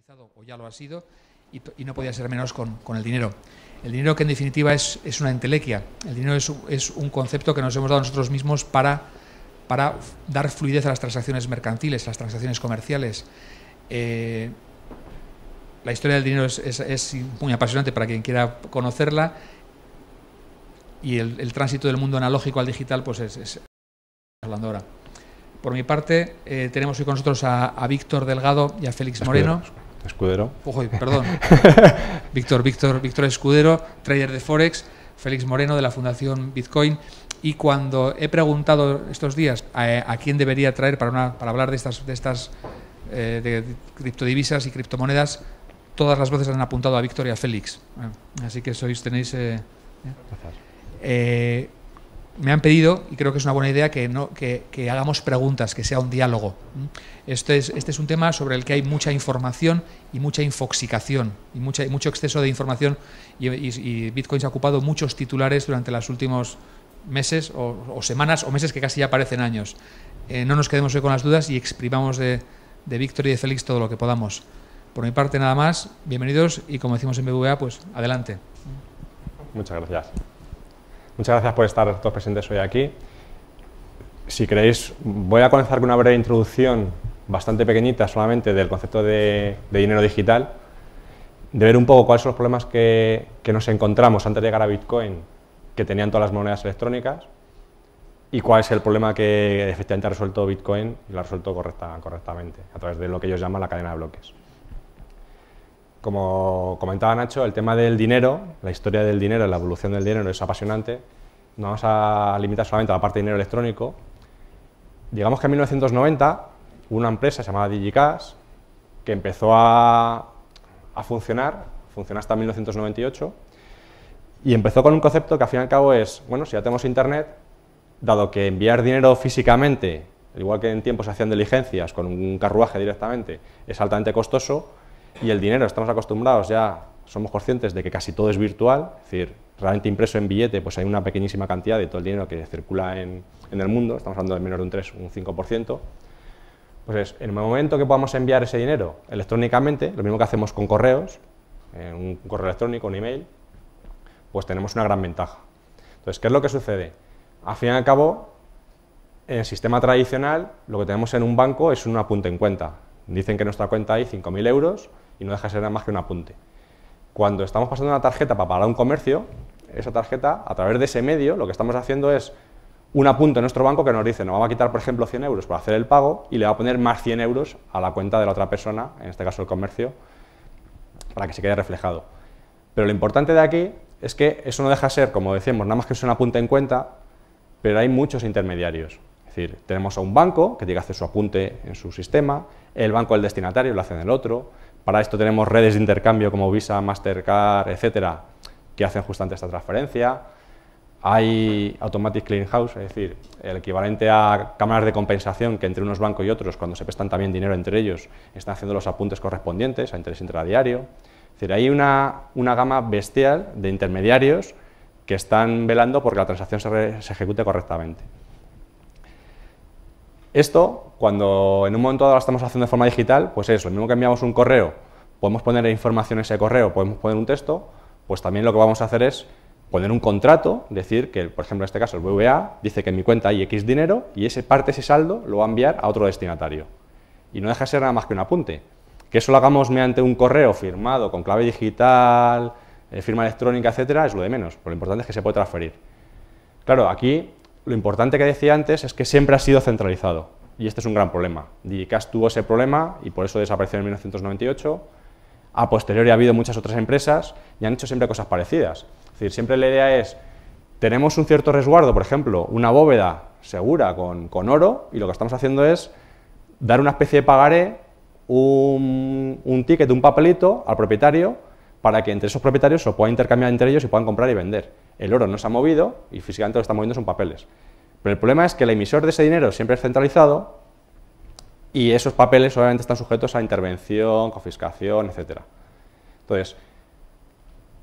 descentralizado, o ya lo ha sido, y no podía ser menos con el dinero. El dinero, que en definitiva es una entelequia. El dinero es un concepto que nos hemos dado nosotros mismos para dar fluidez a las transacciones mercantiles, a las transacciones comerciales. La historia del dinero es muy apasionante para quien quiera conocerla, y el tránsito del mundo analógico al digital pues es hablando ahora. Por mi parte, tenemos hoy con nosotros a Víctor Delgado y a Félix Moreno. Escudero. Ojo, perdón. Víctor Escudero, trader de Forex. Félix Moreno, de la Fundación Bitcoin. Y cuando he preguntado estos días a quién debería traer para hablar de estas criptodivisas y criptomonedas, todas las voces han apuntado a Víctor y a Félix. Así que tenéis... me han pedido, y creo que es una buena idea, que hagamos preguntas, que sea un diálogo. Este es un tema sobre el que hay mucha información y mucha infoxicación, y mucho exceso de información, y Bitcoin se ha ocupado muchos titulares durante los últimos meses o semanas o meses que casi ya parecen años. No nos quedemos hoy con las dudas y exprimamos de Víctor y de Félix todo lo que podamos. Por mi parte nada más, bienvenidos, y como decimos en BBVA, pues adelante. Muchas gracias. Muchas gracias por estar todos presentes hoy aquí. Si queréis, voy a comenzar con una breve introducción bastante pequeñita solamente del concepto de dinero digital, de ver un poco cuáles son los problemas que nos encontramos antes de llegar a Bitcoin que tenían todas las monedas electrónicas, y cuál es el problema que efectivamente ha resuelto Bitcoin y lo ha resuelto correctamente a través de lo que ellos llaman la cadena de bloques. Como comentaba Nacho, el tema del dinero, la historia del dinero, la evolución del dinero es apasionante. No vamos a limitar solamente a la parte de dinero electrónico. Digamos que en 1990 hubo una empresa llamada DigiCash que empezó a funcionar hasta 1998, y empezó con un concepto que al fin y al cabo es, bueno, si ya tenemos internet, dado que enviar dinero físicamente, igual que en tiempos se hacían diligencias con un carruaje directamente, es altamente costoso, y el dinero, estamos acostumbrados, ya somos conscientes de que casi todo es virtual, es decir, realmente impreso en billete, pues hay una pequeñísima cantidad de todo el dinero que circula en el mundo, estamos hablando de menos de un 3, un 5%, pues en el momento que podamos enviar ese dinero electrónicamente, lo mismo que hacemos con correos, un correo electrónico, un email, pues tenemos una gran ventaja. Entonces, ¿qué es lo que sucede? Al fin y al cabo, en el sistema tradicional, lo que tenemos en un banco es un apunte en cuenta. Dicen que en nuestra cuenta hay 5.000 euros y no deja de ser nada más que un apunte. Cuando estamos pasando una tarjeta para pagar un comercio, esa tarjeta, a través de ese medio, lo que estamos haciendo es un apunte en nuestro banco que nos dice, nos va a quitar, por ejemplo, 100 euros para hacer el pago y le va a poner más 100 euros a la cuenta de la otra persona, en este caso el comercio, para que se quede reflejado. Pero lo importante de aquí es que eso no deja de ser, como decíamos, nada más que es un apunte en cuenta, pero hay muchos intermediarios. Es decir, tenemos a un banco que tiene que hacer su apunte en su sistema, el banco del destinatario lo hace en el otro. Para esto tenemos redes de intercambio como Visa, Mastercard, etcétera, que hacen justamente esta transferencia. Hay Automatic Clearing House, es decir, el equivalente a cámaras de compensación que entre unos bancos y otros, cuando se prestan también dinero entre ellos, están haciendo los apuntes correspondientes a interés intradiario. Es decir, hay una gama bestial de intermediarios que están velando porque la transacción se ejecute correctamente. Esto, cuando en un momento dado lo estamos haciendo de forma digital, pues es lo mismo que enviamos un correo, podemos poner información en ese correo, podemos poner un texto, pues también lo que vamos a hacer es poner un contrato, decir que, por ejemplo, en este caso el BBVA dice que en mi cuenta hay X dinero y ese saldo lo va a enviar a otro destinatario. Y no deja de ser nada más que un apunte. Que eso lo hagamos mediante un correo firmado con clave digital, firma electrónica, etcétera, es lo de menos, pero lo importante es que se puede transferir. Claro, aquí lo importante que decía antes es que siempre ha sido centralizado, y este es un gran problema. DigiCash tuvo ese problema y por eso desapareció en 1998. A posteriori ha habido muchas otras empresas y han hecho siempre cosas parecidas. Es decir, siempre la idea es, tenemos un cierto resguardo, por ejemplo, una bóveda segura con oro, y lo que estamos haciendo es dar una especie de pagaré, un ticket, un papelito al propietario, para que entre esos propietarios se lo puedan intercambiar entre ellos y puedan comprar y vender. El oro no se ha movido y físicamente lo que está moviendo son papeles. Pero el problema es que el emisor de ese dinero siempre es centralizado y esos papeles obviamente están sujetos a intervención, confiscación, etc. Entonces,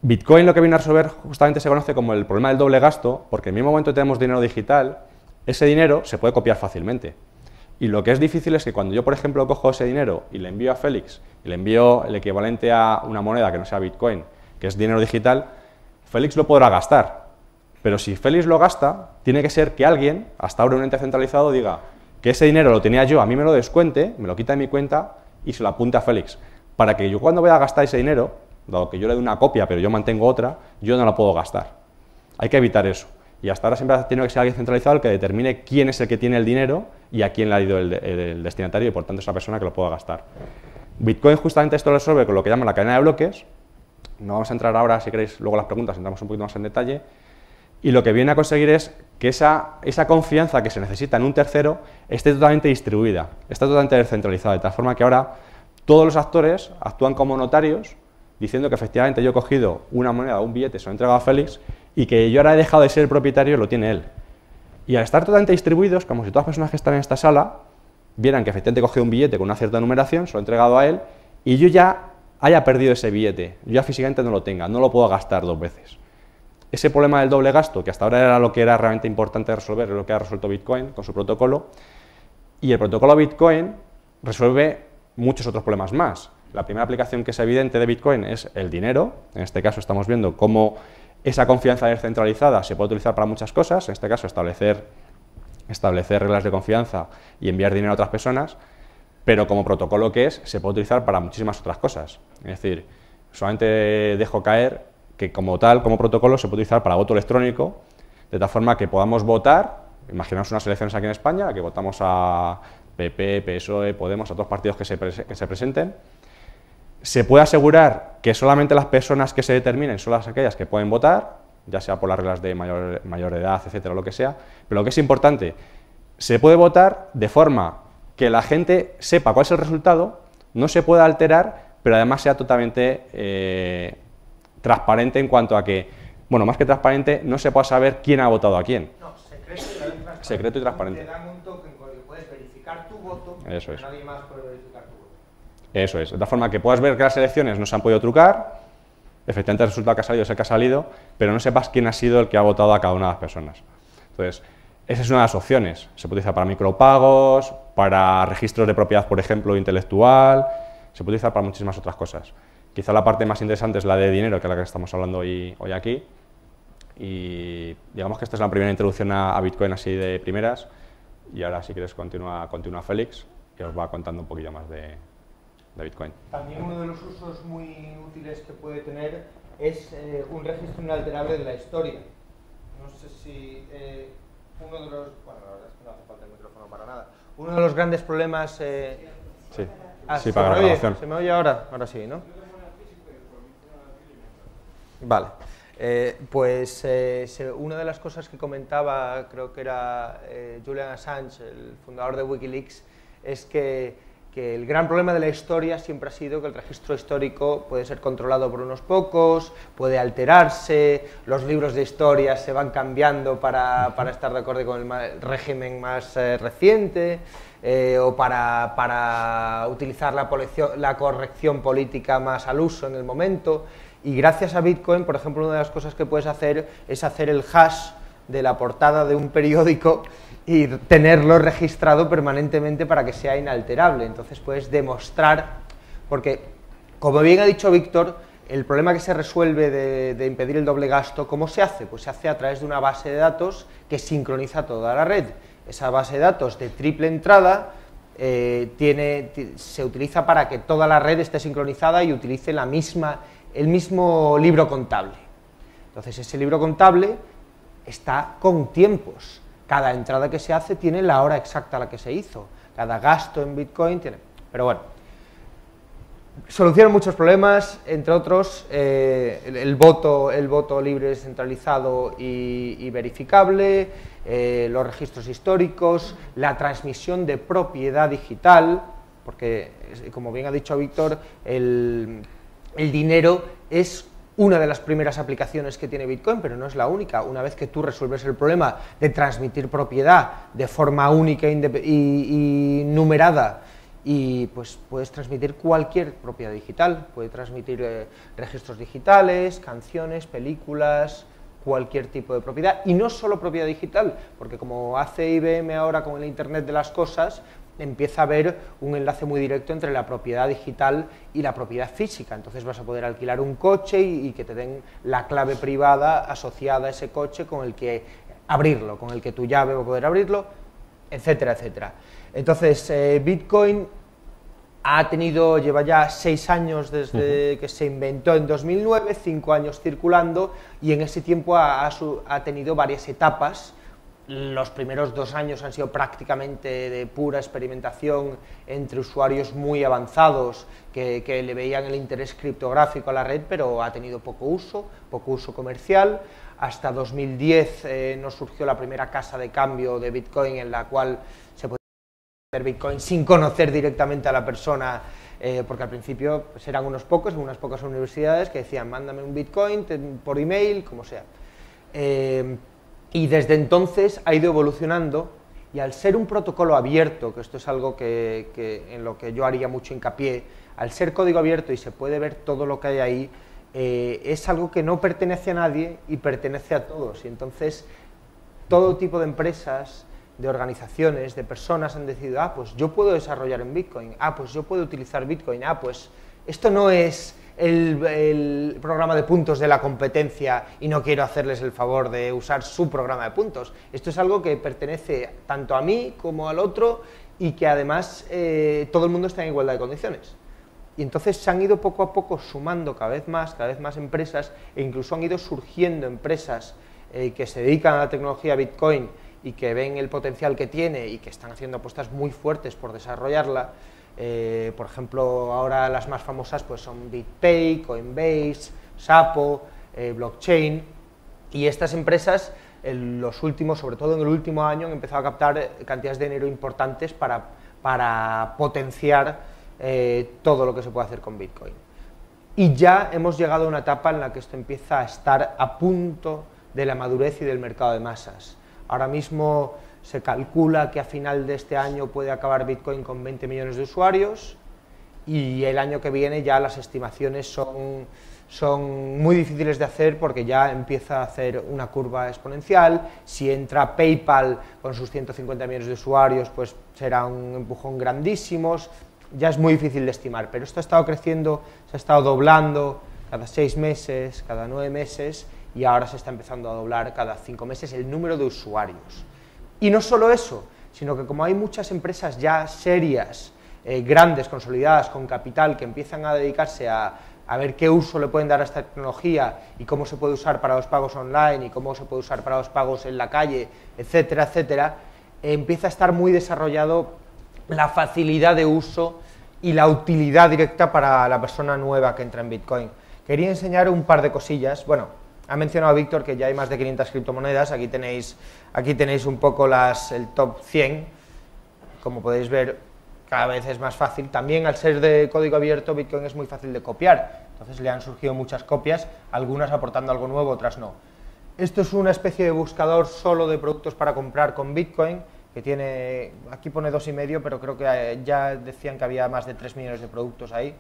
Bitcoin lo que viene a resolver justamente se conoce como el problema del doble gasto, porque en el mismo momento que tenemos dinero digital, ese dinero se puede copiar fácilmente. Y lo que es difícil es que cuando yo, por ejemplo, cojo ese dinero y le envío a Félix, y le envío el equivalente a una moneda que no sea Bitcoin, que es dinero digital, Félix lo podrá gastar. Pero si Félix lo gasta, tiene que ser que alguien, hasta ahora un ente centralizado, diga que ese dinero lo tenía yo, a mí me lo descuente, me lo quita de mi cuenta y se lo apunte a Félix. Para que yo cuando voy a gastar ese dinero, dado que yo le doy una copia pero yo mantengo otra, yo no la puedo gastar. Hay que evitar eso. Y hasta ahora siempre ha tenido que ser alguien centralizado el que determine quién es el que tiene el dinero y a quién le ha ido el destinatario y por tanto esa persona que lo pueda gastar. Bitcoin justamente esto lo resuelve con lo que llaman la cadena de bloques. No vamos a entrar ahora, si queréis, luego las preguntas, entramos un poquito más en detalle. Y lo que viene a conseguir es que esa confianza que se necesita en un tercero esté totalmente distribuida, esté totalmente descentralizada, de tal forma que ahora todos los actores actúan como notarios, diciendo que efectivamente yo he cogido una moneda o un billete, se lo he entregado a Félix, y que yo ahora he dejado de ser el propietario, lo tiene él. Y al estar totalmente distribuidos, como si todas las personas que están en esta sala vieran que efectivamente he cogido un billete con una cierta numeración, se lo he entregado a él, y yo ya haya perdido ese billete, yo ya físicamente no lo tenga, no lo puedo gastar dos veces. Ese problema del doble gasto, que hasta ahora era lo que era realmente importante resolver, es lo que ha resuelto Bitcoin con su protocolo, y el protocolo Bitcoin resuelve muchos otros problemas más. La primera aplicación que es evidente de Bitcoin es el dinero. En este caso estamos viendo cómo esa confianza descentralizada se puede utilizar para muchas cosas, en este caso establecer reglas de confianza y enviar dinero a otras personas, pero como protocolo que es, se puede utilizar para muchísimas otras cosas. Es decir, solamente dejo caer que como tal, como protocolo, se puede utilizar para voto electrónico, de tal forma que podamos votar, imaginaos unas elecciones aquí en España, que votamos a PP, PSOE, Podemos, a todos los partidos que se presenten, se puede asegurar que solamente las personas que se determinen son las aquellas que pueden votar, ya sea por las reglas de mayor edad, etcétera, lo que sea, pero lo que es importante, se puede votar de forma que la gente sepa cuál es el resultado, no se pueda alterar, pero además sea totalmente transparente en cuanto a que, bueno, más que transparente, no se pueda saber quién ha votado a quién. No, secreto Secreto y transparente. Te dan un token con el que puedes verificar tu voto, Eso es. pero nadie más puede verificar tu voto. Eso es, de tal forma que puedas ver que las elecciones no se han podido trucar, efectivamente el resultado que ha salido es el que ha salido, pero no sepas quién ha sido el que ha votado a cada una de las personas. Entonces, esa es una de las opciones. Se puede utilizar para micropagos, para registros de propiedad, por ejemplo, intelectual, se puede utilizar para muchísimas otras cosas. Quizá la parte más interesante es la de dinero, que es la que estamos hablando hoy aquí, y digamos que esta es la primera introducción a Bitcoin así de primeras, y ahora si quieres continúa Félix, que os va contando un poquillo más de Bitcoin. También uno de los usos muy útiles que puede tener es un registro inalterable de la historia. No sé si uno de los... Bueno, la verdad es que no hace falta el micrófono para nada. Uno de los grandes problemas... Sí, sí, para la grabación. ¿Se me oye ahora? Ahora sí, ¿no? Vale. Una de las cosas que comentaba, creo que era Julian Assange, el fundador de Wikileaks, es que el gran problema de la historia siempre ha sido que el registro histórico puede ser controlado por unos pocos, puede alterarse, los libros de historia se van cambiando para estar de acuerdo con el régimen más reciente, o para utilizar la corrección política más al uso en el momento. Y gracias a Bitcoin, por ejemplo, una de las cosas que puedes hacer es hacer el hash de la portada de un periódico y tenerlo registrado permanentemente para que sea inalterable. Entonces puedes demostrar, porque como bien ha dicho Víctor, el problema que se resuelve de impedir el doble gasto, ¿cómo se hace? Pues se hace a través de una base de datos que sincroniza toda la red. Esa base de datos de triple entrada se utiliza para que toda la red esté sincronizada y utilice el mismo libro contable. Entonces ese libro contable está con tiempos. Cada entrada que se hace tiene la hora exacta a la que se hizo. Cada gasto en Bitcoin tiene... Pero bueno, soluciona muchos problemas, entre otros el voto libre, descentralizado y verificable, los registros históricos, la transmisión de propiedad digital, porque como bien ha dicho Víctor, el dinero es una de las primeras aplicaciones que tiene Bitcoin, pero no es la única. Una vez que tú resuelves el problema de transmitir propiedad de forma única y numerada, y pues puedes transmitir cualquier propiedad digital, puedes transmitir registros digitales, canciones, películas, cualquier tipo de propiedad, y no solo propiedad digital, porque como hace IBM ahora con el Internet de las cosas, empieza a haber un enlace muy directo entre la propiedad digital y la propiedad física. Entonces vas a poder alquilar un coche y que te den la clave privada asociada a ese coche con el que abrirlo, con el que tu llave va a poder abrirlo, etcétera, etcétera. Entonces, Bitcoin lleva ya 6 años desde que se inventó en 2009, 5 años circulando, y en ese tiempo ha tenido varias etapas. Los primeros 2 años han sido prácticamente de pura experimentación entre usuarios muy avanzados que le veían el interés criptográfico a la red, pero ha tenido poco uso comercial. Hasta 2010 nos surgió la primera casa de cambio de Bitcoin, en la cual se podía vender Bitcoin sin conocer directamente a la persona, porque al principio pues, eran unas pocas universidades que decían mándame un Bitcoin por email, como sea. Y desde entonces ha ido evolucionando, y al ser un protocolo abierto, que esto es algo en lo que yo haría mucho hincapié, al ser código abierto y se puede ver todo lo que hay ahí, es algo que no pertenece a nadie y pertenece a todos. Y entonces todo tipo de empresas, de organizaciones, de personas han decidido, pues yo puedo desarrollar en Bitcoin, pues yo puedo utilizar Bitcoin, pues esto no es el programa de puntos de la competencia y no quiero hacerles el favor de usar su programa de puntos. Esto es algo que pertenece tanto a mí como al otro, y que además todo el mundo está en igualdad de condiciones. Y entonces se han ido poco a poco sumando cada vez más empresas, e incluso han ido surgiendo empresas que se dedican a la tecnología Bitcoin y que ven el potencial que tiene y que están haciendo apuestas muy fuertes por desarrollarla. Por ejemplo, ahora las más famosas pues son BitPay, Coinbase, Xapo, Blockchain, y estas empresas sobre todo en el último año, han empezado a captar cantidades de dinero importantes para potenciar todo lo que se puede hacer con Bitcoin. Y ya hemos llegado a una etapa en la que esto empieza a estar a punto de la madurez y del mercado de masas. Ahora mismo se calcula que a final de este año puede acabar Bitcoin con 20 millones de usuarios, y el año que viene ya las estimaciones son muy difíciles de hacer, porque ya empieza a hacer una curva exponencial. Si entra PayPal con sus 150 millones de usuarios, pues será un empujón grandísimo. Ya es muy difícil de estimar, pero esto ha estado creciendo, se ha estado doblando cada 6 meses, cada 9 meses, y ahora se está empezando a doblar cada 5 meses el número de usuarios. Y no solo eso, sino que como hay muchas empresas ya serias, grandes, consolidadas, con capital, que empiezan a dedicarse a ver qué uso le pueden dar a esta tecnología y cómo se puede usar para los pagos online y cómo se puede usar para los pagos en la calle, etcétera, etcétera, empieza a estar muy desarrollado la facilidad de uso y la utilidad directa para la persona nueva que entra en Bitcoin. Quería enseñar un par de cosillas. Bueno, ha mencionado Víctor que ya hay más de 500 criptomonedas. Aquí tenéis un poco el top 100. Como podéis ver, cada vez es más fácil. También, al ser de código abierto, Bitcoin es muy fácil de copiar. Entonces le han surgido muchas copias, algunas aportando algo nuevo, otras no. Esto es una especie de buscador solo de productos para comprar con Bitcoin, que tiene, aquí pone 2,5, pero creo que ya decían que había más de 3 millones de productos ahí.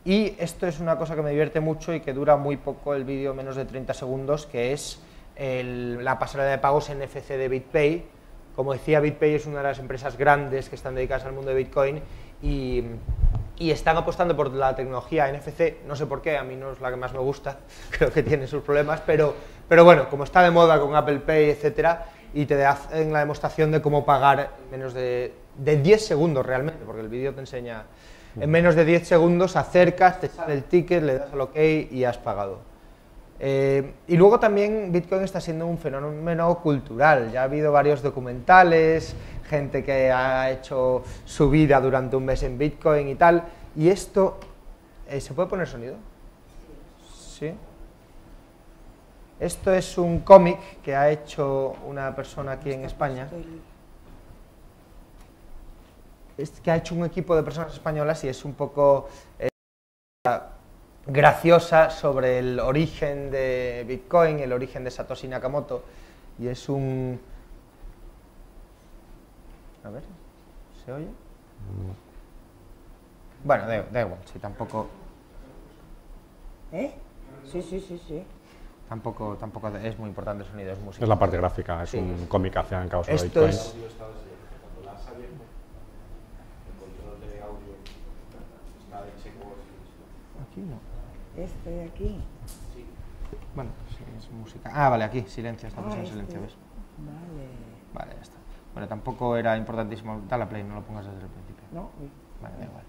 Y esto es una cosa que me divierte mucho y que dura muy poco, el vídeo, menos de 30 segundos, que es la pasarela de pagos NFC de BitPay. Como decía, BitPay es una de las empresas grandes que están dedicadas al mundo de Bitcoin y están apostando por la tecnología NFC. No sé por qué, a mí no es la que más me gusta, creo que tiene sus problemas, pero bueno, como está de moda con Apple Pay, etcétera, y te hacen la demostración de cómo pagar en menos de 10 segundos realmente, porque el vídeo te enseña, en menos de 10 segundos acercas, te sale el ticket, le das al OK y has pagado. Y luego también Bitcoin está siendo un fenómeno cultural. Ya ha habido varios documentales, gente que ha hecho su vida durante un mes en Bitcoin y tal, y esto, ¿se puede poner sonido? Sí. Esto es un cómic que ha hecho una persona aquí en España, que ha hecho un equipo de personas españolas, y es un poco graciosa sobre el origen de Bitcoin, el origen de Satoshi Nakamoto, y es un... A ver, ¿se oye? Bueno, da igual, si tampoco... Sí. Tampoco es muy importante el sonido, es música. Es la parte gráfica, es un cómic que hacían causa de Esto Bitcoin. aquí no. Este de aquí. Bueno, sí, es música. Ah, vale, aquí, silencio, estamos en silencio, ¿ves? Vale. Vale, ya está. Bueno, tampoco era importantísimo. Dale a play, no lo pongas desde el principio. No, Vale, da igual.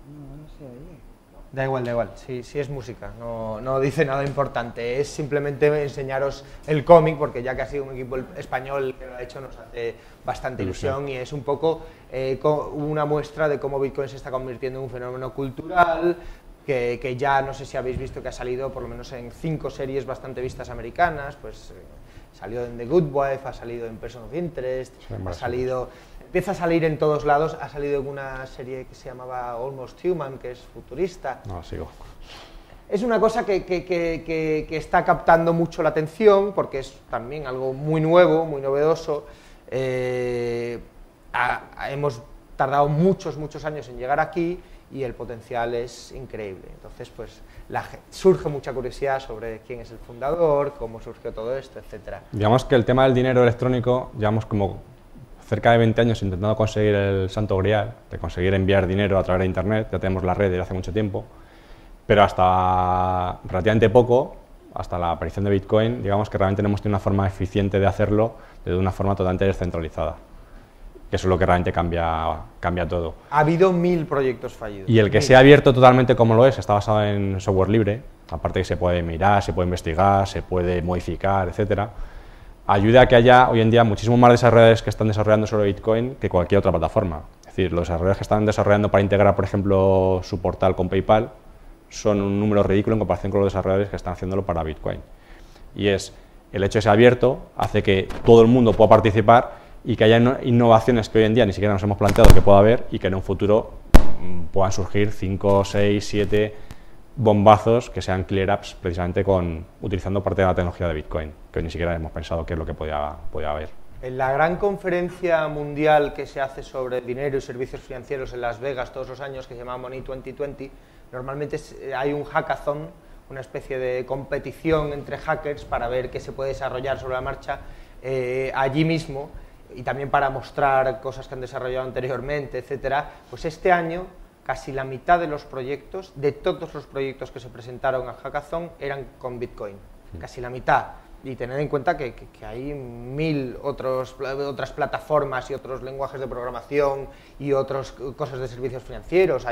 no, no se oye. Da igual, sí, sí es música, no dice nada importante, es simplemente enseñaros el cómic, porque ya que ha sido un equipo español que lo ha hecho, nos hace bastante ilusión y es un poco una muestra de cómo Bitcoin se está convirtiendo en un fenómeno cultural, que ya no sé si habéis visto que ha salido por lo menos en 5 series bastante vistas americanas, pues salió en The Good Wife, ha salido en Person of Interest, ha salido... Empieza a salir en todos lados, ha salido en una serie que se llamaba Almost Human, que es futurista. No, sigo. Es una cosa que está captando mucho la atención, porque es también algo muy nuevo, muy novedoso. Hemos tardado muchos años en llegar aquí y el potencial es increíble. Entonces, pues, surge mucha curiosidad sobre quién es el fundador, cómo surgió todo esto, etc. Digamos que el tema del dinero electrónico, llevamos como cerca de 20 años intentando conseguir el santo grial, de conseguir enviar dinero a través de Internet, ya tenemos la red desde hace mucho tiempo, pero hasta relativamente poco, hasta la aparición de Bitcoin, digamos que realmente no hemos tenido una forma eficiente de hacerlo de una forma totalmente descentralizada, que eso es lo que realmente cambia todo. Ha habido 1000 proyectos fallidos. Y el que sea abierto totalmente como lo es, está basado en software libre, aparte que se puede mirar, se puede investigar, se puede modificar, etcétera, ayuda a que haya hoy en día muchísimos más desarrolladores que están desarrollando sobre Bitcoin que cualquier otra plataforma. Es decir, los desarrolladores que están desarrollando para integrar, por ejemplo, su portal con PayPal son un número ridículo en comparación con los desarrolladores que están haciéndolo para Bitcoin. Y es el hecho de ser abierto hace que todo el mundo pueda participar y que haya innovaciones que hoy en día ni siquiera nos hemos planteado que pueda haber y que en un futuro puedan surgir 5, 6, 7 bombazos que sean clear apps precisamente utilizando parte de la tecnología de Bitcoin, que ni siquiera hemos pensado qué es lo que podía haber. En la gran conferencia mundial que se hace sobre dinero y servicios financieros en Las Vegas todos los años, que se llama Money 2020, normalmente hay un hackathon, una especie de competición entre hackers para ver qué se puede desarrollar sobre la marcha allí mismo y también para mostrar cosas que han desarrollado anteriormente, etcétera. Pues este año casi la mitad de los proyectos, de todos los proyectos que se presentaron al hackathon, eran con Bitcoin, casi la mitad. Y tened en cuenta que hay 1000 otras plataformas y otros lenguajes de programación y otras cosas de servicios financieros.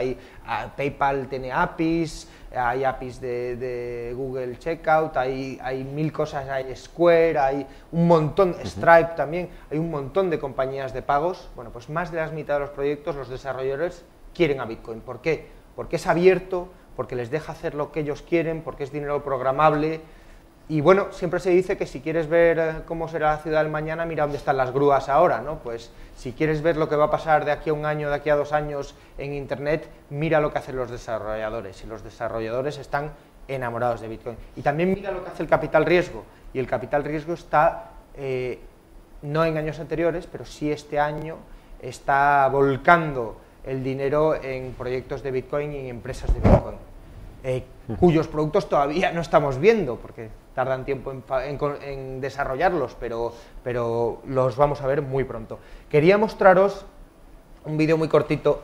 PayPal tiene APIs, hay APIs de Google Checkout, hay 1000 cosas, hay Square, hay un montón, Stripe también, hay un montón de compañías de pagos. Bueno, pues más de la mitad de los proyectos, los desarrolladores quieren a Bitcoin. ¿Por qué? Porque es abierto, porque les deja hacer lo que ellos quieren, porque es dinero programable. Y bueno, siempre se dice que si quieres ver cómo será la ciudad del mañana, mira dónde están las grúas ahora, ¿no? Pues si quieres ver lo que va a pasar de aquí a un año, de aquí a 2 años en Internet, mira lo que hacen los desarrolladores. Y los desarrolladores están enamorados de Bitcoin. Y también mira lo que hace el capital riesgo. Y el capital riesgo está, no en años anteriores, pero sí este año, está volcando el dinero en proyectos de Bitcoin y en empresas de Bitcoin, cuyos productos todavía no estamos viendo, porque tardan tiempo en desarrollarlos, pero los vamos a ver muy pronto. Quería mostraros un vídeo muy cortito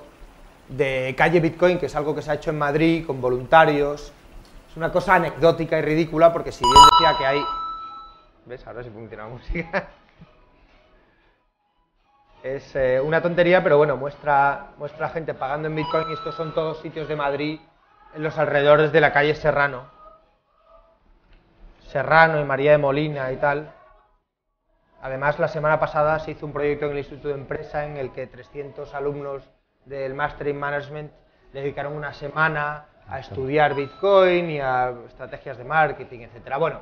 de Calle Bitcoin, que es algo que se ha hecho en Madrid con voluntarios. Es una cosa anecdótica y ridícula, porque si bien decía que hay... ¿Ves? Ahora sí funciona la música. Es una tontería, pero bueno, muestra a gente pagando en Bitcoin, y estos son todos sitios de Madrid en los alrededores de la calle Serrano y María de Molina y tal. Además, la semana pasada se hizo un proyecto en el Instituto de Empresa en el que 300 alumnos del Master in Management le dedicaron una semana a estudiar Bitcoin y a estrategias de marketing, etcétera. Bueno,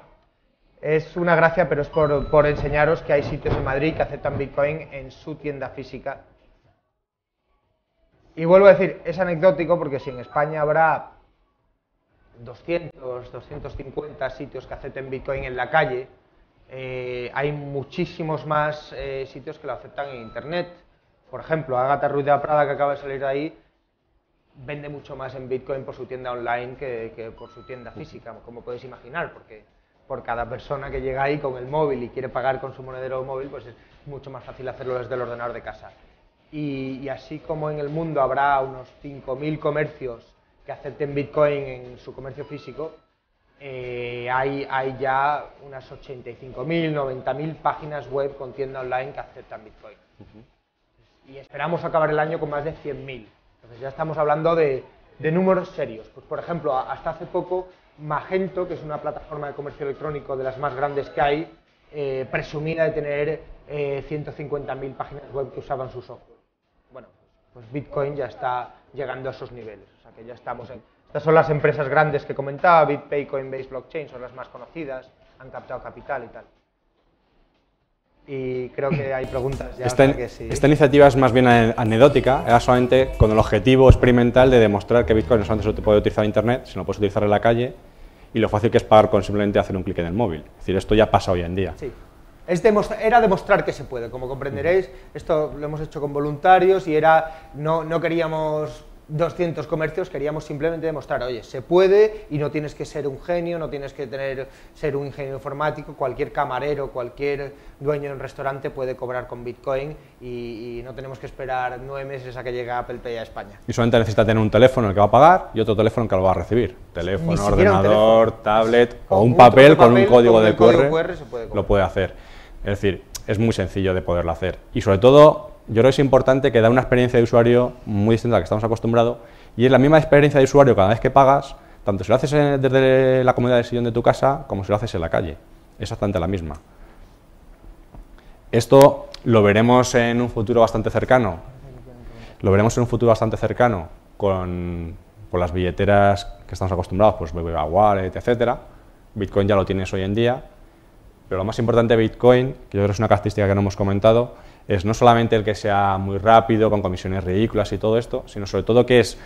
es una gracia, pero es por enseñaros que hay sitios en Madrid que aceptan Bitcoin en su tienda física. Y vuelvo a decir, es anecdótico porque si en España habrá 200, 250 sitios que acepten Bitcoin en la calle, hay muchísimos más sitios que lo aceptan en Internet. Por ejemplo, Ágata Ruiz de la Prada, que acaba de salir de ahí, vende mucho más en Bitcoin por su tienda online que por su tienda física, como podéis imaginar, porque por cada persona que llega ahí con el móvil y quiere pagar con su monedero móvil, pues es mucho más fácil hacerlo desde el ordenador de casa. Y así como en el mundo habrá unos 5000 comercios que acepten Bitcoin en su comercio físico, hay ya unas 85.000, 90.000 páginas web con tienda online que aceptan Bitcoin. Y esperamos acabar el año con más de 100.000. Entonces ya estamos hablando de números serios. Pues por ejemplo, hasta hace poco, Magento, que es una plataforma de comercio electrónico de las más grandes que hay, presumida de tener 150.000 páginas web que usaban su software. Bueno, pues Bitcoin ya está llegando a esos niveles. O sea que ya estamos en... Estas son las empresas grandes que comentaba, BitPay, Coinbase, Blockchain, son las más conocidas, han captado capital y tal. Y creo que hay preguntas ya. Esta iniciativa es más bien anecdótica, era solamente con el objetivo experimental de demostrar que Bitcoin no solamente se puede utilizar en Internet, sino puedes utilizar en la calle, y lo fácil que es pagar con simplemente hacer un clic en el móvil. Es decir, esto ya pasa hoy en día. Sí. Era demostrar que se puede, como comprenderéis, esto lo hemos hecho con voluntarios y no queríamos 200 comercios, queríamos simplemente demostrar, oye, se puede y no tienes que ser un genio, no tienes que ser un ingeniero informático, cualquier camarero, cualquier dueño de un restaurante puede cobrar con Bitcoin y no tenemos que esperar 9 meses a que llegue Apple Pay a España. Y solamente necesita tener un teléfono en el que va a pagar y otro teléfono en el que lo va a recibir. Teléfono, ordenador, tablet o un papel con un código de QR, lo puede hacer. Es decir, es muy sencillo de poderlo hacer. Y sobre todo, yo creo que es importante que da una experiencia de usuario muy distinta a la que estamos acostumbrados, y es la misma experiencia de usuario cada vez que pagas, tanto si lo haces desde la comodidad del sillón de tu casa como si lo haces en la calle. Exactamente la misma. Esto lo veremos en un futuro bastante cercano. Lo veremos en un futuro bastante cercano con las billeteras que estamos acostumbrados, pues BBVA Wallet, etcétera. Bitcoin ya lo tienes hoy en día, pero lo más importante de Bitcoin, que yo creo que es una característica que no hemos comentado, es no solamente el que sea muy rápido, con comisiones ridículas y todo esto, sino sobre todo que es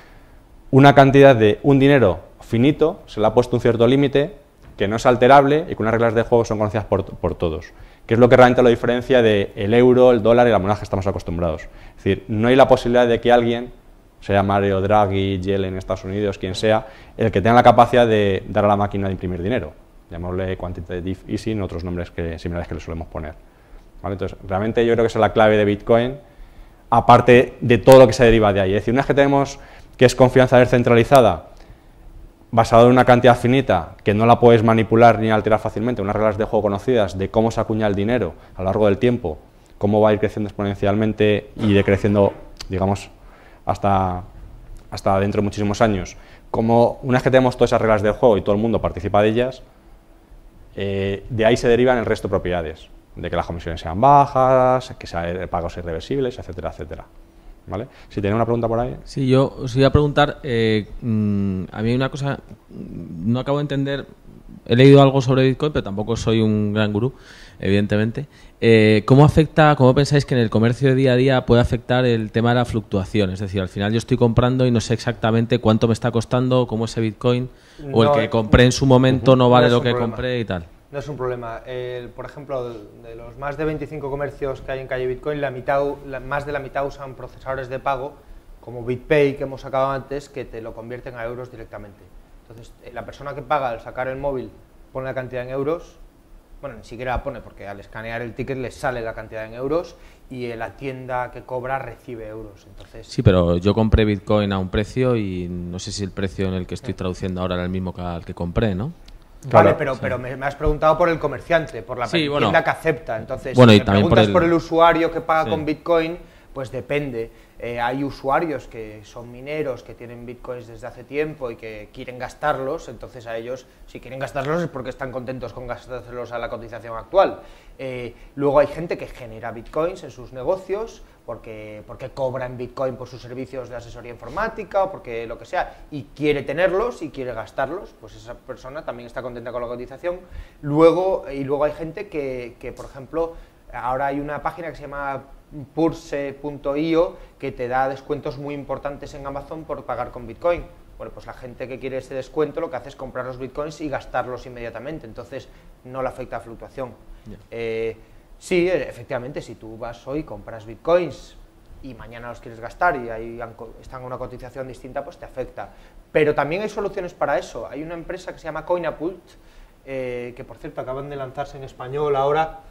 una cantidad de un dinero finito, se le ha puesto un cierto límite, que no es alterable y que unas reglas de juego son conocidas por todos, que es lo que realmente lo diferencia del euro, el dólar y la moneda que estamos acostumbrados. Es decir, no hay la posibilidad de que alguien, sea Mario Draghi, Yellen en Estados Unidos, quien sea, el que tenga la capacidad de dar a la máquina de imprimir dinero. Llamémosle quantitative easing, otros nombres similares que le solemos poner. ¿Vale? Entonces, realmente yo creo que esa es la clave de Bitcoin, aparte de todo lo que se deriva de ahí. Es decir, una vez que tenemos que es confianza descentralizada, basado en una cantidad finita, que no la puedes manipular ni alterar fácilmente, unas reglas de juego conocidas de cómo se acuña el dinero a lo largo del tiempo, cómo va a ir creciendo exponencialmente y decreciendo, digamos, hasta dentro de muchísimos años. Como una vez que tenemos todas esas reglas del juego y todo el mundo participa de ellas, de ahí se derivan el resto de propiedades, de que las comisiones sean bajas, que sean pagos irreversibles, etcétera, etcétera. ¿Vale? Si tiene una pregunta por ahí. Sí, yo os iba a preguntar, a mí hay una cosa, no acabo de entender, he leído algo sobre Bitcoin, pero tampoco soy un gran gurú, evidentemente. ¿Cómo pensáis que en el comercio de día a día puede afectar el tema de la fluctuación? Es decir, al final yo estoy comprando y no sé exactamente cuánto me está costando, cómo ese Bitcoin, o el que compré en su momento no vale lo que compré y tal. No es un problema. Por ejemplo, de los más de 25 comercios que hay en calle Bitcoin, más de la mitad usan procesadores de pago, como BitPay, que hemos sacado antes, que te lo convierten a euros directamente. Entonces, la persona que paga al sacar el móvil pone la cantidad en euros, bueno, ni siquiera la pone, porque al escanear el ticket le sale la cantidad en euros y la tienda que cobra recibe euros. Entonces, sí, pero yo compré Bitcoin a un precio y no sé si el precio en el que estoy traduciendo ahora era el mismo que al que compré, ¿no? Vale, pero me has preguntado por el comerciante, por la tienda que acepta. Entonces, bueno, si y me también preguntas por el usuario que paga con sí. Bitcoin, pues depende. Hay usuarios que son mineros, que tienen Bitcoins desde hace tiempo y que quieren gastarlos, entonces a ellos, si quieren gastarlos es porque están contentos con gastárselos a la cotización actual. Luego hay gente que genera Bitcoins en sus negocios porque cobra en Bitcoin por sus servicios de asesoría informática o porque lo que sea, y quiere tenerlos y quiere gastarlos, pues esa persona también está contenta con la cotización. Luego hay gente que, por ejemplo, ahora hay una página que se llama Purse.io que te da descuentos muy importantes en Amazon por pagar con Bitcoin. Bueno, pues la gente que quiere ese descuento lo que hace es comprar los Bitcoins y gastarlos inmediatamente, entonces no le afecta a fluctuación. Yeah. Sí, efectivamente, si tú vas hoy, compras Bitcoins y mañana los quieres gastar y ahí están a una cotización distinta, pues te afecta. Pero también hay soluciones para eso. Hay una empresa que se llama Coinapult, que por cierto acaban de lanzarse en español ahora,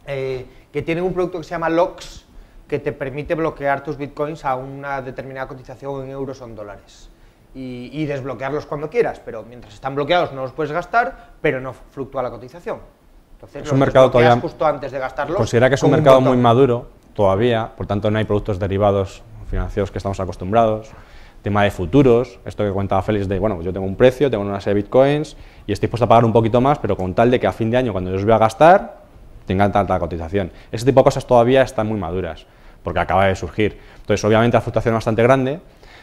que tienen un producto que se llama LOCKS, que te permite bloquear tus Bitcoins a una determinada cotización en euros o en dólares. y desbloquearlos cuando quieras, pero mientras están bloqueados no los puedes gastar, pero no fluctúa la cotización. Entonces, es un mercado todavía, justo antes de gastarlos. Considera que es un mercado muy maduro todavía, por tanto no hay productos derivados financieros que estamos acostumbrados. Tema de futuros, esto que comentaba Félix de, bueno, yo tengo un precio, tengo una serie de bitcoins y estoy dispuesto a pagar un poquito más, pero con tal de que a fin de año, cuando yo los voy a gastar, tengan tanta cotización. Ese tipo de cosas todavía están muy maduras, porque acaba de surgir. Entonces, obviamente, la fluctuación es bastante grande.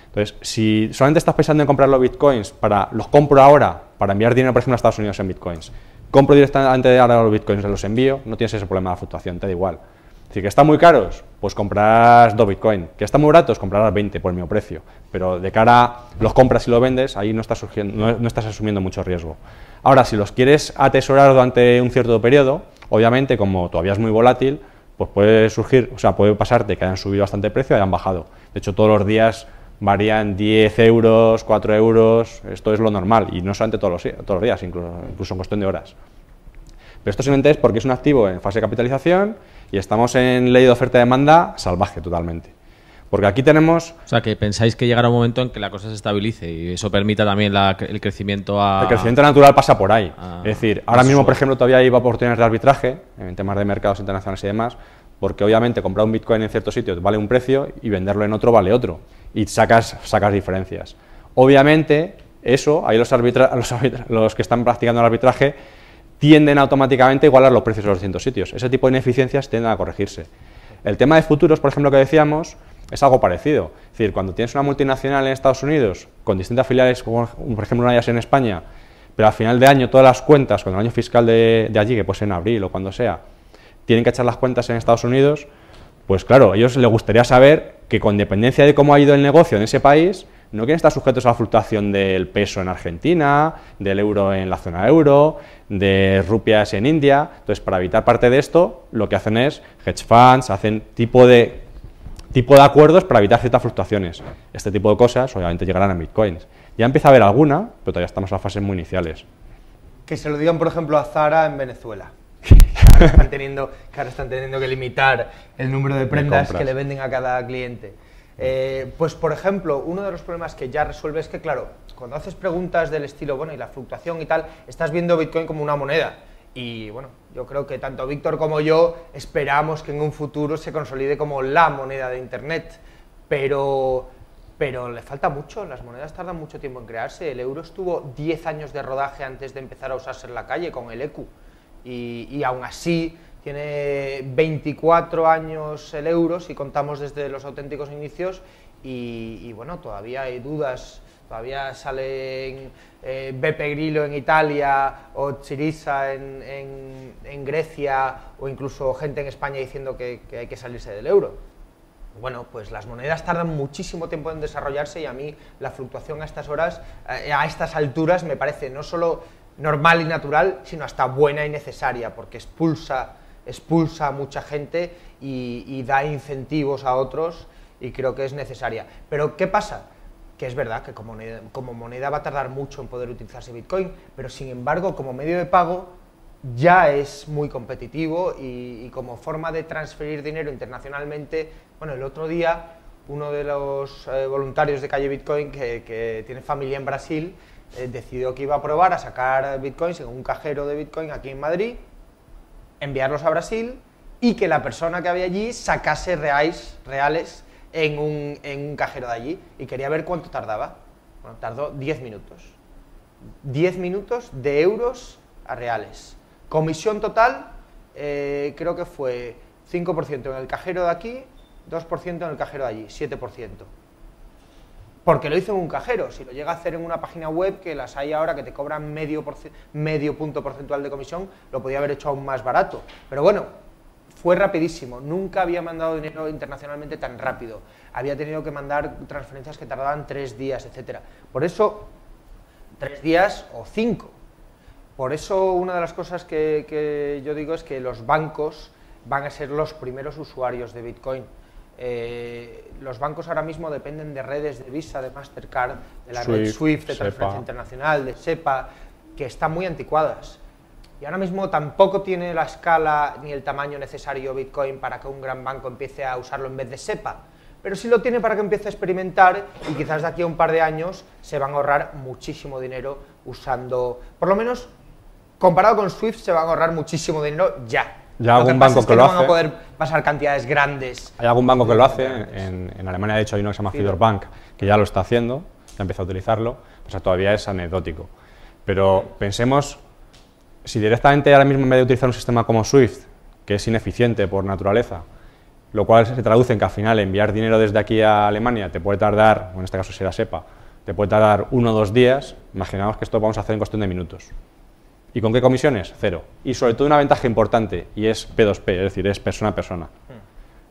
Entonces, si solamente estás pensando en comprar los bitcoins, los compro ahora para enviar dinero, por ejemplo, a Estados Unidos en bitcoins, compro directamente ahora los bitcoins y los envío, no tienes ese problema de fluctuación, te da igual. Es decir, que están muy caros, pues comprarás 2 bitcoins. Que están muy baratos, comprarás 20 por el mismo precio. Pero de cara a los compras y los vendes, ahí no estás asumiendo mucho riesgo. Ahora, si los quieres atesorar durante un cierto periodo, obviamente, como todavía es muy volátil, pues puede surgir, o sea, puede pasarte que hayan subido bastante el precio y hayan bajado. De hecho, todos los días varían 10 euros, 4 euros, esto es lo normal, y no solamente todos los días, incluso en cuestión de horas. Pero esto simplemente es porque es un activo en fase de capitalización y estamos en ley de oferta-demanda salvaje totalmente. Porque aquí tenemos... O sea, que pensáis que llegará un momento en que la cosa se estabilice y eso permita también el crecimiento El crecimiento natural pasa por ahí. Es decir, ahora mismo, por ejemplo, todavía hay oportunidades de arbitraje en temas de mercados internacionales y demás, porque obviamente comprar un bitcoin en cierto sitio vale un precio y venderlo en otro vale otro. Y sacas diferencias. Obviamente, eso, ahí los que están practicando el arbitraje tienden automáticamente a igualar los precios de los distintos sitios. Ese tipo de ineficiencias tienden a corregirse. El tema de futuros, por ejemplo, que decíamos, es algo parecido. Es decir, cuando tienes una multinacional en Estados Unidos, con distintas filiales, como por ejemplo una de ellas en España, pero al final de año todas las cuentas, con el año fiscal de allí, que puede ser en abril o cuando sea, tienen que echar las cuentas en Estados Unidos, pues claro, a ellos les gustaría saber que con dependencia de cómo ha ido el negocio en ese país, no quieren estar sujetos a la fluctuación del peso en Argentina, del euro en la zona euro, de rupias en India. Entonces, para evitar parte de esto, lo que hacen es hedge funds, hacen tipo de acuerdos para evitar ciertas fluctuaciones. Este tipo de cosas, obviamente, llegarán a bitcoins. Ya empieza a haber alguna, pero todavía estamos en fases muy iniciales. Que se lo digan, por ejemplo, a Zara en Venezuela. que ahora están teniendo que limitar el número de prendas que le venden a cada cliente. Pues, por ejemplo, uno de los problemas que ya resuelve es que, claro, cuando haces preguntas del estilo, bueno, y la fluctuación y tal, estás viendo Bitcoin como una moneda. Y, bueno, yo creo que tanto Víctor como yo esperamos que en un futuro se consolide como la moneda de Internet. Pero le falta mucho, las monedas tardan mucho tiempo en crearse. El euro estuvo 10 años de rodaje antes de empezar a usarse en la calle con el ECU. Y aún así tiene 24 años el euro, si contamos desde los auténticos inicios, y bueno, todavía hay dudas, todavía salen Beppe Grillo en Italia, o Syriza en Grecia, o incluso gente en España diciendo que hay que salirse del euro. Bueno, pues las monedas tardan muchísimo tiempo en desarrollarse y a mí la fluctuación a estas horas, a estas alturas, me parece no solo normal y natural, sino hasta buena y necesaria, porque expulsa a mucha gente y da incentivos a otros, y creo que es necesaria. Pero ¿qué pasa? Que es verdad que como moneda va a tardar mucho en poder utilizarse Bitcoin, pero sin embargo como medio de pago ya es muy competitivo y como forma de transferir dinero internacionalmente. Bueno, el otro día uno de los voluntarios de Calle Bitcoin que tiene familia en Brasil decidió que iba a probar a sacar bitcoins en un cajero de Bitcoin aquí en Madrid, enviarlos a Brasil y que la persona que había allí sacase reales en un cajero de allí, y quería ver cuánto tardaba. Bueno, tardó 10 minutos. 10 minutos de euros a reales. Comisión total, creo que fue 5% en el cajero de aquí, 2% en el cajero de allí, 7%. Porque lo hizo en un cajero. Si lo llega a hacer en una página web, que las hay ahora que te cobran medio punto porcentual de comisión, lo podía haber hecho aún más barato. Pero bueno, fue rapidísimo. Nunca había mandado dinero internacionalmente tan rápido. Había tenido que mandar transferencias que tardaban 3 días, etc. Por eso, 3 días o 5. Por eso una de las cosas que yo digo es que los bancos van a ser los primeros usuarios de Bitcoin. Los bancos ahora mismo dependen de redes de Visa, de Mastercard, de la red SWIFT, de transferencia internacional, de SEPA, que están muy anticuadas. Y ahora mismo tampoco tiene la escala ni el tamaño necesario Bitcoin para que un gran banco empiece a usarlo en vez de SEPA. pero sí lo tiene para que empiece a experimentar y quizás de aquí a un par de años se van a ahorrar muchísimo dinero usando, por lo menos comparado con Swift se van a ahorrar muchísimo dinero ya. Ya algún banco que no lo van hace. a poder pasar cantidades grandes. Hay algún banco que lo hace, en Alemania de hecho hay uno que se llama Fidelbank, que ya lo está haciendo, ya empieza a utilizarlo, o sea, todavía es anecdótico. Pero pensemos, si directamente ahora mismo en vez de utilizar un sistema como Swift, que es ineficiente por naturaleza, lo cual se traduce en que al final enviar dinero desde aquí a Alemania te puede tardar, o en este caso si era SEPA, te puede tardar 1 o 2 días, imaginamos que esto lo vamos a hacer en cuestión de minutos. ¿Y con qué comisiones? 0. Y sobre todo una ventaja importante, y es P2P, es decir, es persona a persona.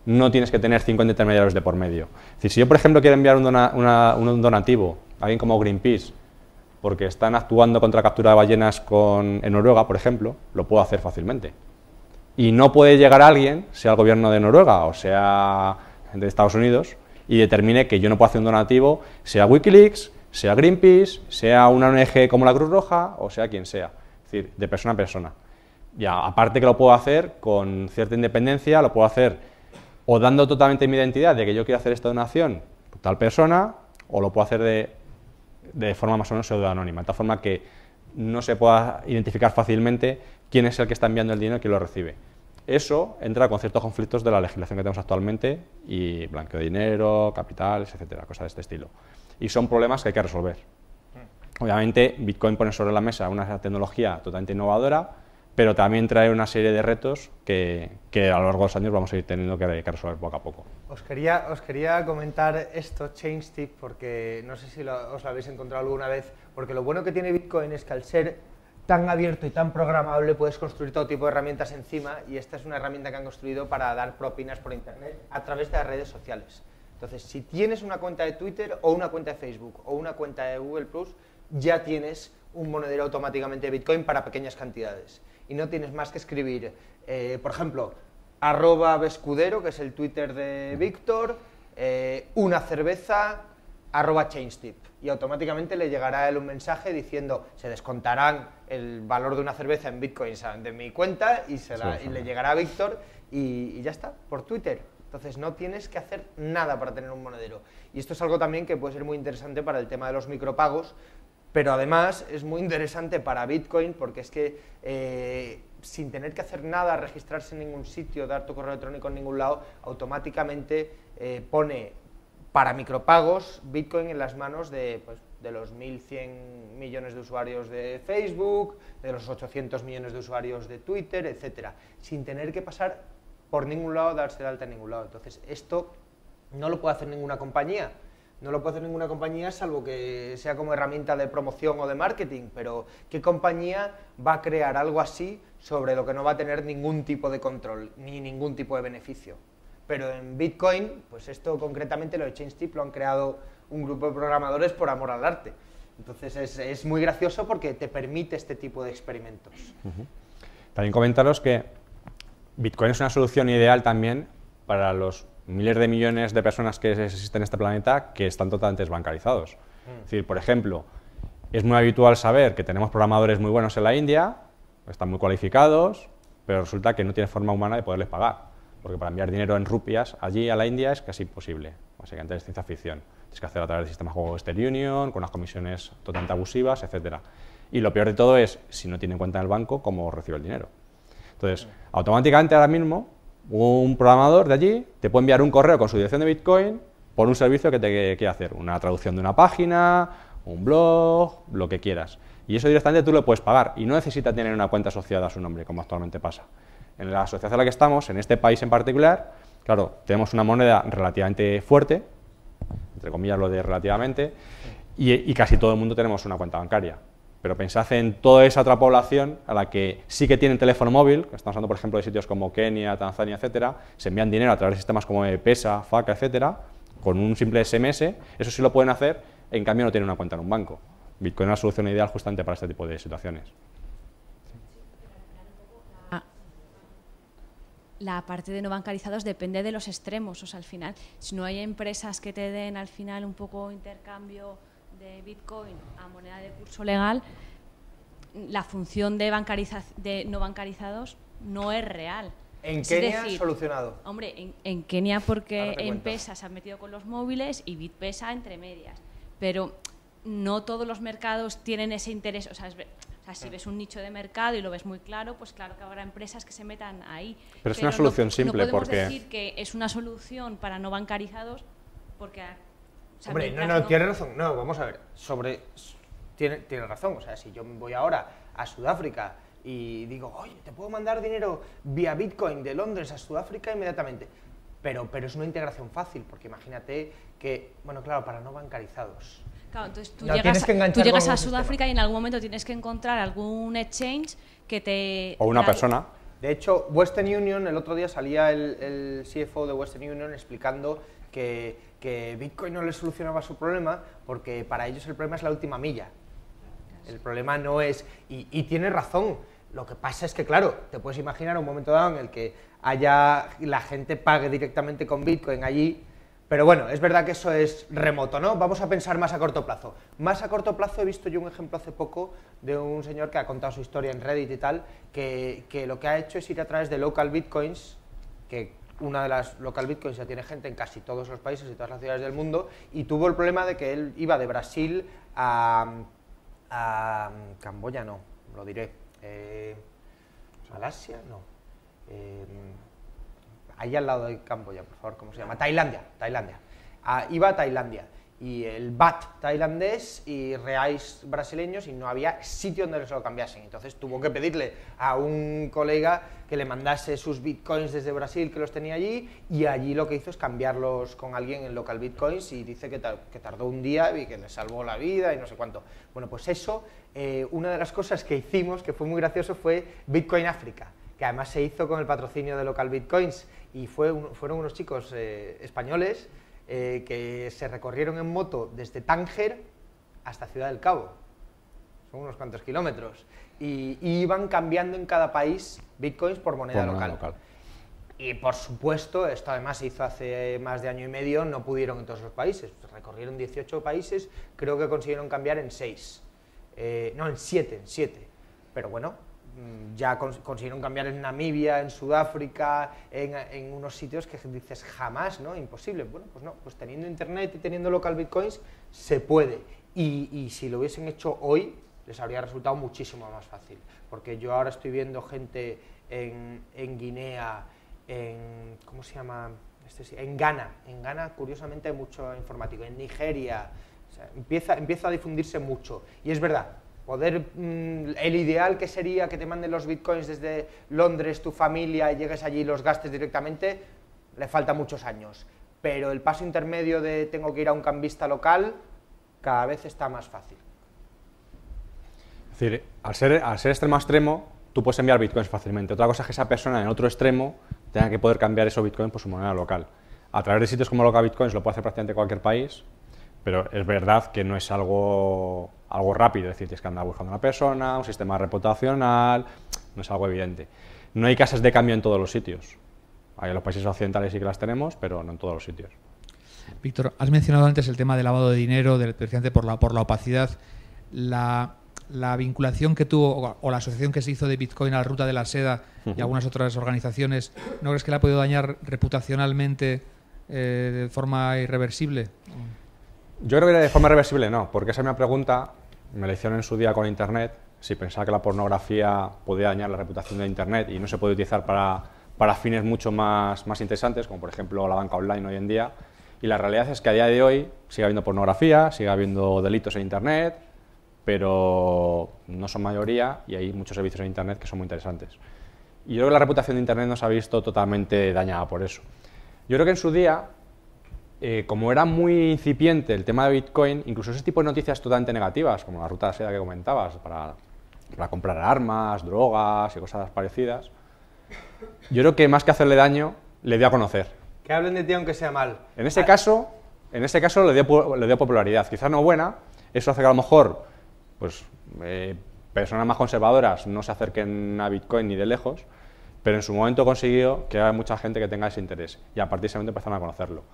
No tienes que tener 50 intermediarios de por medio. Es decir, si yo, por ejemplo, quiero enviar un donativo a alguien como Greenpeace, porque están actuando contra la captura de ballenas en Noruega, por ejemplo, lo puedo hacer fácilmente. Y no puede llegar alguien, sea el gobierno de Noruega o sea de Estados Unidos, y determine que yo no puedo hacer un donativo, sea Wikileaks, sea Greenpeace, sea una ONG como la Cruz Roja, o sea quien sea. Es decir, de persona a persona. Ya, aparte que lo puedo hacer con cierta independencia, lo puedo hacer o dando totalmente mi identidad de que yo quiero hacer esta donación por tal persona, o lo puedo hacer de forma más o menos pseudoanónima, de tal forma que no se pueda identificar fácilmente quién es el que está enviando el dinero y quién lo recibe. Eso entra con ciertos conflictos de la legislación que tenemos actualmente y blanqueo de dinero, capitales, etcétera, cosas de este estilo. Y son problemas que hay que resolver. Obviamente, Bitcoin pone sobre la mesa una tecnología totalmente innovadora, pero también trae una serie de retos que a lo largo de los años vamos a ir teniendo que resolver poco a poco. Os quería comentar esto, ChainStip, porque no sé si os lo habéis encontrado alguna vez, porque lo bueno que tiene Bitcoin es que al ser tan abierto y tan programable puedes construir todo tipo de herramientas encima, y esta es una herramienta que han construido para dar propinas por internet a través de las redes sociales. Entonces, si tienes una cuenta de Twitter o una cuenta de Facebook o una cuenta de Google+, ya tienes un monedero automáticamente de Bitcoin para pequeñas cantidades. Y no tienes más que escribir, por ejemplo, @Bescudero, que es el Twitter de Víctor, una cerveza, @ChainStip. Y automáticamente le llegará a él un mensaje diciendo, se descontarán el valor de una cerveza en Bitcoins de mi cuenta y le llegará a Víctor y ya está, por Twitter. Entonces no tienes que hacer nada para tener un monedero. Y esto es algo también que puede ser muy interesante para el tema de los micropagos, pero además es muy interesante para Bitcoin porque es que sin tener que hacer nada, registrarse en ningún sitio, dar tu correo electrónico en ningún lado, automáticamente pone para micropagos Bitcoin en las manos de los 1.100 millones de usuarios de Facebook, de los 800 millones de usuarios de Twitter, etcétera, sin tener que pasar por ningún lado, darse de alta en ningún lado. Entonces, esto no lo puede hacer ninguna compañía. No lo puede hacer ninguna compañía salvo que sea como herramienta de promoción o de marketing, pero ¿qué compañía va a crear algo así sobre lo que no va a tener ningún tipo de control ni ningún tipo de beneficio? Pero en Bitcoin, pues esto concretamente, lo de ChainStip, lo han creado un grupo de programadores por amor al arte. Entonces es muy gracioso porque te permite este tipo de experimentos. También comentaros que Bitcoin es una solución ideal también para los miles de millones de personas que existen en este planeta que están totalmente desbancarizados. Es decir, por ejemplo, es muy habitual saber que tenemos programadores muy buenos en la India, están muy cualificados, pero resulta que no tiene forma humana de poderles pagar, porque para enviar dinero en rupias allí a la India es casi imposible, básicamente es ciencia ficción. Tienes que hacer a través del sistema de juego Western Union, con unas comisiones totalmente abusivas, etcétera. Y lo peor de todo es, si no tiene en cuenta en el banco, cómo recibe el dinero. Entonces, automáticamente ahora mismo, un programador de allí te puede enviar un correo con su dirección de Bitcoin por un servicio que te quiere hacer, una traducción de una página, un blog, lo que quieras. Y eso directamente tú lo puedes pagar y no necesita tener una cuenta asociada a su nombre, como actualmente pasa. En la sociedad en la que estamos, en este país en particular, claro, tenemos una moneda relativamente fuerte, entre comillas lo de relativamente, y casi todo el mundo tenemos una cuenta bancaria. Pero pensad en toda esa otra población a la que sí que tienen teléfono móvil, que estamos hablando por ejemplo de sitios como Kenia, Tanzania, etcétera, se envían dinero a través de sistemas como Pesa, FACA, etcétera, con un simple SMS, eso sí lo pueden hacer, en cambio no tienen una cuenta en un banco. Bitcoin es una solución ideal justamente para este tipo de situaciones. La parte de no bancarizados depende de los extremos, o sea, al final, si no hay empresas que te den al final un poco intercambio de Bitcoin a moneda de curso legal, la función de no bancarizados no es real. En Es Kenia decir, solucionado. Hombre, en Kenia porque Ahora te cuento. M-Pesa se han metido con los móviles y Bitpesa entre medias. Pero no todos los mercados tienen ese interés. O sea, si ves un nicho de mercado y lo ves muy claro, pues claro que habrá empresas que se metan ahí. Pero es una solución simple, no podemos porque- decir que es una solución para no bancarizados porque... o sea, Hombre, mientras tiene razón. No, vamos a ver. Tiene razón. O sea, si yo voy ahora a Sudáfrica y digo, oye, te puedo mandar dinero vía Bitcoin de Londres a Sudáfrica inmediatamente. Pero es una integración fácil, porque imagínate que, bueno, claro, para no bancarizados. Claro, entonces tú No, tienes que enganchar tú llegas con a un Sudáfrica sistema. y en algún momento tienes que encontrar algún exchange que te... O una te- persona. De hecho, Western Union, el otro día salía el CFO de Western Union explicando que Bitcoin no les solucionaba su problema porque para ellos el problema es la última milla. El problema no es... Y tiene razón. Lo que pasa es que, claro, te puedes imaginar un momento dado en el que la gente pague directamente con Bitcoin allí, pero bueno, es verdad que eso es remoto, ¿no? Vamos a pensar más a corto plazo. Más a corto plazo he visto yo un ejemplo hace poco de un señor que ha contado su historia en Reddit y tal, que lo que ha hecho es ir a través de local bitcoins, que una de las local bitcoins ya tiene gente en casi todos los países y todas las ciudades del mundo, y tuvo el problema de que él iba de Brasil a Camboya, no, lo diré, Malasia, no, ahí al lado de Camboya, por favor, ¿cómo se llama? Tailandia. Iba a Tailandia, y el baht tailandés y reais brasileños, y no había sitio donde se lo cambiasen. Entonces tuvo que pedirle a un colega que le mandase sus bitcoins desde Brasil, que los tenía allí, y allí lo que hizo es cambiarlos con alguien en local bitcoins, y dice que tardó un día y que le salvó la vida y no sé cuánto. Bueno, pues eso, una de las cosas que hicimos, que fue muy gracioso, fue Bitcoin África, que además se hizo con el patrocinio de local bitcoins, y fueron unos chicos españoles que se recorrieron en moto desde Tánger hasta Ciudad del Cabo. Son unos cuantos kilómetros. Y iban cambiando en cada país bitcoins por moneda local. Y por supuesto, esto además se hizo hace más de año y medio, no pudieron en todos los países. Recorrieron 18 países, creo que consiguieron cambiar en 6. No, en 7. Pero bueno, ya consiguieron cambiar en Namibia, en Sudáfrica, en unos sitios que dices jamás, ¿no? Imposible. Bueno, pues no, pues teniendo internet y teniendo local bitcoins se puede. Y si lo hubiesen hecho hoy, les habría resultado muchísimo más fácil. Porque yo ahora estoy viendo gente en Guinea, ¿cómo se llama? En Ghana. En Ghana, curiosamente, hay mucho informático. En Nigeria, o sea, empieza a difundirse mucho. Y es verdad. El ideal que sería que te manden los bitcoins desde Londres, tu familia, y llegues allí y los gastes directamente, le falta muchos años. Pero el paso intermedio de tengo que ir a un cambista local, cada vez está más fácil. Es decir, al ser extremo a extremo, tú puedes enviar bitcoins fácilmente. Otra cosa es que esa persona en otro extremo tenga que poder cambiar esos bitcoins por su moneda local. A través de sitios como Local Bitcoins lo puede hacer prácticamente cualquier país, pero es verdad que no es algo rápido, es decir, tienes que andar buscando una persona, un sistema reputacional, no es algo evidente. No hay casas de cambio en todos los sitios. Hay en los países occidentales sí que las tenemos, pero no en todos los sitios. Víctor, has mencionado antes el tema del lavado de dinero, precisamente por la opacidad. La vinculación que tuvo, o la asociación que se hizo de Bitcoin a la Ruta de la Seda y algunas otras organizaciones, ¿no crees que le ha podido dañar reputacionalmente de forma irreversible? Yo creo que de forma reversible no, porque esa misma pregunta me la hicieron en su día con Internet, si pensaba que la pornografía podía dañar la reputación de Internet y no se puede utilizar para fines mucho más interesantes, como por ejemplo la banca online hoy en día, y la realidad es que a día de hoy sigue habiendo pornografía, sigue habiendo delitos en Internet, pero no son mayoría y hay muchos servicios en Internet que son muy interesantes. Y yo creo que la reputación de Internet no se ha visto totalmente dañada por eso. Yo creo que en su día, como era muy incipiente el tema de Bitcoin, incluso ese tipo de noticias totalmente negativas, como la ruta de la seda que comentabas, para comprar armas, drogas y cosas parecidas, yo creo que más que hacerle daño, le dio a conocer. Que hablen de ti aunque sea mal. En ese caso le dio popularidad, quizás no buena, eso hace que a lo mejor pues, personas más conservadoras no se acerquen a Bitcoin ni de lejos, pero en su momento consiguió que haya mucha gente que tenga ese interés y a partir de ese momento empezaron a conocerlo.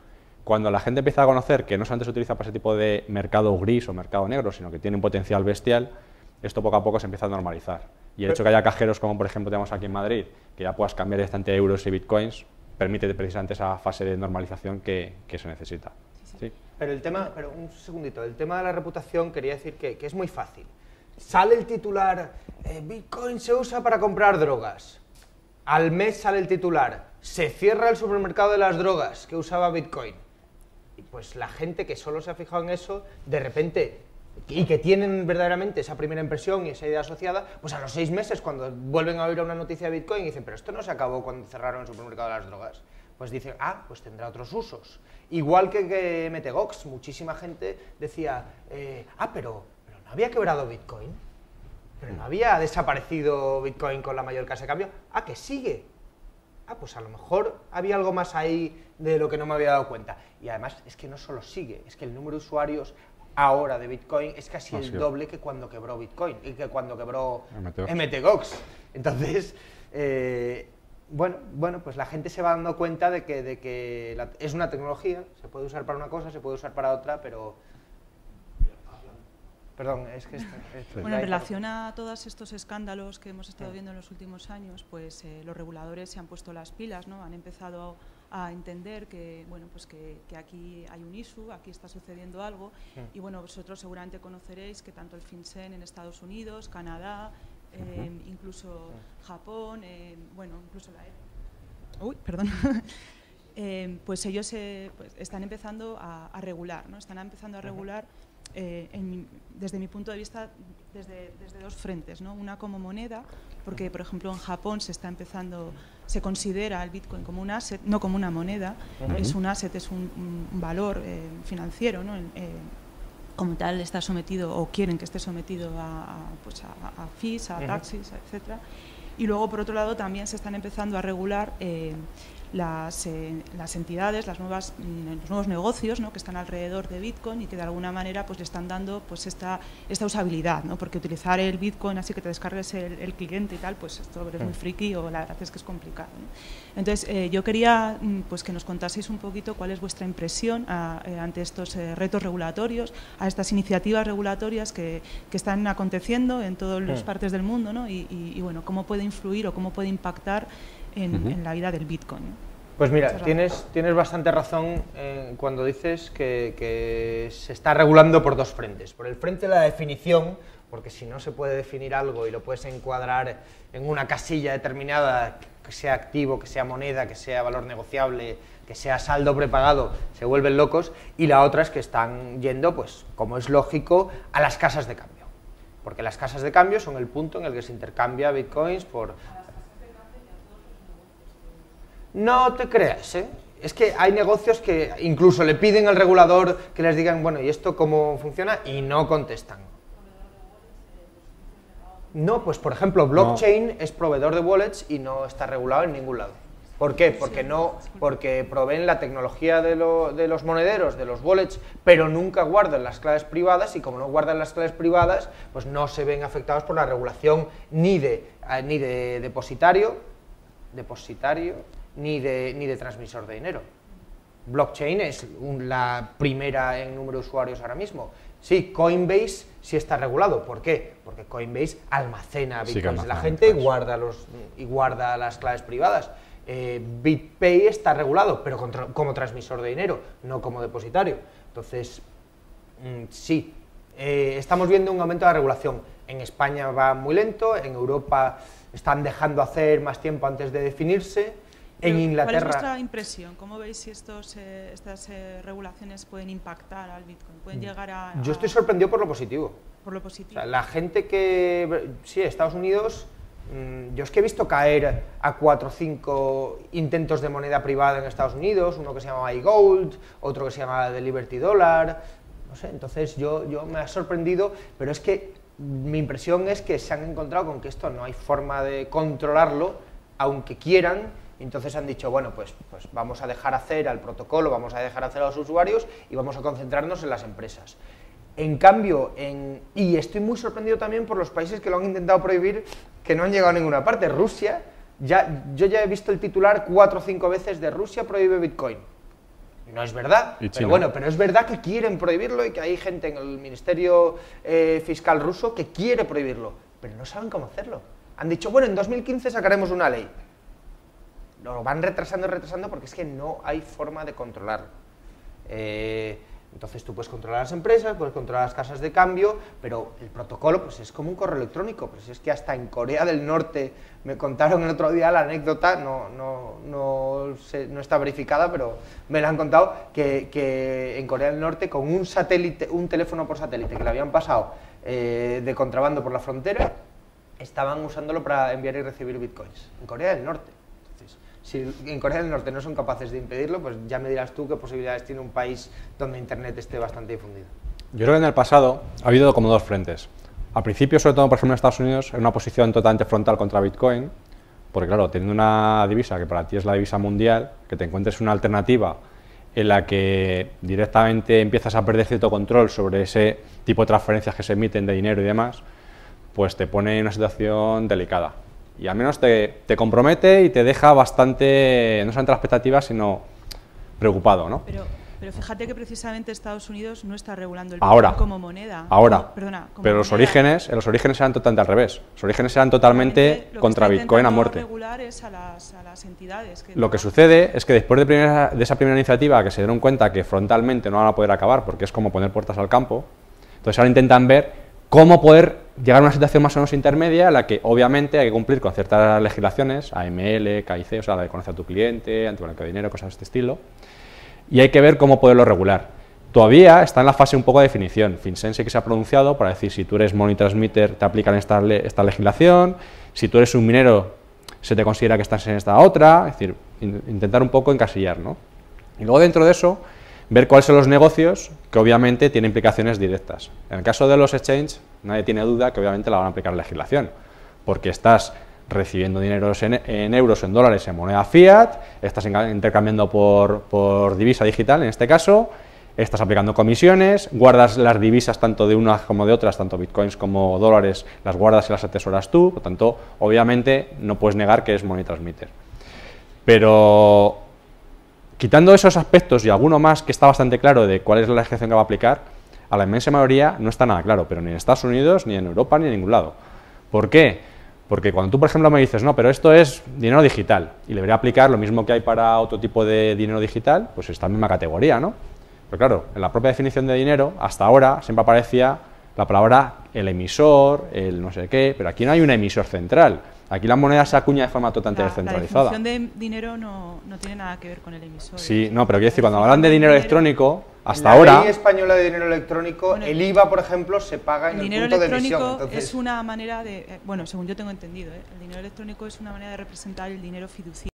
Cuando la gente empieza a conocer que no solamente se utiliza para ese tipo de mercado gris o mercado negro, sino que tiene un potencial bestial, esto poco a poco se empieza a normalizar. Y el hecho que haya cajeros como por ejemplo tenemos aquí en Madrid, que ya puedas cambiar directamente euros y bitcoins, permite precisamente esa fase de normalización que se necesita. ¿Sí? Pero un segundito, el tema de la reputación quería decir que es muy fácil. Sale el titular, Bitcoin se usa para comprar drogas. Al mes sale el titular, se cierra el supermercado de las drogas que usaba Bitcoin. Y pues la gente que solo se ha fijado en eso, de repente, y que tienen verdaderamente esa primera impresión y esa idea asociada, pues a los 6 meses, cuando vuelven a oír una noticia de Bitcoin, dicen, pero esto no se acabó cuando cerraron el supermercado de las drogas. Pues dicen, pues tendrá otros usos. Igual que MTGOX, muchísima gente decía, pero no había quebrado Bitcoin, pero no había desaparecido Bitcoin con la mayor casa de cambio, que sigue. Pues a lo mejor había algo más ahí de lo que no me había dado cuenta. Y además es que no solo sigue, es que el número de usuarios ahora de Bitcoin es casi el doble que cuando quebró Bitcoin y que cuando quebró MTGOX. Entonces, bueno, pues la gente se va dando cuenta de que es una tecnología, se puede usar para una cosa, se puede usar para otra, pero... Perdón, es que... Bueno, en relación a todos estos escándalos que hemos estado viendo en los últimos años, pues los reguladores se han puesto las pilas, ¿no? Han empezado a entender que, bueno, pues que aquí hay un issue, aquí está sucediendo algo, y bueno, vosotros seguramente conoceréis que tanto el FinCEN en Estados Unidos, Canadá, incluso Japón, bueno, incluso pues ellos pues están empezando a regular, ¿no? Están empezando a regular desde mi punto de vista desde 2 frentes, ¿no? Una como moneda, porque por ejemplo en Japón se considera el Bitcoin como un asset, no como una moneda, es un asset, es un valor financiero, ¿no? Como tal está sometido, o quieren que esté sometido a fees, a taxes, etcétera. Y luego, por otro lado, también se están empezando a regular las entidades, los nuevos negocios, ¿no? Que están alrededor de Bitcoin y que de alguna manera pues le están dando pues esta usabilidad, ¿no? Porque utilizar el Bitcoin así que te descargues el cliente y tal, pues esto es muy friki o la verdad es que es complicado, ¿no? Entonces, yo quería pues que nos contaseis un poquito cuál es vuestra impresión ante estos retos regulatorios, a estas iniciativas regulatorias que están aconteciendo en todas las partes del mundo, ¿no? Y bueno, cómo puede influir o cómo puede impactar en la vida del Bitcoin, ¿no? Pues mira, tienes bastante razón cuando dices que se está regulando por 2 frentes. Por el frente de la definición, porque si no se puede definir algo y lo puedes encuadrar en una casilla determinada, que sea activo, que sea moneda, que sea valor negociable, que sea saldo prepagado, se vuelven locos. Y la otra es que están yendo, pues como es lógico, a las casas de cambio. Porque las casas de cambio son el punto en el que se intercambia bitcoins por... No te creas, ¿eh? Es que hay negocios que incluso le piden al regulador que les digan, bueno, ¿y esto cómo funciona? Y no contestan. No, pues por ejemplo, blockchain es proveedor de wallets y no está regulado en ningún lado. ¿Por qué? Porque proveen la tecnología de los monederos, de los wallets, pero nunca guardan las claves privadas, y como no guardan las claves privadas, pues no se ven afectados por la regulación ni de depositario, ni de transmisor de dinero. Blockchain es la primera en número de usuarios ahora mismo. Sí, Coinbase sí está regulado. ¿Por qué? Porque Coinbase almacena bitcoins de la gente y guarda las claves privadas. BitPay está regulado, pero como transmisor de dinero, no como depositario. Entonces, sí, estamos viendo un aumento de la regulación. En España va muy lento, en Europa están dejando hacer más tiempo antes de definirse. En Inglaterra... ¿Cuál es vuestra impresión? ¿Cómo veis si estas regulaciones pueden impactar al Bitcoin? ¿Pueden llegar a...? Yo estoy sorprendido por lo positivo. Por lo positivo. O sea, la gente que... Sí, Estados Unidos... Yo es que he visto caer a 4 o 5 intentos de moneda privada en Estados Unidos, uno que se llamaba iGold, otro que se llamaba The Liberty Dollar, no sé, entonces yo me ha sorprendido, pero es que mi impresión es que se han encontrado con que esto no hay forma de controlarlo, aunque quieran. Entonces han dicho, bueno, pues vamos a dejar hacer al protocolo, vamos a dejar hacer a los usuarios y vamos a concentrarnos en las empresas. En cambio, y estoy muy sorprendido también por los países que lo han intentado prohibir, que no han llegado a ninguna parte. Rusia, yo ya he visto el titular 4 o 5 veces de Rusia prohíbe Bitcoin. No es verdad, pero bueno, pero es verdad que quieren prohibirlo y que hay gente en el Ministerio Fiscal ruso que quiere prohibirlo, pero no saben cómo hacerlo. Han dicho, bueno, en 2015 sacaremos una ley. Lo van retrasando porque es que no hay forma de controlarlo. Entonces tú puedes controlar las empresas, puedes controlar las casas de cambio, pero el protocolo pues es como un correo electrónico. Pues es que hasta en Corea del Norte, me contaron el otro día la anécdota, no está verificada, pero me la han contado, que en Corea del Norte con un satélite, un teléfono por satélite que le habían pasado de contrabando por la frontera, estaban usándolo para enviar y recibir bitcoins. En Corea del Norte. Si en Corea del Norte no son capaces de impedirlo, pues ya me dirás tú qué posibilidades tiene un país donde Internet esté bastante difundido. Yo creo que en el pasado ha habido como dos frentes. Al principio, sobre todo, por ejemplo, en Estados Unidos, en una posición totalmente frontal contra Bitcoin, porque claro, teniendo una divisa que para ti es la divisa mundial, que te encuentres una alternativa en la que directamente empiezas a perder cierto control sobre ese tipo de transferencias que se emiten de dinero y demás, pues te pone en una situación delicada. Y al menos te compromete y te deja bastante, no solamente las expectativas, sino preocupado, ¿no? Pero fíjate que precisamente Estados Unidos no está regulando el Bitcoin como moneda. Ahora, Perdona, pero los orígenes eran totalmente al revés. Los orígenes eran totalmente contra Bitcoin a muerte. Regular es a las entidades lo que sucede es que después de esa primera iniciativa, que se dieron cuenta que frontalmente no van a poder acabar, porque es como poner puertas al campo, entonces ahora intentan ver cómo poder llegar a una situación más o menos intermedia en la que obviamente hay que cumplir con ciertas legislaciones, AML, KIC, o sea, la de conocer a tu cliente, antiblanqueo de dinero, cosas de este estilo, y hay que ver cómo poderlo regular. Todavía está en la fase un poco de definición. FinCEN sí que se ha pronunciado para decir si tú eres money transmitter te aplican esta legislación, si tú eres un minero se te considera que estás en esta otra, es decir, intentar un poco encasillar, ¿no? Y luego dentro de eso, ver cuáles son los negocios que obviamente tienen implicaciones directas. En el caso de los exchanges, nadie tiene duda que obviamente la van a aplicar la legislación, porque estás recibiendo dinero en euros, en dólares, en moneda fiat, estás intercambiando por divisa digital, en este caso, estás aplicando comisiones, guardas las divisas tanto de unas como de otras, tanto bitcoins como dólares, las guardas y las atesoras tú, por tanto, obviamente no puedes negar que es money transmitter. Pero quitando esos aspectos y alguno más que está bastante claro de cuál es la legislación que va a aplicar, a la inmensa mayoría no está nada claro, pero ni en Estados Unidos, ni en Europa, ni en ningún lado. ¿Por qué? Porque cuando tú, por ejemplo, me dices, no, pero esto es dinero digital, y le debería aplicar lo mismo que hay para otro tipo de dinero digital, pues está en la misma categoría, ¿no? Pero claro, en la propia definición de dinero, hasta ahora siempre aparecía la palabra el emisor, el no sé qué, pero aquí no hay un emisor central. Aquí la moneda se acuña de forma totalmente descentralizada. La definición de dinero no tiene nada que ver con el emisor. Sí, no, pero quiero decir, cuando hablan de dinero electrónico, hasta en la ahora... ley española de dinero electrónico, bueno, el IVA, por ejemplo, se paga en el punto de emisión. El dinero electrónico es una manera de... bueno, según yo tengo entendido, el dinero electrónico es una manera de representar el dinero fiduciario.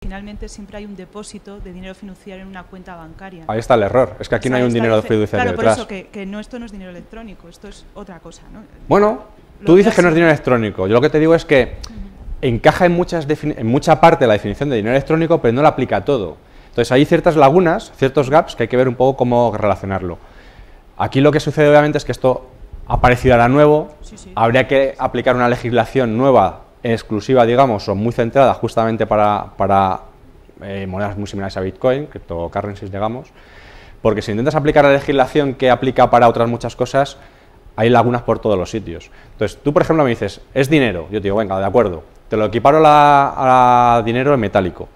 Finalmente siempre hay un depósito de dinero fiduciario en una cuenta bancaria. Ahí está el error, es que aquí no hay un dinero fiduciario detrás. Claro, por eso que esto no es dinero electrónico, esto es otra cosa, ¿no? Bueno, tú dices que no es dinero electrónico, yo lo que te digo es que encaja en mucha parte de la definición de dinero electrónico, pero no la aplica a todo. Entonces hay ciertas lagunas, ciertos gaps que hay que ver un poco cómo relacionarlo. Aquí lo que sucede obviamente es que esto ha aparecido ahora nuevo, habría que aplicar una legislación nueva, exclusiva, digamos, o muy centrada justamente para monedas muy similares a Bitcoin, cryptocurrencies, digamos, porque si intentas aplicar la legislación que aplica para otras muchas cosas, hay lagunas por todos los sitios. Entonces, tú, por ejemplo, me dices, es dinero, yo te digo, venga, de acuerdo, te lo equiparo a dinero en metálico.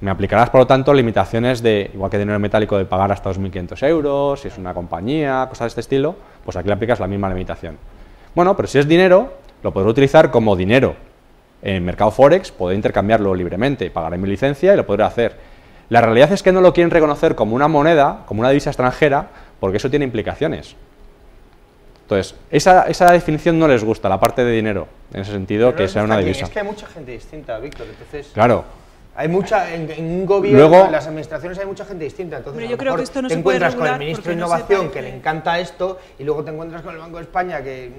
Me aplicarás, por lo tanto, limitaciones de, igual que dinero en metálico, de pagar hasta 2.500 euros, si es una compañía, cosas de este estilo, pues aquí le aplicas la misma limitación. Bueno, pero si es dinero, lo podré utilizar como dinero. En el mercado Forex podré intercambiarlo libremente, pagaré mi licencia y lo podré hacer. La realidad es que no lo quieren reconocer como una moneda, como una divisa extranjera, porque eso tiene implicaciones. Entonces, esa definición no les gusta, la parte de dinero, en ese sentido, pero que sea una divisa. Es que hay mucha gente distinta, Víctor, entonces... Claro. Hay mucha, en un gobierno, luego, en las administraciones hay mucha gente distinta, entonces pero yo creo que esto no te se puede encuentras con el regular ministro de porque Innovación que le encanta esto y luego te encuentras con el Banco de España que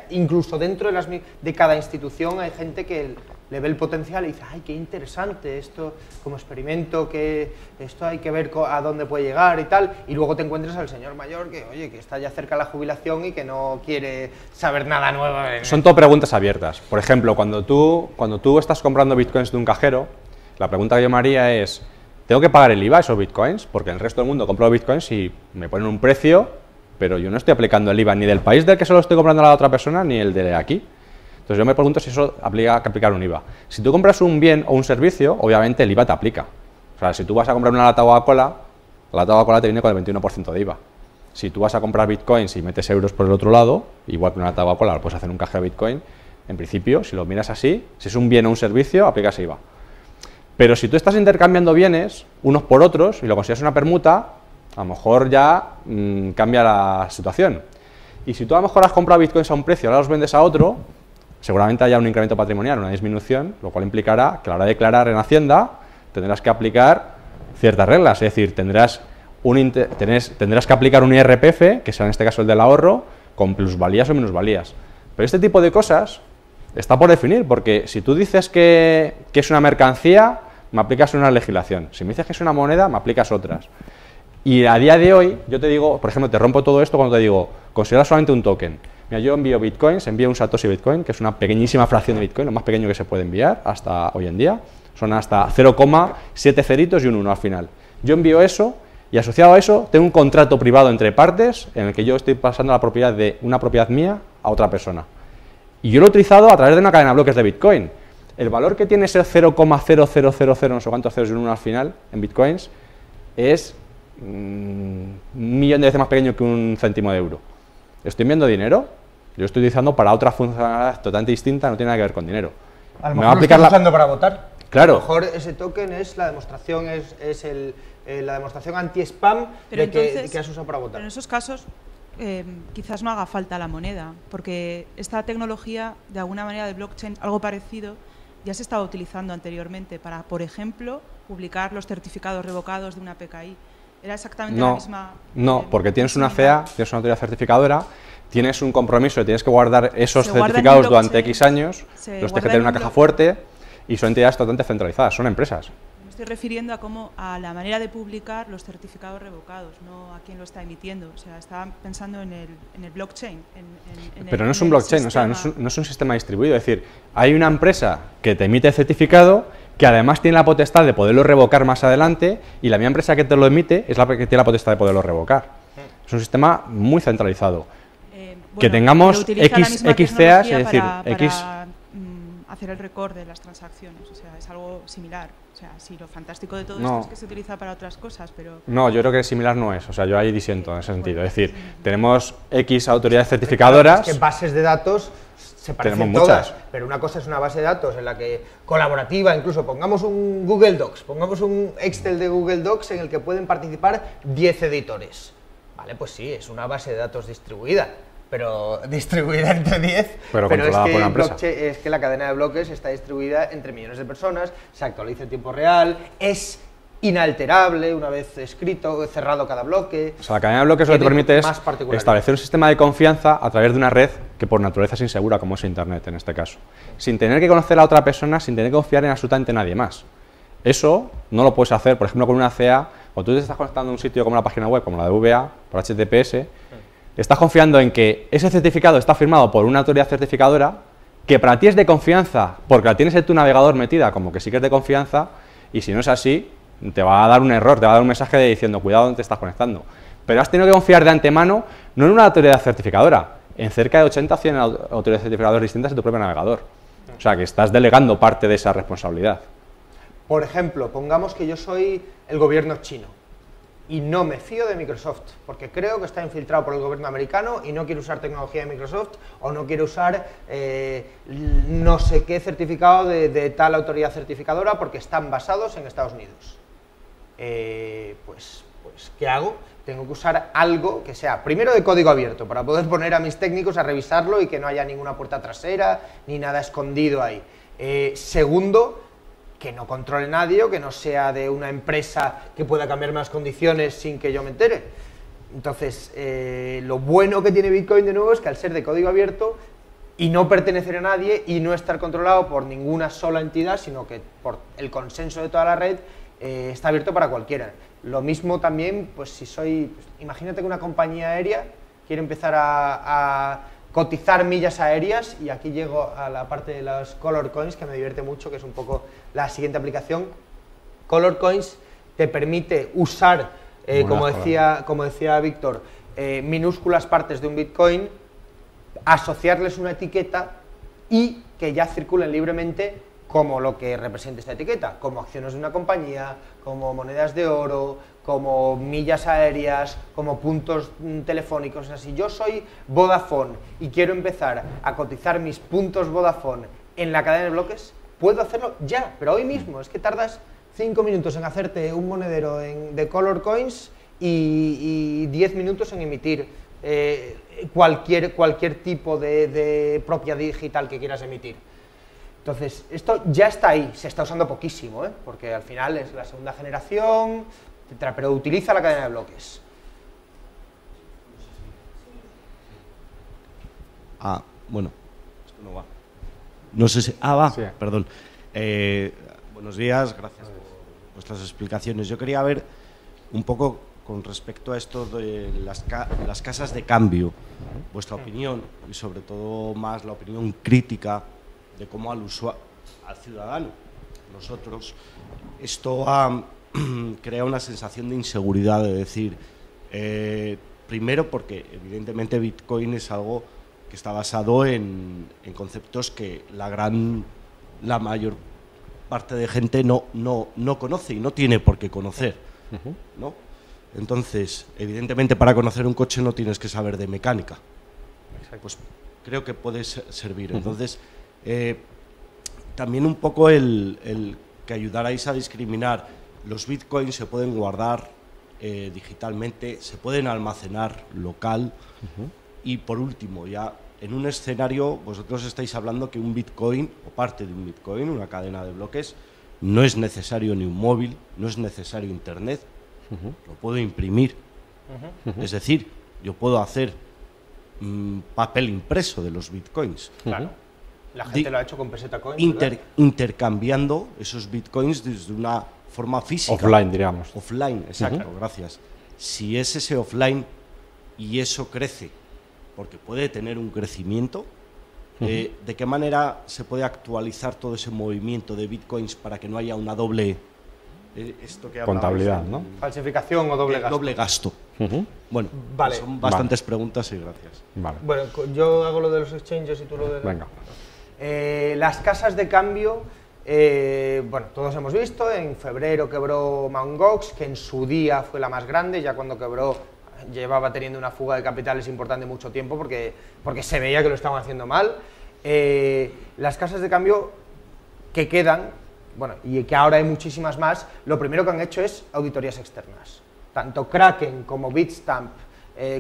incluso dentro de cada institución hay gente que le ve el potencial y dice, ay, qué interesante esto como experimento, que esto hay que ver a dónde puede llegar y tal, y luego te encuentras al señor mayor que, oye, que está ya cerca de la jubilación y que no quiere saber nada nuevo. Son todo preguntas abiertas. Por ejemplo, cuando tú estás comprando bitcoins de un cajero, la pregunta que yo me haría es, ¿tengo que pagar el IVA a esos bitcoins? Porque en el resto del mundo compro bitcoins y me ponen un precio, pero yo no estoy aplicando el IVA ni del país del que se lo estoy comprando a la otra persona, ni el de aquí. Entonces yo me pregunto si eso aplica que aplicar un IVA. Si tú compras un bien o un servicio, obviamente el IVA te aplica. O sea, si tú vas a comprar una lata de Coca-Cola, la lata de Coca-Cola te viene con el 21% de IVA. Si tú vas a comprar bitcoins y metes euros por el otro lado, igual que una lata de Coca-Cola, lo puedes hacer en un cajero de bitcoin, en principio, si lo miras así, si es un bien o un servicio, aplicas IVA. Pero si tú estás intercambiando bienes unos por otros y lo consideras una permuta, a lo mejor ya cambia la situación. Y si tú a lo mejor has comprado bitcoins a un precio y ahora los vendes a otro, seguramente haya un incremento patrimonial, una disminución, lo cual implicará que a la hora de declarar en Hacienda tendrás que aplicar ciertas reglas, es decir, tendrás que aplicar un IRPF, que será en este caso el del ahorro, con plusvalías o minusvalías. Pero este tipo de cosas está por definir, porque si tú dices que es una mercancía, me aplicas una legislación. Si me dices que es una moneda, me aplicas otras. Y a día de hoy, yo te digo, por ejemplo, te rompo todo esto cuando te digo, considera solamente un token. Mira, yo envío bitcoins, envío un Satoshi Bitcoin, que es una pequeñísima fracción de bitcoin, lo más pequeño que se puede enviar hasta hoy en día. Son hasta 0,7 ceritos y un 1 al final. Yo envío eso y asociado a eso tengo un contrato privado entre partes en el que yo estoy pasando la propiedad de una propiedad mía a otra persona. Y yo lo he utilizado a través de una cadena de bloques de Bitcoin. El valor que tiene ese 0,0000 no sé cuántos ceros y un 1 al final en Bitcoins es un millón de veces más pequeño que un céntimo de euro. ¿Estoy enviando dinero? Yo lo estoy utilizando para otra funcionalidad totalmente distinta, no tiene nada que ver con dinero. A lo mejor lo estás usando para votar. Claro. A lo mejor ese token es la demostración, la demostración anti-spam de que has usado para votar. Pero en esos casos quizás no haga falta la moneda, porque esta tecnología, de alguna manera de blockchain, algo parecido, ya se estaba utilizando anteriormente para, por ejemplo, publicar los certificados revocados de una PKI. Era exactamente la misma... No, porque tienes una CEA, tienes una autoridad certificadora, tienes un compromiso y tienes que guardar esos certificados durante X años, los tienes que tener en una caja fuerte y son entidades totalmente centralizadas, son empresas. Me estoy refiriendo a la manera de publicar los certificados revocados, no a quién lo está emitiendo. O sea, estaba pensando en el blockchain. Pero no es un blockchain, o sea, no es un sistema distribuido. Es decir, hay una empresa que te emite el certificado que además tiene la potestad de poderlo revocar más adelante y la misma empresa que te lo emite es la que tiene la potestad de poderlo revocar. Es un sistema muy centralizado. Bueno, que tengamos X CEAs, es decir, para hacer el record de las transacciones, o sea, es algo similar. O sea, sí, lo fantástico de todo esto es que se utiliza para otras cosas, pero... No, yo creo que similar no es, o sea, yo ahí disiento en ese sentido. Es decir, tenemos X autoridades certificadoras... Es que bases de datos se parecen todas, pero una cosa es una base de datos en la que colaborativa, incluso pongamos un Google Docs, pongamos un Excel de Google Docs en el que pueden participar 10 editores. Vale, pues sí, es una base de datos distribuida, pero distribuida entre 10, pero controlada por una empresa. Es que la cadena de bloques está distribuida entre millones de personas, se actualiza en tiempo real, es inalterable una vez escrito, cerrado cada bloque. O sea, la cadena de bloques lo que te permite es establecer un sistema de confianza a través de una red que por naturaleza es insegura, como es Internet en este caso, sin tener que conocer a otra persona, sin tener que confiar en absolutamente nadie más. Eso no lo puedes hacer, por ejemplo, con una CA, o tú te estás conectando a un sitio como la página web, como la de VA, por HTTPS, estás confiando en que ese certificado está firmado por una autoridad certificadora que para ti es de confianza, porque la tienes en tu navegador metida como que sí que es de confianza, y si no es así, te va a dar un error, te va a dar un mensaje diciendo cuidado donde te estás conectando. Pero has tenido que confiar de antemano, no en una autoridad certificadora, en cerca de 80 o 100 autoridades certificadoras distintas en tu propio navegador. O sea, que estás delegando parte de esa responsabilidad. Por ejemplo, pongamos que yo soy el gobierno chino y no me fío de Microsoft, porque creo que está infiltrado por el gobierno americano y no quiero usar tecnología de Microsoft o no quiero usar no sé qué certificado de tal autoridad certificadora porque están basados en Estados Unidos. Pues, ¿qué hago? Tengo que usar algo que sea, primero, de código abierto, para poder poner a mis técnicos a revisarlo y que no haya ninguna puerta trasera ni nada escondido ahí. Segundo, que no controle nadie o que no sea de una empresa que pueda cambiar las condiciones sin que yo me entere. Entonces, lo bueno que tiene Bitcoin de nuevo es que al ser de código abierto y no pertenecer a nadie y no estar controlado por ninguna sola entidad, sino que por el consenso de toda la red, está abierto para cualquiera. Lo mismo también, pues si soy, pues, imagínate que una compañía aérea quiere empezar a cotizar millas aéreas, y aquí llego a la parte de los Color Coins, que me divierte mucho, que es un poco la siguiente aplicación. Color Coins te permite usar, como decía Víctor, minúsculas partes de un Bitcoin, asociarles una etiqueta y que ya circulen libremente como lo que representa esta etiqueta, como acciones de una compañía, como monedas de oro, como millas aéreas, como puntos telefónicos. O sea, si yo soy Vodafone y quiero empezar a cotizar mis puntos Vodafone en la cadena de bloques, puedo hacerlo ya, pero hoy mismo. Es que tardas 5 minutos en hacerte un monedero de Color Coins y 10 minutos en emitir cualquier tipo de propiedad digital que quieras emitir. Entonces, esto ya está ahí, se está usando poquísimo, porque al final es la segunda generación, etcétera, pero utiliza la cadena de bloques. Bueno, esto no va. No sé si... va, Sí. Perdón. Buenos días, gracias por vuestras explicaciones. Yo quería ver un poco con respecto a esto de las casas de cambio, vuestra opinión y sobre todo más la opinión crítica de cómo al ciudadano, nosotros, esto crea una sensación de inseguridad, de decir, primero porque evidentemente Bitcoin es algo que está basado en conceptos que la mayor parte de gente no conoce y no tiene por qué conocer, ¿no? Entonces, evidentemente para conocer un coche no tienes que saber de mecánica. Pues creo que puede servir. Entonces, también un poco el que ayudarais a discriminar. Los bitcoins se pueden guardar digitalmente, se pueden almacenar local. Y por último, ya en un escenario, vosotros estáis hablando que un bitcoin o parte de un bitcoin, una cadena de bloques, no es necesario ni un móvil, no es necesario internet, lo puedo imprimir. Es decir, yo puedo hacer papel impreso de los bitcoins. Claro. La gente lo ha hecho con peseta coin. Intercambiando esos bitcoins desde una forma física. Offline, diríamos. Offline, exacto, gracias. Si es ese offline y eso crece, porque puede tener un crecimiento, ¿de qué manera se puede actualizar todo ese movimiento de bitcoins para que no haya una doble esto que contabilidad, ¿no? Falsificación o doble gasto. Doble gasto. Bueno, Vale. son bastantes preguntas y gracias. Vale. Bueno, yo hago lo de los exchanges y tú lo de... Venga. Las casas de cambio, bueno, todos hemos visto, en febrero quebró Mt. Gox, que en su día fue la más grande, ya cuando quebró llevaba teniendo una fuga de capitales importante mucho tiempo porque se veía que lo estaban haciendo mal. Las casas de cambio que quedan, bueno, y que ahora hay muchísimas más, lo primero que han hecho es auditorías externas. Tanto Kraken como Bitstamp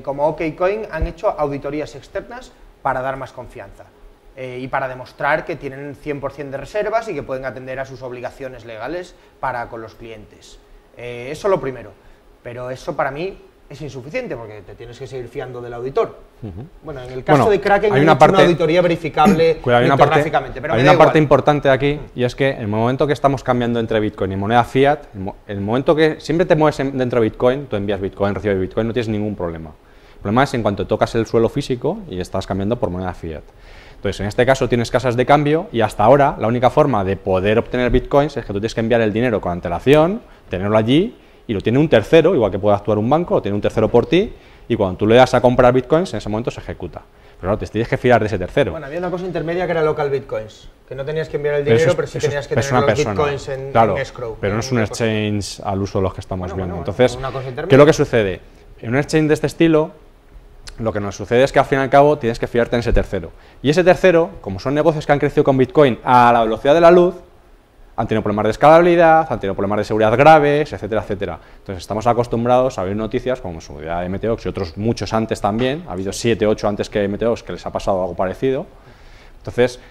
como OKCoin han hecho auditorías externas para dar más confianza. Y para demostrar que tienen 100% de reservas y que pueden atender a sus obligaciones legales con los clientes. Eso lo primero, pero eso para mí es insuficiente porque te tienes que seguir fiando del auditor. Bueno, en el caso de Kraken hay una auditoría verificable criptográficamente, pero hay una parte importante aquí, y es que en el momento que estamos cambiando entre Bitcoin y moneda fiat, en el momento que siempre te mueves dentro de Bitcoin, tú envías Bitcoin, recibes Bitcoin, no tienes ningún problema. El problema es en cuanto tocas el suelo físico y estás cambiando por moneda fiat. Entonces, en este caso tienes casas de cambio y hasta ahora la única forma de poder obtener bitcoins es que tú tienes que enviar el dinero con antelación, tenerlo allí y lo tiene un tercero, igual que puede actuar un banco, lo tiene un tercero por ti y cuando tú le das a comprar bitcoins, en ese momento se ejecuta. Pero claro, te tienes que fiar de ese tercero. Bueno, había una cosa intermedia que era local bitcoins, que no tenías que enviar el dinero, pero sí tenías que tener los bitcoins en escrow. Pero no es un exchange al uso de los que estamos viendo. Entonces, ¿qué es lo que sucede? En un exchange de este estilo, lo que nos sucede es que al fin y al cabo tienes que fiarte en ese tercero. Y ese tercero, como son negocios que han crecido con Bitcoin a la velocidad de la luz, han tenido problemas de escalabilidad, han tenido problemas de seguridad graves, etcétera, etcétera. Entonces estamos acostumbrados a ver noticias como su día de Meteox y otros muchos antes también, ha habido 7, 8 antes que Meteox que les ha pasado algo parecido. Entonces,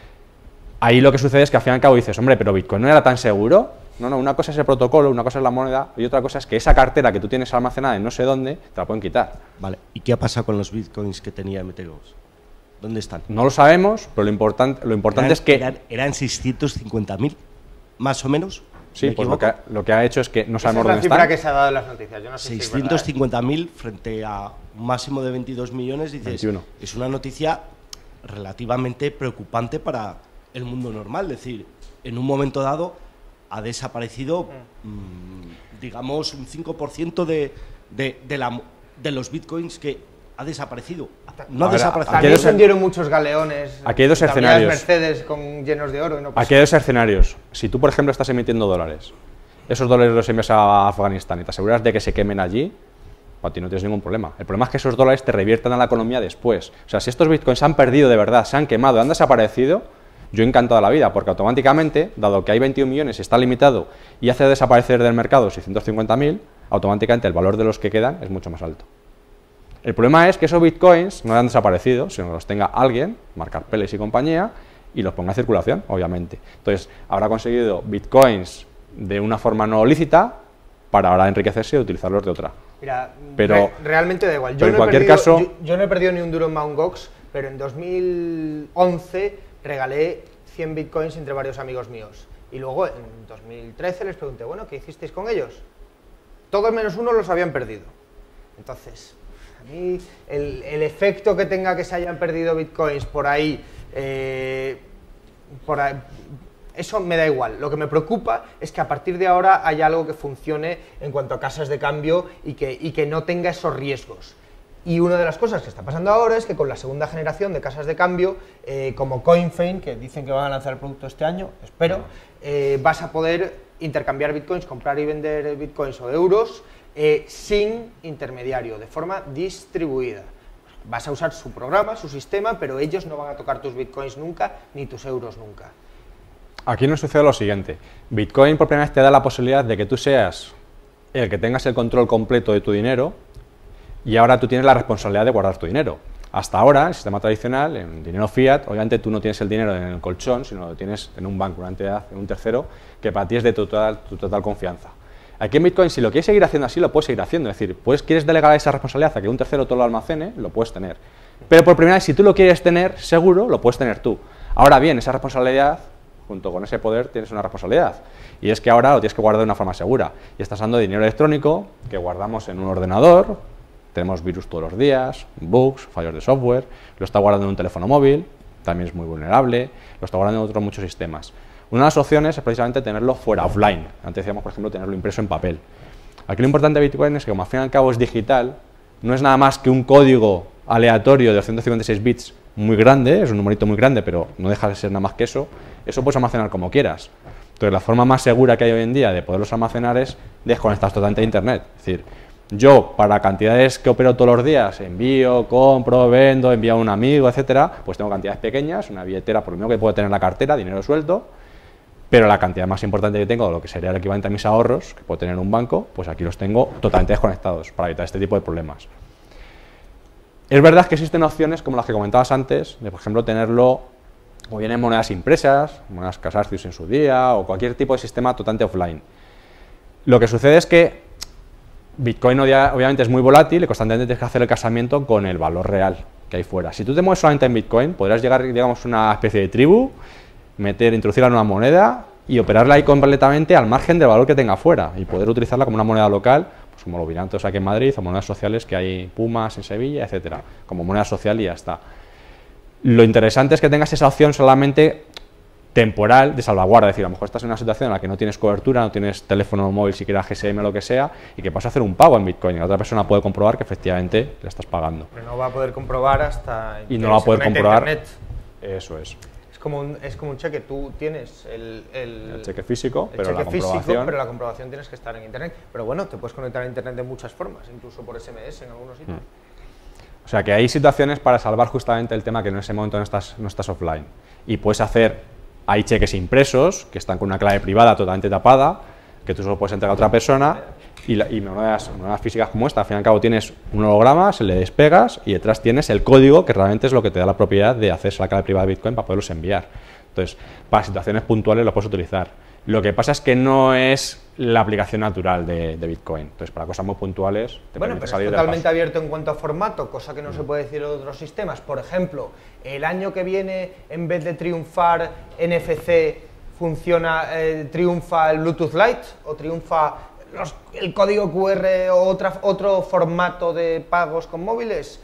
ahí lo que sucede es que al fin y al cabo dices, hombre, pero Bitcoin no era tan seguro. No, una cosa es el protocolo, una cosa es la moneda y otra cosa es que esa cartera que tú tienes almacenada en no sé dónde, te la pueden quitar. Vale, ¿y qué ha pasado con los bitcoins que tenía Meteox? ¿Dónde están? No lo sabemos, pero lo importante es que... Eran 650.000, más o menos. Sí, pues lo que ha hecho es que no sabemos dónde están. Esa es la cifra que se ha dado en las noticias. Yo no sé 650.000 frente a un máximo de 22 millones, dices, 21. Es una noticia relativamente preocupante para el mundo normal. Es decir, en un momento dado ha desaparecido, digamos, un 5% de los bitcoins que ha desaparecido. No ha desaparecido. También se hundieron muchos galeones. Aquí hay dos también escenarios. Mercedes llenos de oro. Y no Aquí hay dos escenarios. Si tú, por ejemplo, estás emitiendo dólares, esos dólares los envías a Afganistán y te aseguras de que se quemen allí, para ti no tienes ningún problema. El problema es que esos dólares te reviertan a la economía después. O sea, si estos bitcoins se han perdido de verdad, se han quemado, han desaparecido, yo encantado de la vida, porque automáticamente, dado que hay 21 millones y está limitado y hace desaparecer del mercado 650.000, automáticamente el valor de los que quedan es mucho más alto. El problema es que esos bitcoins no han desaparecido, sino que los tenga alguien, Mark Karpelès y compañía, y los ponga en circulación, obviamente. Entonces, habrá conseguido bitcoins de una forma no lícita para ahora enriquecerse y utilizarlos de otra. Mira, pero realmente da igual. en cualquier caso, yo no he perdido ni un duro en Mt. Gox, pero en 2011 regalé 100 bitcoins entre varios amigos míos. Y luego en 2013 les pregunté, bueno, ¿qué hicisteis con ellos? Todos menos uno los habían perdido. Entonces, a mí el efecto que tenga que se hayan perdido bitcoins por ahí, eso me da igual. Lo que me preocupa es que a partir de ahora haya algo que funcione en cuanto a casas de cambio y que no tenga esos riesgos. Y una de las cosas que está pasando ahora es que con la segunda generación de casas de cambio, como CoinFein, que dicen que van a lanzar el producto este año, espero, vas a poder intercambiar bitcoins, comprar y vender bitcoins o euros sin intermediario, de forma distribuida. Vas a usar su programa, su sistema, pero ellos no van a tocar tus bitcoins nunca, ni tus euros nunca. Aquí nos sucede lo siguiente. Bitcoin por primera vez te da la posibilidad de que tú seas el que tengas el control completo de tu dinero y ahora tú tienes la responsabilidad de guardar tu dinero. Hasta ahora, en el sistema tradicional, en dinero fiat, obviamente tú no tienes el dinero en el colchón, sino lo tienes en un banco, una entidad, en un tercero, que para ti es de tu total confianza. Aquí en Bitcoin, si lo quieres seguir haciendo así, lo puedes seguir haciendo. Es decir, quieres delegar esa responsabilidad a que un tercero todo lo almacene, lo puedes tener. Pero por primera vez, si tú lo quieres tener seguro, lo puedes tener tú. Ahora bien, esa responsabilidad, junto con ese poder, tienes una responsabilidad. Y es que ahora lo tienes que guardar de una forma segura. Y estás hablando de dinero electrónico que guardamos en un ordenador, tenemos virus todos los días, bugs, fallos de software, lo está guardando en un teléfono móvil, también es muy vulnerable, lo está guardando en otros muchos sistemas. Una de las opciones es precisamente tenerlo fuera, offline. Antes decíamos, por ejemplo, tenerlo impreso en papel. Aquí lo importante de Bitcoin es que, como al fin y al cabo es digital, no es nada más que un código aleatorio de 256 bits muy grande, es un numerito muy grande, pero no deja de ser nada más que eso puedes almacenar como quieras. Entonces, la forma más segura que hay hoy en día de poderlos almacenar es desconectar totalmente de Internet. Es decir, yo, para cantidades que opero todos los días, envío, compro, vendo, envío a un amigo, etcétera, pues tengo cantidades pequeñas, una billetera, por lo menos que puedo tener en la cartera, dinero suelto, pero la cantidad más importante que tengo, lo que sería el equivalente a mis ahorros, que puedo tener en un banco, pues aquí los tengo totalmente desconectados, para evitar este tipo de problemas. Es verdad que existen opciones, como las que comentabas antes, de, por ejemplo, tenerlo o bien en monedas impresas, monedas Casascius en su día, o cualquier tipo de sistema totalmente offline. Lo que sucede es que Bitcoin obviamente es muy volátil y constantemente tienes que hacer el casamiento con el valor real que hay fuera. Si tú te mueves solamente en Bitcoin, podrás llegar, digamos, a una especie de tribu, introducirla en una moneda y operarla ahí completamente al margen del valor que tenga fuera y poder utilizarla como una moneda local, pues como los binarios aquí en Madrid, o monedas sociales que hay Pumas en Sevilla, etcétera, como moneda social y ya está. Lo interesante es que tengas esa opción solamente temporal de salvaguarda, es decir, a lo mejor estás en una situación en la que no tienes cobertura, no tienes teléfono móvil, siquiera GSM o lo que sea, y que vas a hacer un pago en Bitcoin y la otra persona puede comprobar que efectivamente le estás pagando. Pero no va a poder comprobar hasta... Y no va a poder comprobar... Internet. Eso es. Es como un cheque, tú tienes el cheque físico, pero cheque la comprobación... físico, pero la comprobación tienes que estar en Internet. Pero bueno, te puedes conectar a Internet de muchas formas, incluso por SMS en algunos sitios. O sea que hay situaciones para salvar justamente el tema que en ese momento no estás offline. Y puedes hay cheques impresos que están con una clave privada totalmente tapada, que tú solo puedes entregar a otra persona, y monedas físicas como esta, al fin y al cabo tienes un holograma, se le despegas y detrás tienes el código que realmente es lo que te da la propiedad de hacerse la clave privada de Bitcoin para poderlos enviar. Entonces, para situaciones puntuales lo puedes utilizar. Lo que pasa es que no es la aplicación natural de Bitcoin. Entonces, para cosas muy puntuales te bueno, permite pero salir es del totalmente paso. abierto en cuanto a formato, cosa que no se puede decir de otros sistemas. Por ejemplo, el año que viene, en vez de triunfar NFC, triunfa el Bluetooth Lite o triunfa el código QR o otro formato de pagos con móviles.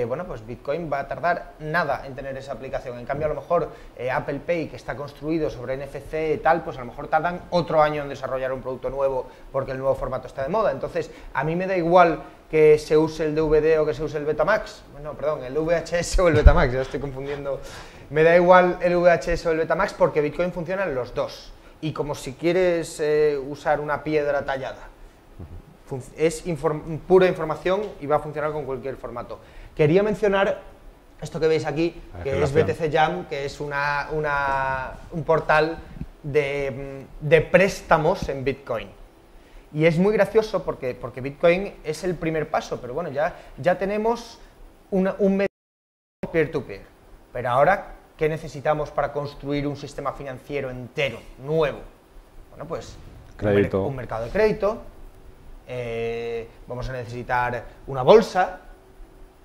Bueno, pues Bitcoin va a tardar nada en tener esa aplicación. En cambio, a lo mejor Apple Pay, que está construido sobre NFC y tal, pues a lo mejor tardan otro año en desarrollar un producto nuevo porque el nuevo formato está de moda. Entonces, a mí me da igual que se use el DVD o que se use el Betamax. No, perdón, el VHS o el Betamax, ya estoy confundiendo. Me da igual el VHS o el Betamax porque Bitcoin funciona en los dos. Y como si quieres usar una piedra tallada. Es pura información y va a funcionar con cualquier formato. Quería mencionar esto que veis aquí, que es BTC Jam, que es un portal de préstamos en Bitcoin. Y es muy gracioso porque Bitcoin es el primer paso, pero bueno, ya tenemos un medio peer-to-peer. Pero ahora, ¿qué necesitamos para construir un sistema financiero entero, nuevo? Bueno, pues crédito. Un mercado de crédito, vamos a necesitar una bolsa,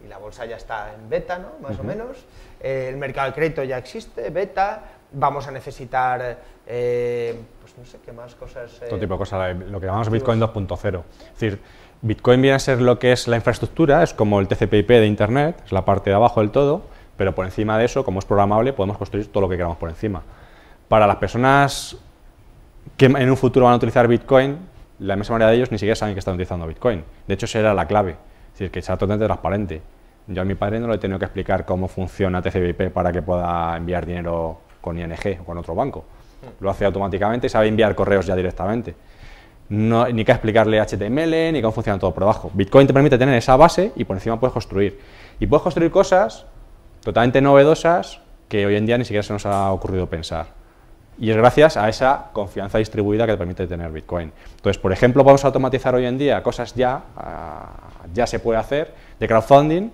y la bolsa ya está en beta, ¿no? Más o menos. El mercado de crédito ya existe, beta. Vamos a necesitar, pues no sé qué más cosas. Todo tipo de cosas, lo que llamamos Bitcoin 2.0. Es decir, Bitcoin viene a ser lo que es la infraestructura, es como el TCP/IP de Internet, es la parte de abajo del todo, pero por encima de eso, como es programable, podemos construir todo lo que queramos por encima. Para las personas que en un futuro van a utilizar Bitcoin, la inmensa mayoría de ellos ni siquiera saben que están utilizando Bitcoin. De hecho, esa era la clave, es decir, que sea totalmente transparente. Yo a mi padre no le he tenido que explicar cómo funciona TCP/IP para que pueda enviar dinero con ING o con otro banco. Lo hace automáticamente y sabe enviar correos ya directamente. No, ni que explicarle HTML, ni cómo funciona todo por debajo. Bitcoin te permite tener esa base y por encima puedes construir. Y puedes construir cosas totalmente novedosas que hoy en día ni siquiera se nos ha ocurrido pensar. Y es gracias a esa confianza distribuida que te permite tener Bitcoin. Entonces, por ejemplo, podemos automatizar hoy en día cosas ya se puede hacer, de crowdfunding,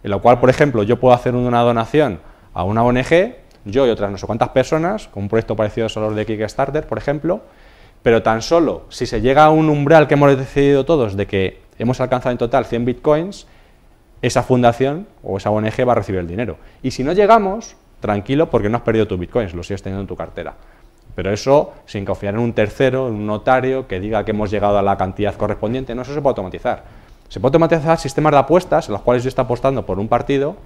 en lo cual, por ejemplo, yo puedo hacer una donación a una ONG, yo y otras no sé cuántas personas, con un proyecto parecido a los de Kickstarter, por ejemplo, pero tan solo si se llega a un umbral que hemos decidido todos de que hemos alcanzado en total 100 bitcoins, esa fundación o esa ONG va a recibir el dinero. Y si no llegamos, tranquilo, porque no has perdido tus bitcoins, los sigues teniendo en tu cartera. Pero eso sin confiar en un tercero, en un notario, que diga que hemos llegado a la cantidad correspondiente, no, eso se puede automatizar. Se puede automatizar sistemas de apuestas en los cuales yo estoy apostando por un partido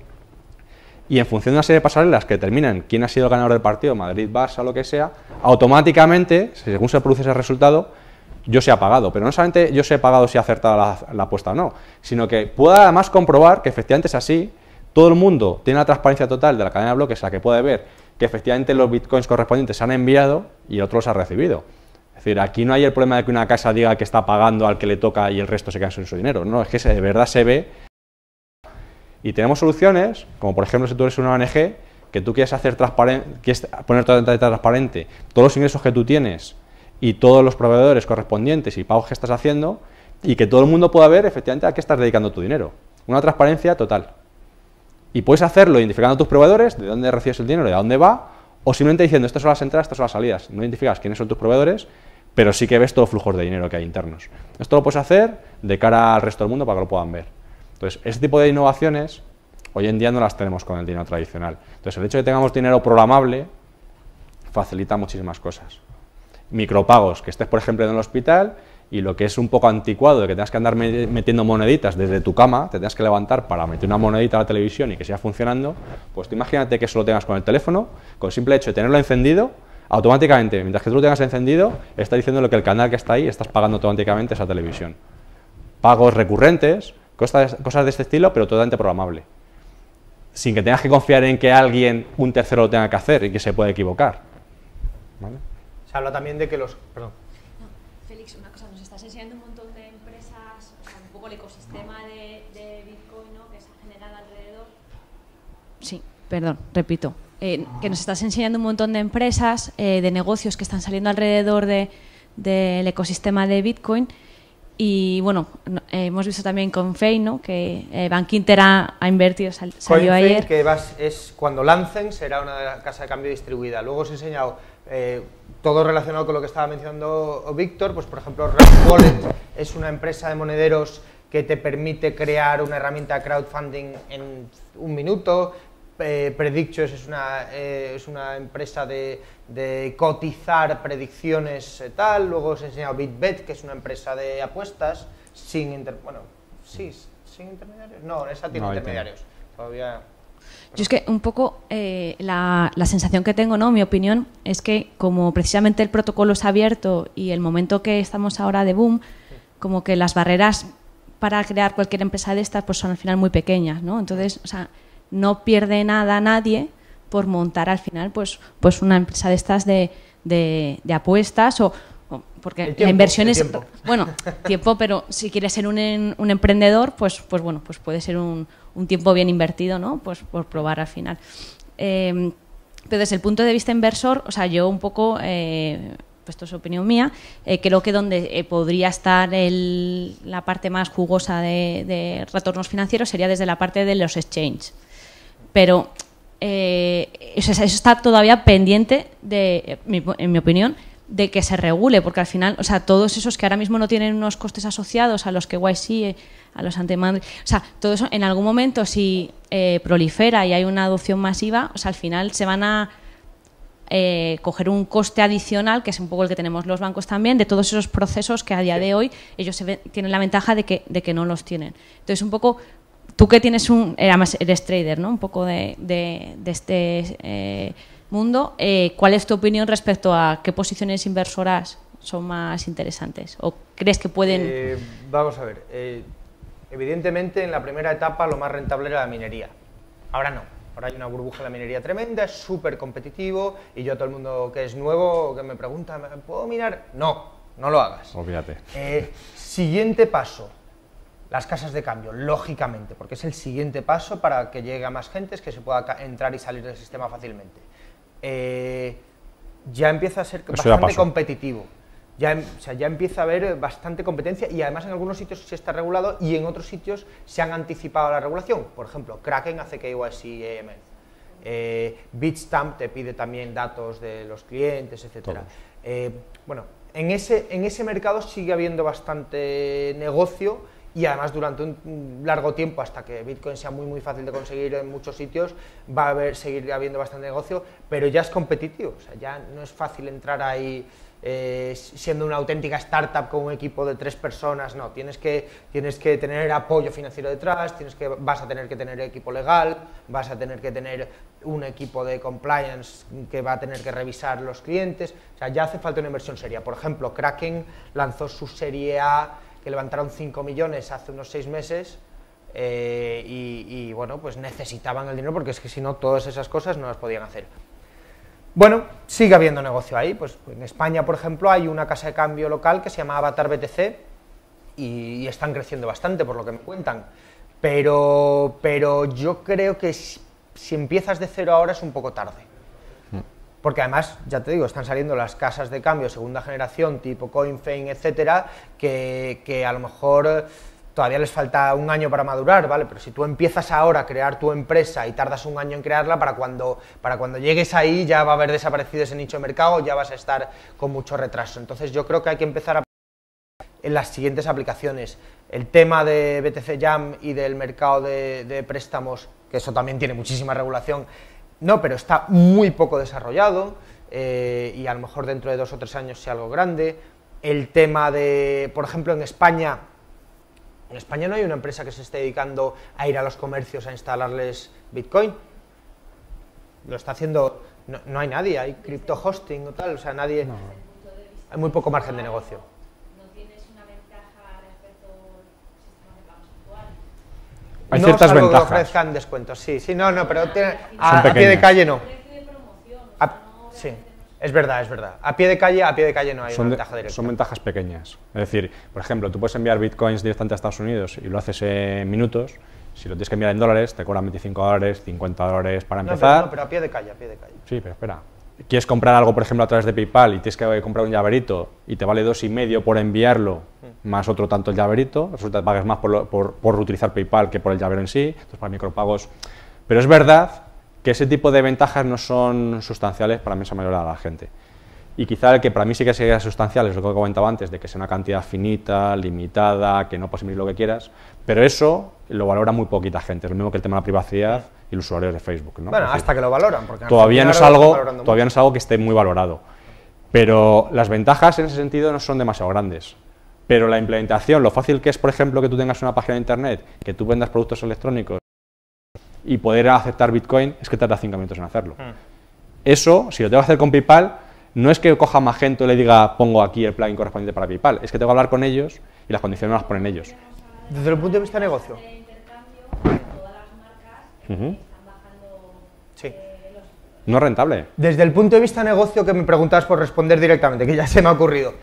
y en función de una serie de pasarelas que determinan quién ha sido el ganador del partido, Madrid, Barça o lo que sea, automáticamente, según se produce ese resultado, yo se ha pagado. Pero no solamente yo se he pagado si ha acertado la apuesta o no, sino que pueda además comprobar que efectivamente es así, todo el mundo tiene la transparencia total de la cadena de bloques, la que puede ver que efectivamente los bitcoins correspondientes se han enviado y el otro los ha recibido. Es decir, aquí no hay el problema de que una casa diga que está pagando al que le toca y el resto se queda sin su dinero. No, es que de verdad se ve. Y tenemos soluciones, como por ejemplo si tú eres una ONG, que tú quieres poner totalmente transparente todos los ingresos que tú tienes y todos los proveedores correspondientes y pagos que estás haciendo, y que todo el mundo pueda ver efectivamente a qué estás dedicando tu dinero. Una transparencia total. Y puedes hacerlo identificando a tus proveedores, de dónde recibes el dinero y a dónde va, o simplemente diciendo, estas son las entradas, estas son las salidas. No identificas quiénes son tus proveedores, pero sí que ves todos los flujos de dinero que hay internos. Esto lo puedes hacer de cara al resto del mundo para que lo puedan ver. Entonces, este tipo de innovaciones hoy en día no las tenemos con el dinero tradicional. Entonces, el hecho de que tengamos dinero programable facilita muchísimas cosas. Micropagos, que estés, por ejemplo, en el hospital y lo que es un poco anticuado de que tengas que andar metiendo moneditas desde tu cama, te tengas que levantar para meter una monedita a la televisión y que siga funcionando, pues tú imagínate que eso lo tengas con el teléfono, con el simple hecho de tenerlo encendido, automáticamente, mientras que tú lo tengas encendido, está diciendo que el canal que está ahí, estás pagando automáticamente esa televisión. Pagos recurrentes, cosas de este estilo, pero totalmente programable. Sin que tengas que confiar en que alguien, un tercero, lo tenga que hacer y que se puede equivocar. ¿Vale? Se habla también de que los... Perdón. No, Félix, una cosa, nos estás enseñando un montón de empresas, o sea, un poco el ecosistema de Bitcoin, ¿no?, que se ha generado alrededor. Sí, perdón, repito. Que nos estás enseñando un montón de empresas, de negocios que están saliendo alrededor del ecosistema de Bitcoin. Y bueno, hemos visto también con Fei, ¿no?, que Bank Inter ha invertido, salió ayer. Que es cuando lancen será una casa de cambio distribuida. Luego os he enseñado todo relacionado con lo que estaba mencionando Víctor, pues por ejemplo Red Wallet es una empresa de monederos que te permite crear una herramienta de crowdfunding en un minuto. Predictions es una empresa de cotizar predicciones tal. Luego os he enseñado BitBet, que es una empresa de apuestas sin intermediarios. No, esa tiene intermediarios. Todavía. Yo es que un poco la sensación que tengo, ¿no?, mi opinión, es que como precisamente el protocolo es abierto y el momento que estamos ahora de boom, como que las barreras para crear cualquier empresa de estas pues son al final muy pequeñas, ¿no? Entonces, o sea, no pierde nada nadie por montar al final pues una empresa de estas de apuestas o porque la inversión es bueno, tiempo, pero si quieres ser un emprendedor, pues bueno, pues puede ser un tiempo bien invertido, ¿no? Pues por probar al final. Pero desde el punto de vista inversor, o sea, yo un poco, pues esto es opinión mía, creo que donde podría estar la parte más jugosa de retornos financieros sería desde la parte de los exchanges. Pero eso está todavía pendiente, en mi opinión, de que se regule, porque al final, o sea, todos esos que ahora mismo no tienen unos costes asociados a los que KYC, a los anti-money, o sea, todo eso en algún momento si prolifera y hay una adopción masiva, o sea, al final se van a coger un coste adicional, que es un poco el que tenemos los bancos también, de todos esos procesos que a día de hoy ellos tienen la ventaja de que no los tienen. Entonces, un poco, tú que tienes además eres trader, ¿no? Un poco de este mundo, ¿cuál es tu opinión respecto a qué posiciones inversoras son más interesantes? ¿O crees que pueden...? Vamos a ver, evidentemente en la primera etapa lo más rentable era la minería, ahora no, ahora hay una burbuja en la minería tremenda, es súper competitivo y yo todo el mundo que es nuevo, que me pregunta, ¿puedo minar? No lo hagas. Olvídate. Siguiente paso, las casas de cambio, lógicamente, porque es el siguiente paso para que llegue a más gente, es que se pueda entrar y salir del sistema fácilmente. Ya empieza a ser bastante competitivo, ya empieza a haber bastante competencia y además en algunos sitios sí está regulado y en otros sitios se han anticipado a la regulación. Por ejemplo, Kraken hace KYC y AML, Bitstamp te pide también datos de los clientes, etc. Bueno, en ese mercado sigue habiendo bastante negocio. Y además durante un largo tiempo, hasta que Bitcoin sea muy fácil de conseguir en muchos sitios, va a seguir habiendo bastante negocio, pero ya es competitivo, o sea, ya no es fácil entrar ahí siendo una auténtica startup con un equipo de 3 personas, no, tienes que tener apoyo financiero detrás, vas a tener que tener equipo legal, vas a tener que tener un equipo de compliance que va a tener que revisar los clientes, o sea, ya hace falta una inversión seria. Por ejemplo, Kraken lanzó su serie A, que levantaron 5 millones hace unos 6 meses y bueno, pues necesitaban el dinero porque es que si no todas esas cosas no las podían hacer. Bueno, sigue habiendo negocio ahí, pues en España, por ejemplo, hay una casa de cambio local que se llama Avatar BTC y están creciendo bastante por lo que me cuentan, pero yo creo que si empiezas de cero ahora es un poco tarde. Porque además, ya te digo, están saliendo las casas de cambio segunda generación, tipo CoinFein, etcétera, que a lo mejor todavía les falta un año para madurar, ¿vale? Pero si tú empiezas ahora a crear tu empresa y tardas un año en crearla, para cuando llegues ahí ya va a haber desaparecido ese nicho de mercado, ya vas a estar con mucho retraso. Entonces yo creo que hay que empezar a en las siguientes aplicaciones. El tema de BTC Jam y del mercado de préstamos, que eso también tiene muchísima regulación, no, pero está muy poco desarrollado y a lo mejor dentro de 2 o 3 años sea algo grande. El tema de, por ejemplo, en España no hay una empresa que se esté dedicando a ir a los comercios a instalarles Bitcoin. Lo está haciendo, no hay nadie, hay crypto hosting o tal, o sea, nadie, no. Hay muy poco margen de negocio. ¿No tienes una ventaja respecto al sistema de pagos actual? Hay ciertas ventajas. Que ofrezcan descuentos, sí, no, pero a pie de calle no. Sí, es verdad. A pie de calle no hay una ventaja directa. Son ventajas pequeñas. Es decir, por ejemplo, tú puedes enviar bitcoins directamente a Estados Unidos y lo haces en minutos. Si lo tienes que enviar en dólares, te cobran $25, $50 para empezar. No, pero a pie de calle. Sí, pero espera. Quieres comprar algo, por ejemplo, a través de PayPal y tienes que comprar un llaverito y te vale 2,5 por enviarlo, más otro tanto el llaverito, resulta que pagas más por utilizar PayPal que por el llavero en sí, entonces para micropagos. Pero es verdad que ese tipo de ventajas no son sustanciales para la inmensa mayoría de la gente. Y quizá el que para mí sí que sería sustancial es lo que comentaba antes, de que sea una cantidad finita, limitada, que no puedes emitir lo que quieras, pero eso lo valora muy poquita gente, es lo mismo que el tema de la privacidad y los usuarios de Facebook, ¿no? Bueno, hasta que lo valoran, porque todavía no es algo que esté muy valorado, pero las ventajas en ese sentido no son demasiado grandes, pero la implementación, lo fácil que es, por ejemplo, que tú tengas una página de internet, que tú vendas productos electrónicos y poder aceptar Bitcoin, es que tarda 5 minutos en hacerlo. Eso, si lo tengo que hacer con PayPal, no es que coja Magento y le diga pongo aquí el plugin correspondiente para PayPal, es que tengo que hablar con ellos y las condiciones las ponen ellos. Desde el punto de vista de negocio. Sí. No es rentable. Desde el punto de vista de negocio, que me preguntabas por responder directamente, que ya se me ha ocurrido.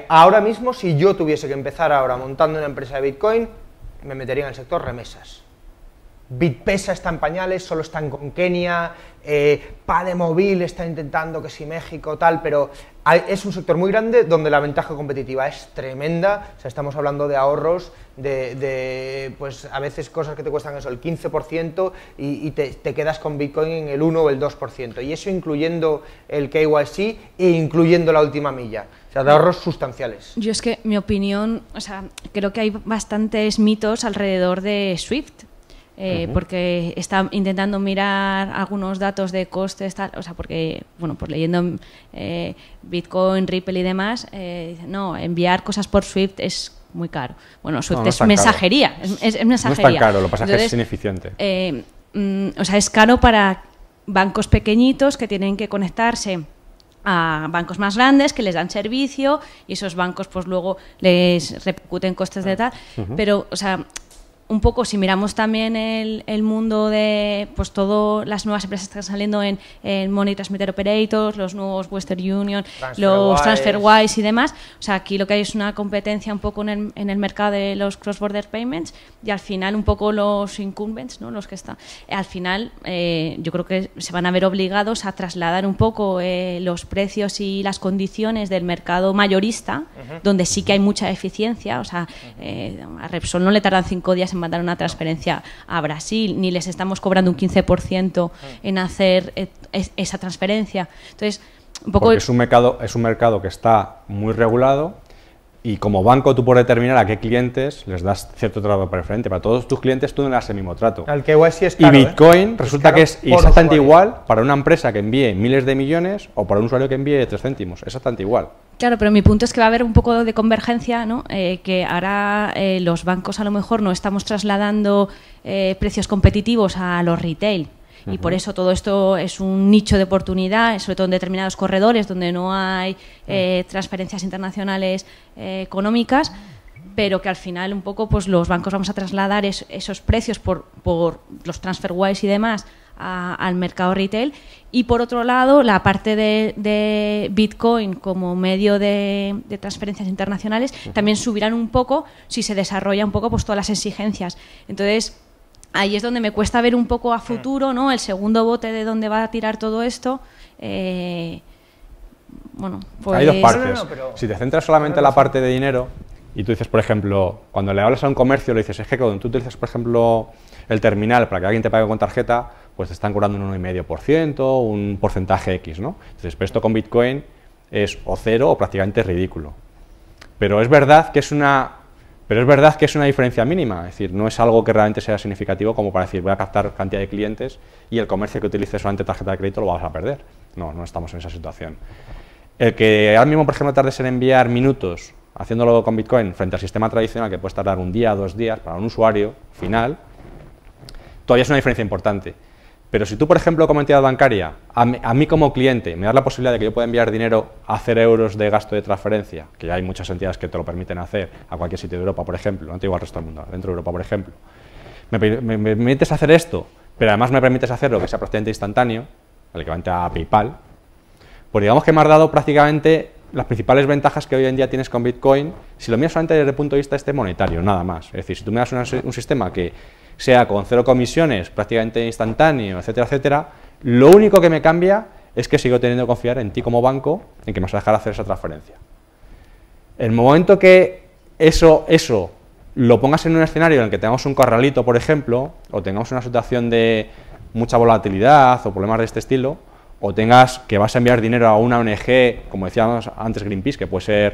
Ahora mismo, si yo tuviese que empezar ahora montando una empresa de Bitcoin, me metería en el sector remesas. Bitpesa está en pañales, solo están con Kenia, Pademóvil está intentando que si México, tal, pero es un sector muy grande donde la ventaja competitiva es tremenda. O sea, estamos hablando de ahorros pues a veces cosas que te cuestan eso, el 15%, y te quedas con Bitcoin en el 1 o el 2%, y eso incluyendo el KYC e incluyendo la última milla. O sea, de ahorros sustanciales. Yo es que, mi opinión, o sea, creo que hay bastantes mitos alrededor de SWIFT. Porque está intentando mirar algunos datos de costes, tal, o sea, porque, bueno, pues leyendo Bitcoin, Ripple y demás, dicen, no, enviar cosas por SWIFT es muy caro. Bueno, SWIFT no es mensajería, es mensajería. No es tan caro, lo que pasa es que es ineficiente. O sea, es caro para bancos pequeñitos que tienen que conectarse a bancos más grandes que les dan servicio, y esos bancos pues luego les repercuten costes de tal, pero, o sea, un poco, si miramos también el mundo de pues todas las nuevas empresas que están saliendo en Money Transmitter Operators, los nuevos Western Union, los TransferWise y demás, o sea, aquí lo que hay es una competencia un poco en el mercado de los cross-border payments, y al final un poco los incumbents, ¿no? Los que están, al final yo creo que se van a ver obligados a trasladar un poco los precios y las condiciones del mercado mayorista, donde sí que hay mucha eficiencia, o sea, a Repsol no le tardan 5 días en mandar una transferencia a Brasil, ni les estamos cobrando un 15% en hacer esa transferencia. Entonces, un poco... Porque es un mercado que está muy regulado, y como banco tú puedes determinar a qué clientes les das cierto trato preferente. Para todos tus clientes tú no le das el mismo trato. Al KYC es caro, y Bitcoin resulta que es exactamente usuario. igual para una empresa que envíe miles de millones o para un usuario que envíe 3 céntimos. Exactamente igual. Claro, pero mi punto es que va a haber un poco de convergencia, ¿no? Que ahora los bancos a lo mejor no estamos trasladando precios competitivos a los retail. Y por eso todo esto es un nicho de oportunidad, sobre todo en determinados corredores donde no hay transferencias internacionales económicas, pero que al final un poco pues los bancos vamos a trasladar esos precios por los TransferWise y demás al mercado retail. Y por otro lado, la parte de Bitcoin como medio de transferencias internacionales también subirán un poco si se desarrolla un poco pues todas las exigencias. Entonces, ahí es donde me cuesta ver un poco a futuro, ¿no? El segundo bote de dónde va a tirar todo esto. Bueno, pues... Hay dos partes. Si te centras solamente en la parte de dinero y tú dices, por ejemplo, cuando le hablas a un comercio, le dices, es que cuando tú utilizas, por ejemplo, el terminal para que alguien te pague con tarjeta, pues te están cobrando un 1,5%, un porcentaje X, ¿no? Entonces, pero esto con Bitcoin es o cero o prácticamente ridículo. Pero es verdad que es una diferencia mínima, es decir, no es algo que realmente sea significativo como para decir voy a captar cantidad de clientes y el comercio que utilice solamente tarjeta de crédito lo vas a perder. No estamos en esa situación. El que ahora mismo, por ejemplo, tardes en enviar minutos haciéndolo con Bitcoin frente al sistema tradicional que puedes tardar 1 día, 2 días para un usuario final, todavía es una diferencia importante. Pero si tú, por ejemplo, como entidad bancaria, a mí como cliente, me das la posibilidad de que yo pueda enviar dinero a 0 euros de gasto de transferencia, que ya hay muchas entidades que te lo permiten hacer a cualquier sitio de Europa, por ejemplo, no te digo al resto del mundo, dentro de Europa, por ejemplo, me permites hacer esto, pero además me permites hacerlo que sea prácticamente instantáneo, el equivalente a PayPal, pues digamos que me has dado prácticamente las principales ventajas que hoy en día tienes con Bitcoin, si lo miras solamente desde el punto de vista monetario, nada más. Es decir, si tú me das un sistema que sea con 0 comisiones, prácticamente instantáneo, etcétera, etcétera, lo único que me cambia es que sigo teniendo que confiar en ti como banco, en que me vas a dejar hacer esa transferencia. El momento que eso lo pongas en un escenario en el que tengamos un corralito, por ejemplo, o tengamos una situación de mucha volatilidad o problemas de este estilo, o tengas que vas a enviar dinero a una ONG, como decíamos antes Greenpeace, que puede ser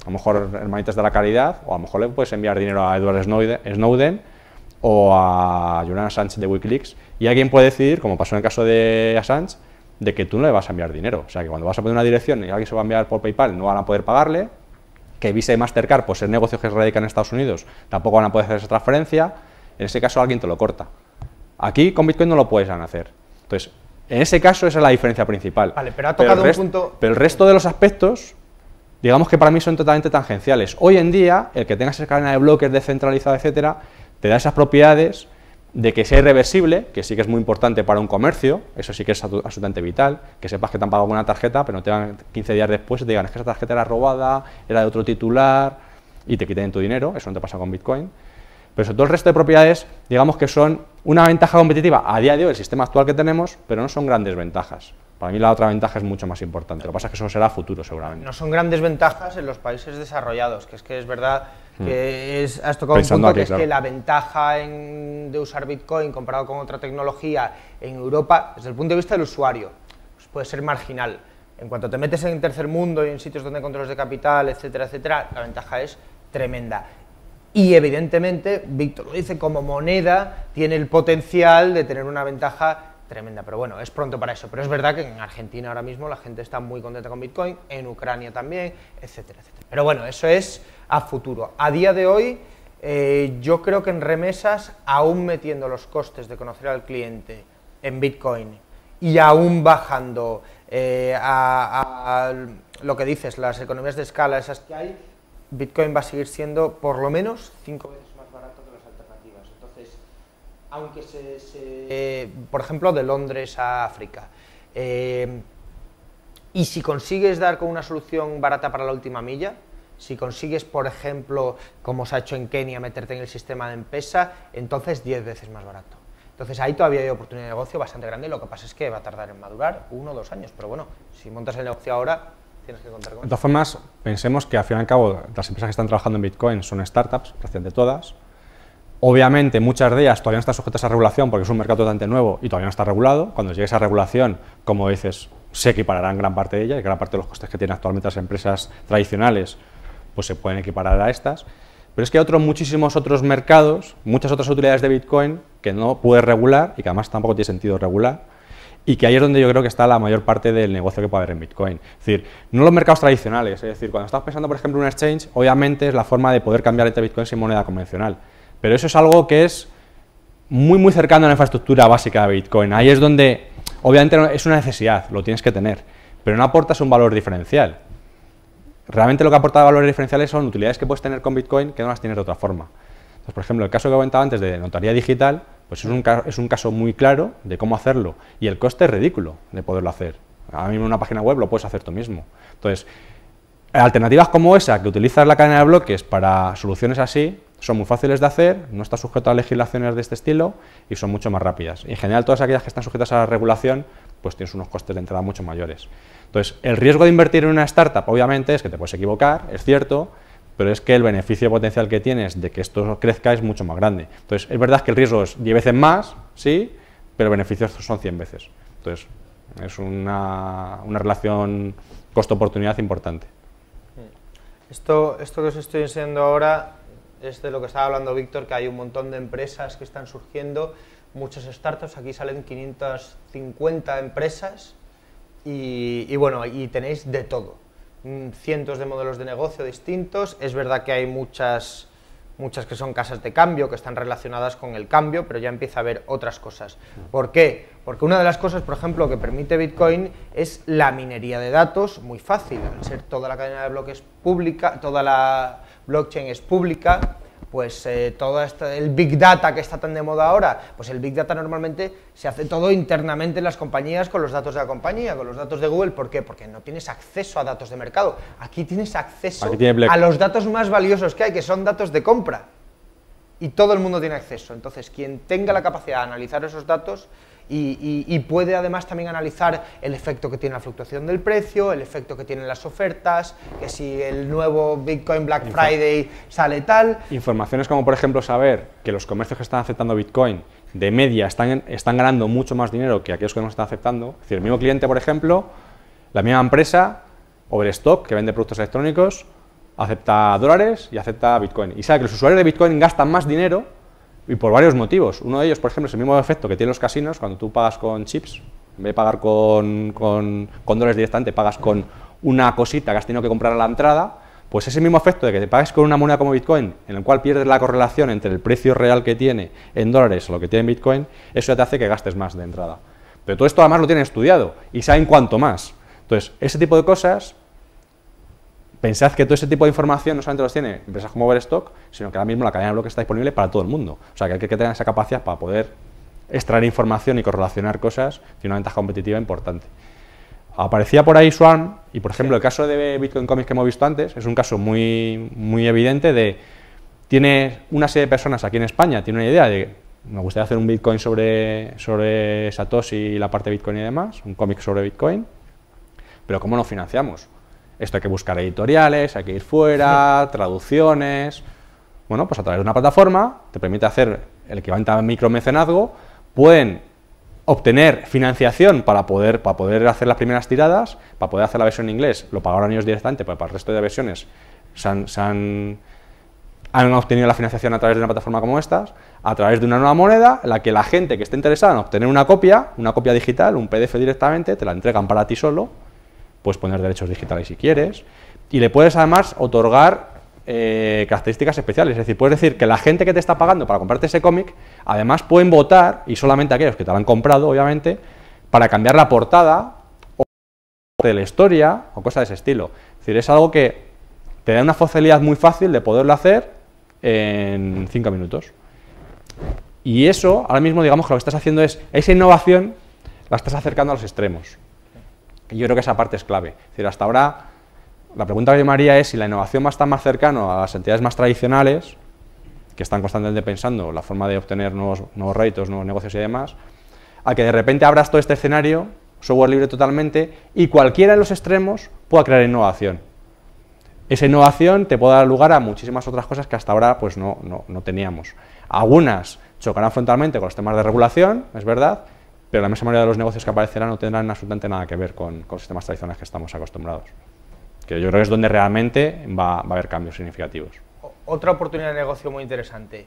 a lo mejor Hermanitas de la Caridad, o a lo mejor le puedes enviar dinero a Edward Snowden o a Julian Assange de Wikileaks, y alguien puede decidir, como pasó en el caso de Assange, de que tú no le vas a enviar dinero. O sea, que cuando vas a poner una dirección y alguien se va a enviar por PayPal, no van a poder pagarle, que Visa y Mastercard, pues el negocio que se radica en Estados Unidos, tampoco van a poder hacer esa transferencia. En ese caso alguien te lo corta. Aquí con Bitcoin no lo puedes hacer. Entonces, en ese caso esa es la diferencia principal. Vale, pero ha tocado un punto... Pero el resto de los aspectos digamos que para mí son totalmente tangenciales. Hoy en día, el que tengas esa cadena de bloques descentralizada, etcétera, te da esas propiedades de que sea irreversible, que sí que es muy importante para un comercio, eso sí que es absolutamente vital, que sepas que te han pagado una tarjeta, pero no te van 15 días después y te digan, es que esa tarjeta era robada, era de otro titular, y te quiten tu dinero, eso no te pasa con Bitcoin. Pero sobre todo el resto de propiedades, digamos que son una ventaja competitiva a día de hoy, el sistema actual que tenemos, pero no son grandes ventajas. Para mí la otra ventaja es mucho más importante. Lo que pasa es que eso será a futuro, seguramente. No son grandes ventajas en los países desarrollados, que es verdad que has tocado Pensando un punto, aquí, que es que la ventaja de usar Bitcoin comparado con otra tecnología en Europa, desde el punto de vista del usuario, pues puede ser marginal. En cuanto te metes en tercer mundo y en sitios donde hay controles de capital, etcétera, etcétera, la ventaja es tremenda. Y evidentemente, Víctor lo dice, como moneda tiene el potencial de tener una ventaja tremenda, pero bueno, es pronto para eso. Pero es verdad que en Argentina ahora mismo la gente está muy contenta con Bitcoin, en Ucrania también, etcétera, etcétera. Pero bueno, eso es a futuro. A día de hoy, yo creo que en remesas, aún metiendo los costes de conocer al cliente en Bitcoin y aún bajando a lo que dices, las economías de escala esas que hay, Bitcoin va a seguir siendo por lo menos 5 veces más barato que las alternativas. Entonces, aunque por ejemplo, de Londres a África, y si consigues dar con una solución barata para la última milla, si consigues, por ejemplo, como se ha hecho en Kenia, meterte en el sistema de M-Pesa, entonces 10 veces más barato. Entonces ahí todavía hay oportunidad de negocio bastante grande, lo que pasa es que va a tardar en madurar 1 o 2 años, pero bueno, si montas el negocio ahora, tienes que contar con eso. De todas formas, pensemos que al fin y al cabo las empresas que están trabajando en Bitcoin son startups, prácticamente todas. Obviamente muchas de ellas todavía no están sujetas a regulación porque es un mercado totalmente nuevo y todavía no está regulado. Cuando llegue esa regulación, como dices, se equipararán gran parte de ella y gran parte de los costes que tienen actualmente las empresas tradicionales pues se pueden equiparar a estas. Pero es que hay muchísimos otros mercados, muchas otras utilidades de Bitcoin que no puedes regular y que además tampoco tiene sentido regular, y que ahí es donde yo creo que está la mayor parte del negocio que puede haber en Bitcoin. Es decir, no los mercados tradicionales, es decir, cuando estás pensando, por ejemplo, en un exchange, obviamente es la forma de poder cambiar entre Bitcoin sin moneda convencional, pero eso es algo que es muy, muy cercano a la infraestructura básica de Bitcoin. Ahí es donde, obviamente, es una necesidad, lo tienes que tener, pero no aportas un valor diferencial. Realmente lo que aporta valores diferenciales son utilidades que puedes tener con Bitcoin que no las tienes de otra forma. Entonces, por ejemplo, el caso que comentaba antes de notaría digital, pues es un caso muy claro de cómo hacerlo, y el coste es ridículo de poderlo hacer. Ahora mismo en una página web lo puedes hacer tú mismo. Entonces, alternativas como esa, que utilizas la cadena de bloques para soluciones así, son muy fáciles de hacer, no está sujeto a legislaciones de este estilo y son mucho más rápidas. Y en general, todas aquellas que están sujetas a la regulación, pues tienes unos costes de entrada mucho mayores. Entonces, el riesgo de invertir en una startup, obviamente, es que te puedes equivocar, es cierto, pero es que el beneficio potencial que tienes de que esto crezca es mucho más grande. Entonces, es verdad que el riesgo es 10 veces más, sí, pero beneficios son 100 veces. Entonces, es una relación costo-oportunidad importante. Esto que os estoy enseñando ahora es de lo que estaba hablando Víctor, que hay un montón de empresas que están surgiendo, muchas startups, aquí salen 550 empresas y bueno, y tenéis de todo. Cientos de modelos de negocio distintos. Es verdad que hay muchas que son casas de cambio, que están relacionadas con el cambio, pero ya empieza a haber otras cosas. ¿Por qué? Porque una de las cosas, por ejemplo, que permite Bitcoin es la minería de datos, muy fácil. Al ser toda la cadena de bloques pública, toda la blockchain es pública, pues todo el Big Data que está tan de moda ahora, pues el Big Data normalmente se hace todo internamente en las compañías con los datos de la compañía, con los datos de Google. ¿Por qué? Porque no tienes acceso a datos de mercado. Aquí tienes acceso a los datos más valiosos que hay, que son datos de compra. Y todo el mundo tiene acceso. Entonces, quien tenga la capacidad de analizar esos datos y puede además también analizar el efecto que tiene la fluctuación del precio, el efecto que tienen las ofertas, que si el nuevo Bitcoin Black Friday sale tal. Informaciones como, por ejemplo, saber que los comercios que están aceptando Bitcoin de media están ganando mucho más dinero que aquellos que no están aceptando. Es decir, el mismo cliente, por ejemplo, la misma empresa, Overstock, que vende productos electrónicos, acepta dólares y acepta Bitcoin. Y sabe que los usuarios de Bitcoin gastan más dinero, y por varios motivos. Uno de ellos, por ejemplo, es el mismo efecto que tienen los casinos cuando tú pagas con chips. En vez de pagar con dólares directamente, pagas con una cosita que has tenido que comprar a la entrada. Pues ese mismo efecto de que te pagues con una moneda como Bitcoin, en el cual pierdes la correlación entre el precio real que tiene en dólares o lo que tiene en Bitcoin, eso ya te hace que gastes más de entrada. Pero todo esto además lo tienen estudiado y saben cuánto más. Entonces, ese tipo de cosas pensad que todo ese tipo de información no solamente los tiene empresas como Overstock, sino que ahora mismo la cadena de bloques está disponible para todo el mundo. O sea, que hay que tener esa capacidad para poder extraer información y correlacionar cosas, tiene una ventaja competitiva importante. Aparecía por ahí Swarm, y por ejemplo el caso de Bitcoin Comics que hemos visto antes, es un caso muy evidente de, tiene una serie de personas aquí en España, tiene una idea de, me gustaría hacer un Bitcoin sobre Satoshi y la parte de Bitcoin y demás, un cómic sobre Bitcoin, pero ¿cómo lo financiamos? Esto hay que buscar editoriales, hay que ir fuera, traducciones. Bueno, pues a través de una plataforma te permite hacer el equivalente a micromecenazgo, pueden obtener financiación para poder hacer las primeras tiradas, para poder hacer la versión en inglés, lo pagaron ellos directamente, pero para el resto de versiones han obtenido la financiación a través de una plataforma como estas, a través de una nueva moneda, en la que la gente que esté interesada en obtener una copia digital, un PDF directamente, te la entregan para ti solo, puedes poner derechos digitales si quieres, y le puedes además otorgar características especiales, es decir, puedes decir que la gente que te está pagando para comprarte ese cómic, además pueden votar, y solamente aquellos que te lo han comprado, obviamente, para cambiar la portada o de la historia o cosas de ese estilo. Es decir, es algo que te da una facilidad muy fácil de poderlo hacer en 5 minutos. Y eso, ahora mismo, digamos que lo que estás haciendo es, esa innovación la estás acercando a los extremos. Y yo creo que esa parte es clave. Es decir, hasta ahora, la pregunta que yo me haría es si la innovación va a estar más cercano a las entidades más tradicionales, que están constantemente pensando la forma de obtener nuevos réditos, nuevos negocios y demás, a que de repente abras todo este escenario, software libre totalmente, y cualquiera de los extremos pueda crear innovación. Esa innovación te puede dar lugar a muchísimas otras cosas que hasta ahora pues no teníamos. Algunas chocarán frontalmente con los temas de regulación, es verdad, pero la inmensa mayoría de los negocios que aparecerán no tendrán absolutamente nada que ver con sistemas tradicionales que estamos acostumbrados. Que yo creo que es donde realmente va a haber cambios significativos. Otra oportunidad de negocio muy interesante.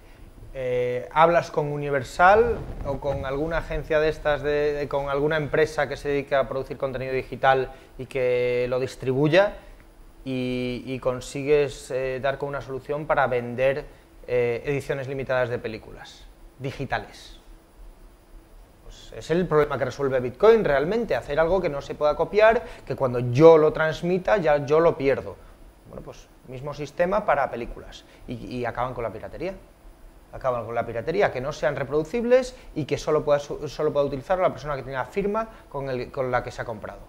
¿Hablas con Universal o con alguna agencia de estas, con alguna empresa que se dedica a producir contenido digital y que lo distribuya y consigues dar con una solución para vender ediciones limitadas de películas digitales? Es el problema que resuelve Bitcoin realmente, hacer algo que no se pueda copiar, que cuando yo lo transmita ya yo lo pierdo. Bueno, pues mismo sistema para películas y acaban con la piratería. Acaban con la piratería, que no sean reproducibles y que solo pueda utilizarlo la persona que tenga firma con la que se ha comprado.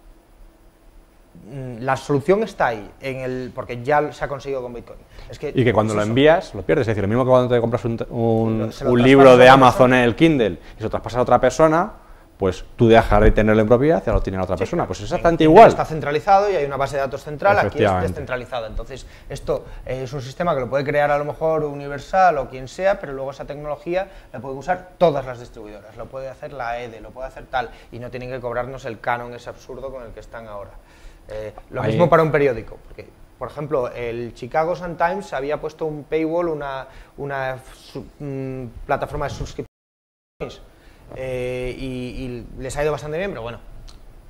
La solución está ahí, porque ya se ha conseguido con Bitcoin. Y que cuando lo envías, lo pierdes. Es decir, lo mismo que cuando te compras un libro de Amazon en el Kindle y se lo traspasas a otra persona, pues tú dejas de tenerlo en propiedad y ya lo tiene la otra persona. Pues es exactamente igual. Está centralizado y hay una base de datos central, aquí es descentralizada. Entonces, esto es un sistema que lo puede crear a lo mejor Universal o quien sea, pero luego esa tecnología la pueden usar todas las distribuidoras. Lo puede hacer la EDE, lo puede hacer tal, y no tienen que cobrarnos el canon ese absurdo con el que están ahora. Lo mismo para un periódico, porque, por ejemplo, el Chicago Sun-Times había puesto un paywall, una plataforma de suscripciones, y les ha ido bastante bien, pero bueno,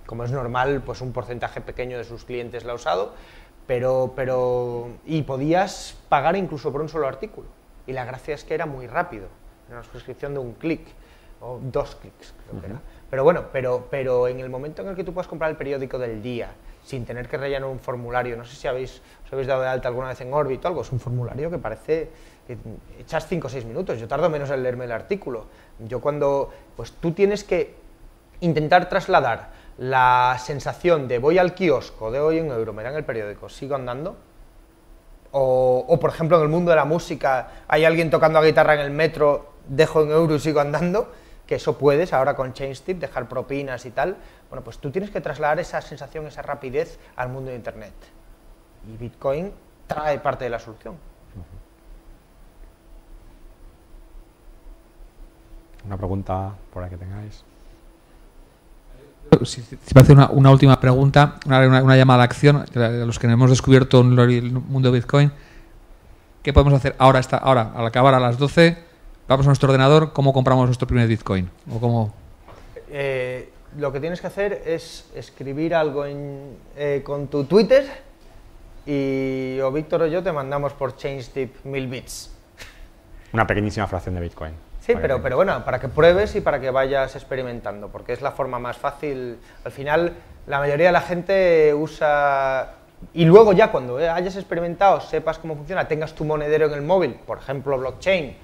como es normal, pues un porcentaje pequeño de sus clientes la ha usado, y podías pagar incluso por un solo artículo, y la gracia es que era muy rápido, era una suscripción de un clic, o 2 clics, creo que era. Pero bueno, pero en el momento en el que tú puedas comprar el periódico del día, sin tener que rellenar un formulario, no sé si os habéis dado de alta alguna vez en Orbit o algo, es un formulario que parece que echas 5 o 6 minutos, yo tardo menos en leerme el artículo. Pues tú tienes que intentar trasladar la sensación de voy al kiosco, de hoy en euro, me dan el periódico, sigo andando, o por ejemplo en el mundo de la música, hay alguien tocando la guitarra en el metro, dejo en euro y sigo andando, que eso puedes ahora con ChangeTip, dejar propinas y tal. Bueno, pues tú tienes que trasladar esa sensación, esa rapidez al mundo de Internet. Y Bitcoin trae parte de la solución. Una pregunta por ahí que tengáis. Si me hace una última pregunta, una llamada a acción, a los que hemos descubierto el mundo de Bitcoin, ¿qué podemos hacer ahora, al acabar a las 12? Vamos a nuestro ordenador, ¿cómo compramos nuestro primer Bitcoin? ¿O cómo? Lo que tienes que hacer es escribir algo con tu Twitter y o Víctor o yo te mandamos por ChangeTip 1000 bits. Una pequeñísima fracción de Bitcoin. Sí, pero bueno, para que pruebes y para que vayas experimentando, porque es la forma más fácil. Al final, la mayoría de la gente usa y luego ya cuando hayas experimentado, sepas cómo funciona, tengas tu monedero en el móvil, por ejemplo blockchain,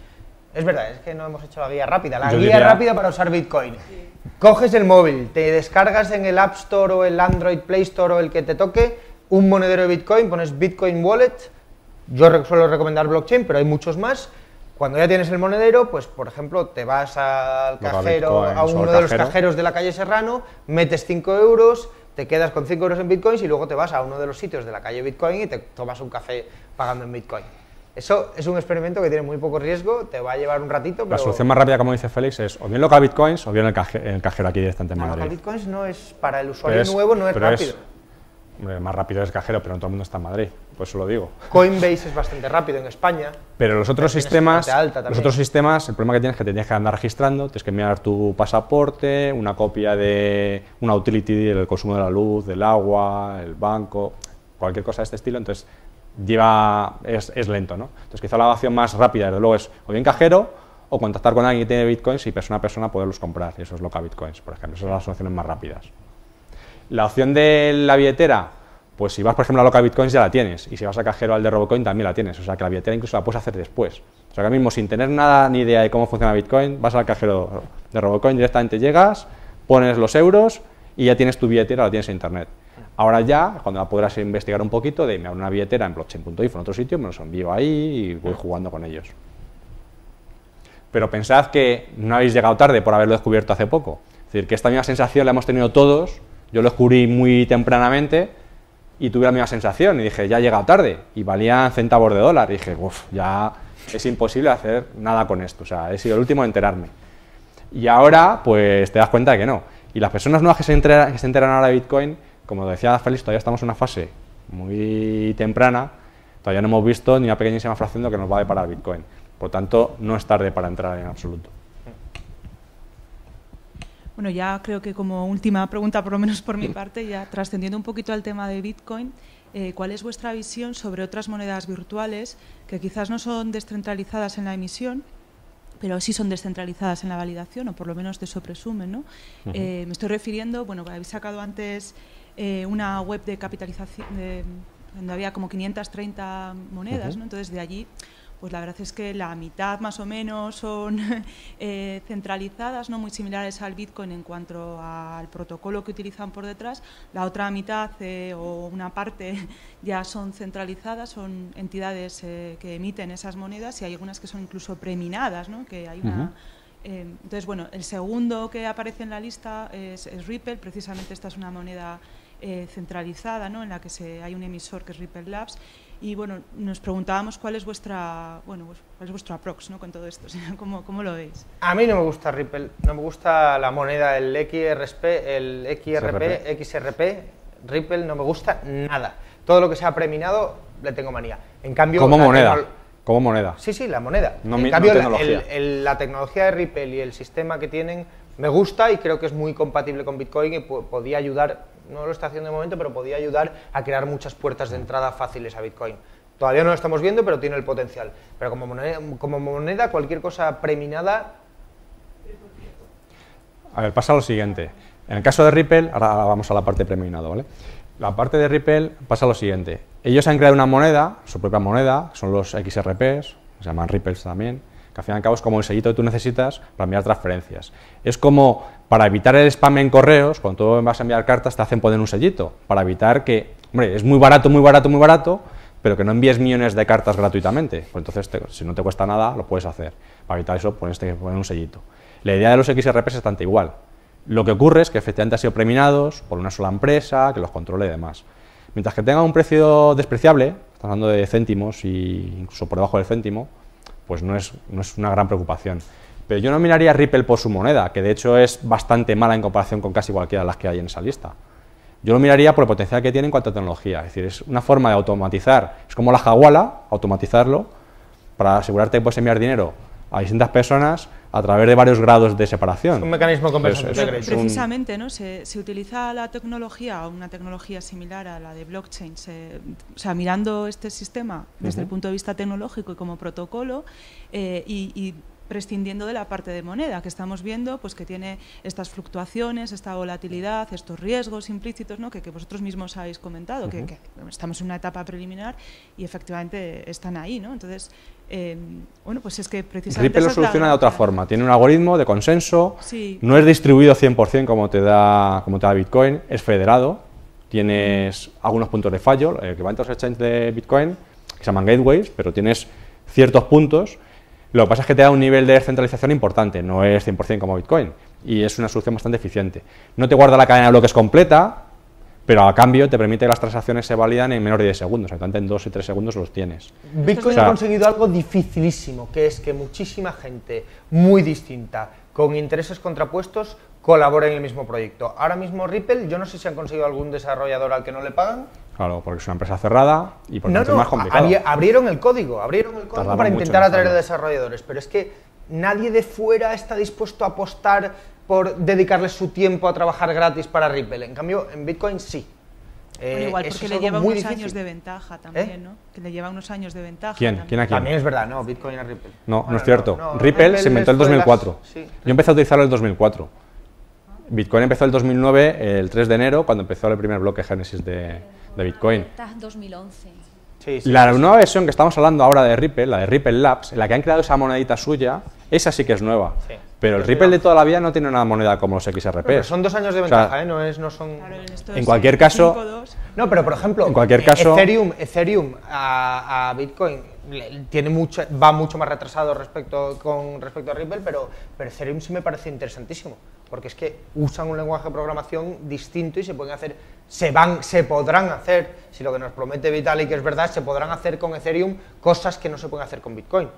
es verdad, es que no hemos hecho la guía rápida, la guía rápida para usar Bitcoin. Coges el móvil, te descargas en el App Store o el Android Play Store o el que te toque un monedero de Bitcoin, pones Bitcoin Wallet, yo suelo recomendar blockchain, pero hay muchos más. Cuando ya tienes el monedero, pues por ejemplo te vas al cajero, a uno de los cajeros de la calle Serrano, metes 5 euros, te quedas con 5 euros en Bitcoins y luego te vas a uno de los sitios de la calle Bitcoin y te tomas un café pagando en Bitcoin. Eso es un experimento que tiene muy poco riesgo, te va a llevar un ratito, pero... La solución más rápida, como dice Félix, es o bien local Bitcoins o bien el cajero aquí directamente en Madrid. Local Bitcoins no es, para el usuario nuevo no es rápido. Hombre, más rápido es el cajero, pero no todo el mundo está en Madrid, por eso lo digo. Coinbase es bastante rápido en España. Pero los otros sistemas, el problema que tienes es que te tienes que andar registrando, tienes que enviar tu pasaporte, una copia de una utility del consumo de la luz, del agua, el banco, cualquier cosa de este estilo, entonces es lento, ¿no? Entonces quizá la opción más rápida, desde luego, es o bien cajero o contactar con alguien que tiene bitcoins y persona a persona poderlos comprar, y eso es local bitcoins, por ejemplo, esas son las soluciones más rápidas. La opción de la billetera, pues si vas por ejemplo a local bitcoins ya la tienes, y si vas a cajero al de Robocoin también la tienes, o sea que la billetera incluso la puedes hacer después. O sea que ahora mismo sin tener nada ni idea de cómo funciona Bitcoin, vas al cajero de Robocoin, directamente llegas, pones los euros y ya tienes tu billetera, la tienes en internet. Ahora ya, cuando la podrás investigar un poquito, me abro una billetera en blockchain.info en otro sitio, me los envío ahí y voy jugando con ellos. Pero pensad que no habéis llegado tarde por haberlo descubierto hace poco. Es decir, que esta misma sensación la hemos tenido todos. Yo lo descubrí muy tempranamente y tuve la misma sensación y dije, ya he llegado tarde, y valían centavos de dólar, y dije, uff, ya es imposible hacer nada con esto, o sea, he sido el último en enterarme. Y ahora, pues te das cuenta de que no. Y las personas nuevas que se enteran ahora de Bitcoin, como decía Félix, todavía estamos en una fase muy temprana, todavía no hemos visto ni una pequeñísima fracción de lo que nos va a deparar Bitcoin. Por tanto, no es tarde para entrar en absoluto. Bueno, ya creo que como última pregunta, por lo menos por mi parte, ya trascendiendo un poquito al tema de Bitcoin, ¿cuál es vuestra visión sobre otras monedas virtuales que quizás no son descentralizadas en la emisión, pero sí son descentralizadas en la validación, o por lo menos de eso presumen, ¿no? Me estoy refiriendo, bueno, habéis sacado antes una web de capitalización, donde había como 530 monedas, ¿no? Entonces, de allí, pues la verdad es que la mitad más o menos son centralizadas, ¿no? Muy similares al Bitcoin en cuanto al protocolo que utilizan por detrás. La otra mitad o una parte ya son centralizadas, son entidades que emiten esas monedas, y hay algunas que son incluso preminadas, ¿no? Que hay una... entonces, bueno, el segundo que aparece en la lista es Ripple. Precisamente esta es una moneda centralizada, ¿no? En la que hay un emisor que es Ripple Labs. Y bueno, nos preguntábamos cuál es vuestra, cuál es vuestro approach, ¿no? Con todo esto, ¿cómo lo veis? A mí no me gusta Ripple, no me gusta la moneda, el XRP, Ripple no me gusta nada. Todo lo que sea preminado le tengo manía. En cambio, como moneda. Como moneda. Sí, la moneda. No, en cambio, no la tecnología de Ripple y el sistema que tienen me gusta, y creo que es muy compatible con Bitcoin y podía ayudar, no lo está haciendo de momento, pero podía ayudar a crear muchas puertas de entrada fáciles a Bitcoin. Todavía no lo estamos viendo, pero tiene el potencial. Pero como moneda, cualquier cosa preminada... A ver, pasa lo siguiente. En el caso de Ripple, ahora vamos a la parte preminado, ¿vale? La parte de Ripple pasa lo siguiente. Ellos han creado una moneda, su propia moneda, son los XRPs, se llaman Ripples también, que al fin y al cabo es como el sellito que tú necesitas para enviar transferencias. Es como, para evitar el spam en correos, cuando tú vas a enviar cartas te hacen poner un sellito, para evitar que, hombre, es muy barato, pero que no envíes millones de cartas gratuitamente. Pues entonces, si no te cuesta nada, lo puedes hacer. Para evitar eso, poner un sellito. La idea de los XRPs es bastante igual. Lo que ocurre es que efectivamente han sido preminados por una sola empresa, que los controle y demás. Mientras que tengan un precio despreciable, estamos hablando de céntimos e incluso por debajo del céntimo, pues no es una gran preocupación. Pero yo no miraría a Ripple por su moneda, que de hecho es bastante mala en comparación con casi cualquiera de las que hay en esa lista. Yo lo miraría por el potencial que tiene en cuanto a tecnología, es decir, es una forma de automatizar, es como la Hawala, automatizarlo, para asegurarte que puedes enviar dinero a distintas personas a través de varios grados de separación. Es un mecanismo de compensación de crédito. Precisamente, ¿no? Se utiliza la tecnología, o una tecnología similar a la de blockchain, o sea, mirando este sistema desde el punto de vista tecnológico y como protocolo, y prescindiendo de la parte de moneda, que estamos viendo pues que tiene estas fluctuaciones, esta volatilidad, estos riesgos implícitos, ¿no? que vosotros mismos habéis comentado, que estamos en una etapa preliminar y efectivamente están ahí, ¿no? Entonces, bueno, pues es que precisamente... Ripple lo soluciona de otra forma, tiene un algoritmo de consenso, sí. No es distribuido 100% como te da Bitcoin, es federado, tienes algunos puntos de fallo, el equivalente a los exchanges de Bitcoin, que se llaman gateways, pero tienes ciertos puntos. Lo que pasa es que te da un nivel de descentralización importante, no es 100% como Bitcoin, y es una solución bastante eficiente. No te guarda la cadena de bloques completa, pero a cambio te permite que las transacciones se validan en menos de 10 segundos, en 2 y 3 segundos los tienes. Bitcoin ha conseguido algo dificilísimo, que es que muchísima gente muy distinta, con intereses contrapuestos, colabora en el mismo proyecto. Ahora mismo Ripple, yo no sé si han conseguido algún desarrollador al que no le pagan. Claro, porque es una empresa cerrada y porque es más complicado. Abrieron el código para intentar atraer a desarrolladores, pero es que nadie de fuera está dispuesto a apostar por dedicarle su tiempo a trabajar gratis para Ripple. En cambio, en Bitcoin sí. Bueno, igual porque le lleva unos años de ventaja también, ¿no? Que le lleva unos años de ventaja. ¿Quién? ¿Quién a quién? También es verdad, no, Bitcoin a Ripple. No, bueno, no es cierto. Ripple se inventó en el 2004. Sí. Yo empecé a utilizarlo en el 2004. Bitcoin empezó en el 2009, el 3 de enero, cuando empezó el primer bloque Génesis de Bitcoin. 2011. Sí, la nueva versión que estamos hablando ahora de Ripple, la de Ripple Labs, en la que han creado esa monedita suya, esa sí que es nueva. Sí. Pero el Ripple de toda la vida no tiene una moneda como los XRP. Pero son 2 años de ventaja, no son... Claro, en cualquier caso... No, pero por ejemplo, en cualquier caso, Ethereum a Bitcoin va mucho más retrasado con respecto a Ripple, pero Ethereum sí me parece interesantísimo, porque es que usan un lenguaje de programación distinto y se podrán hacer, si lo que nos promete Vitalik es verdad, se podrán hacer con Ethereum cosas que no se pueden hacer con Bitcoin.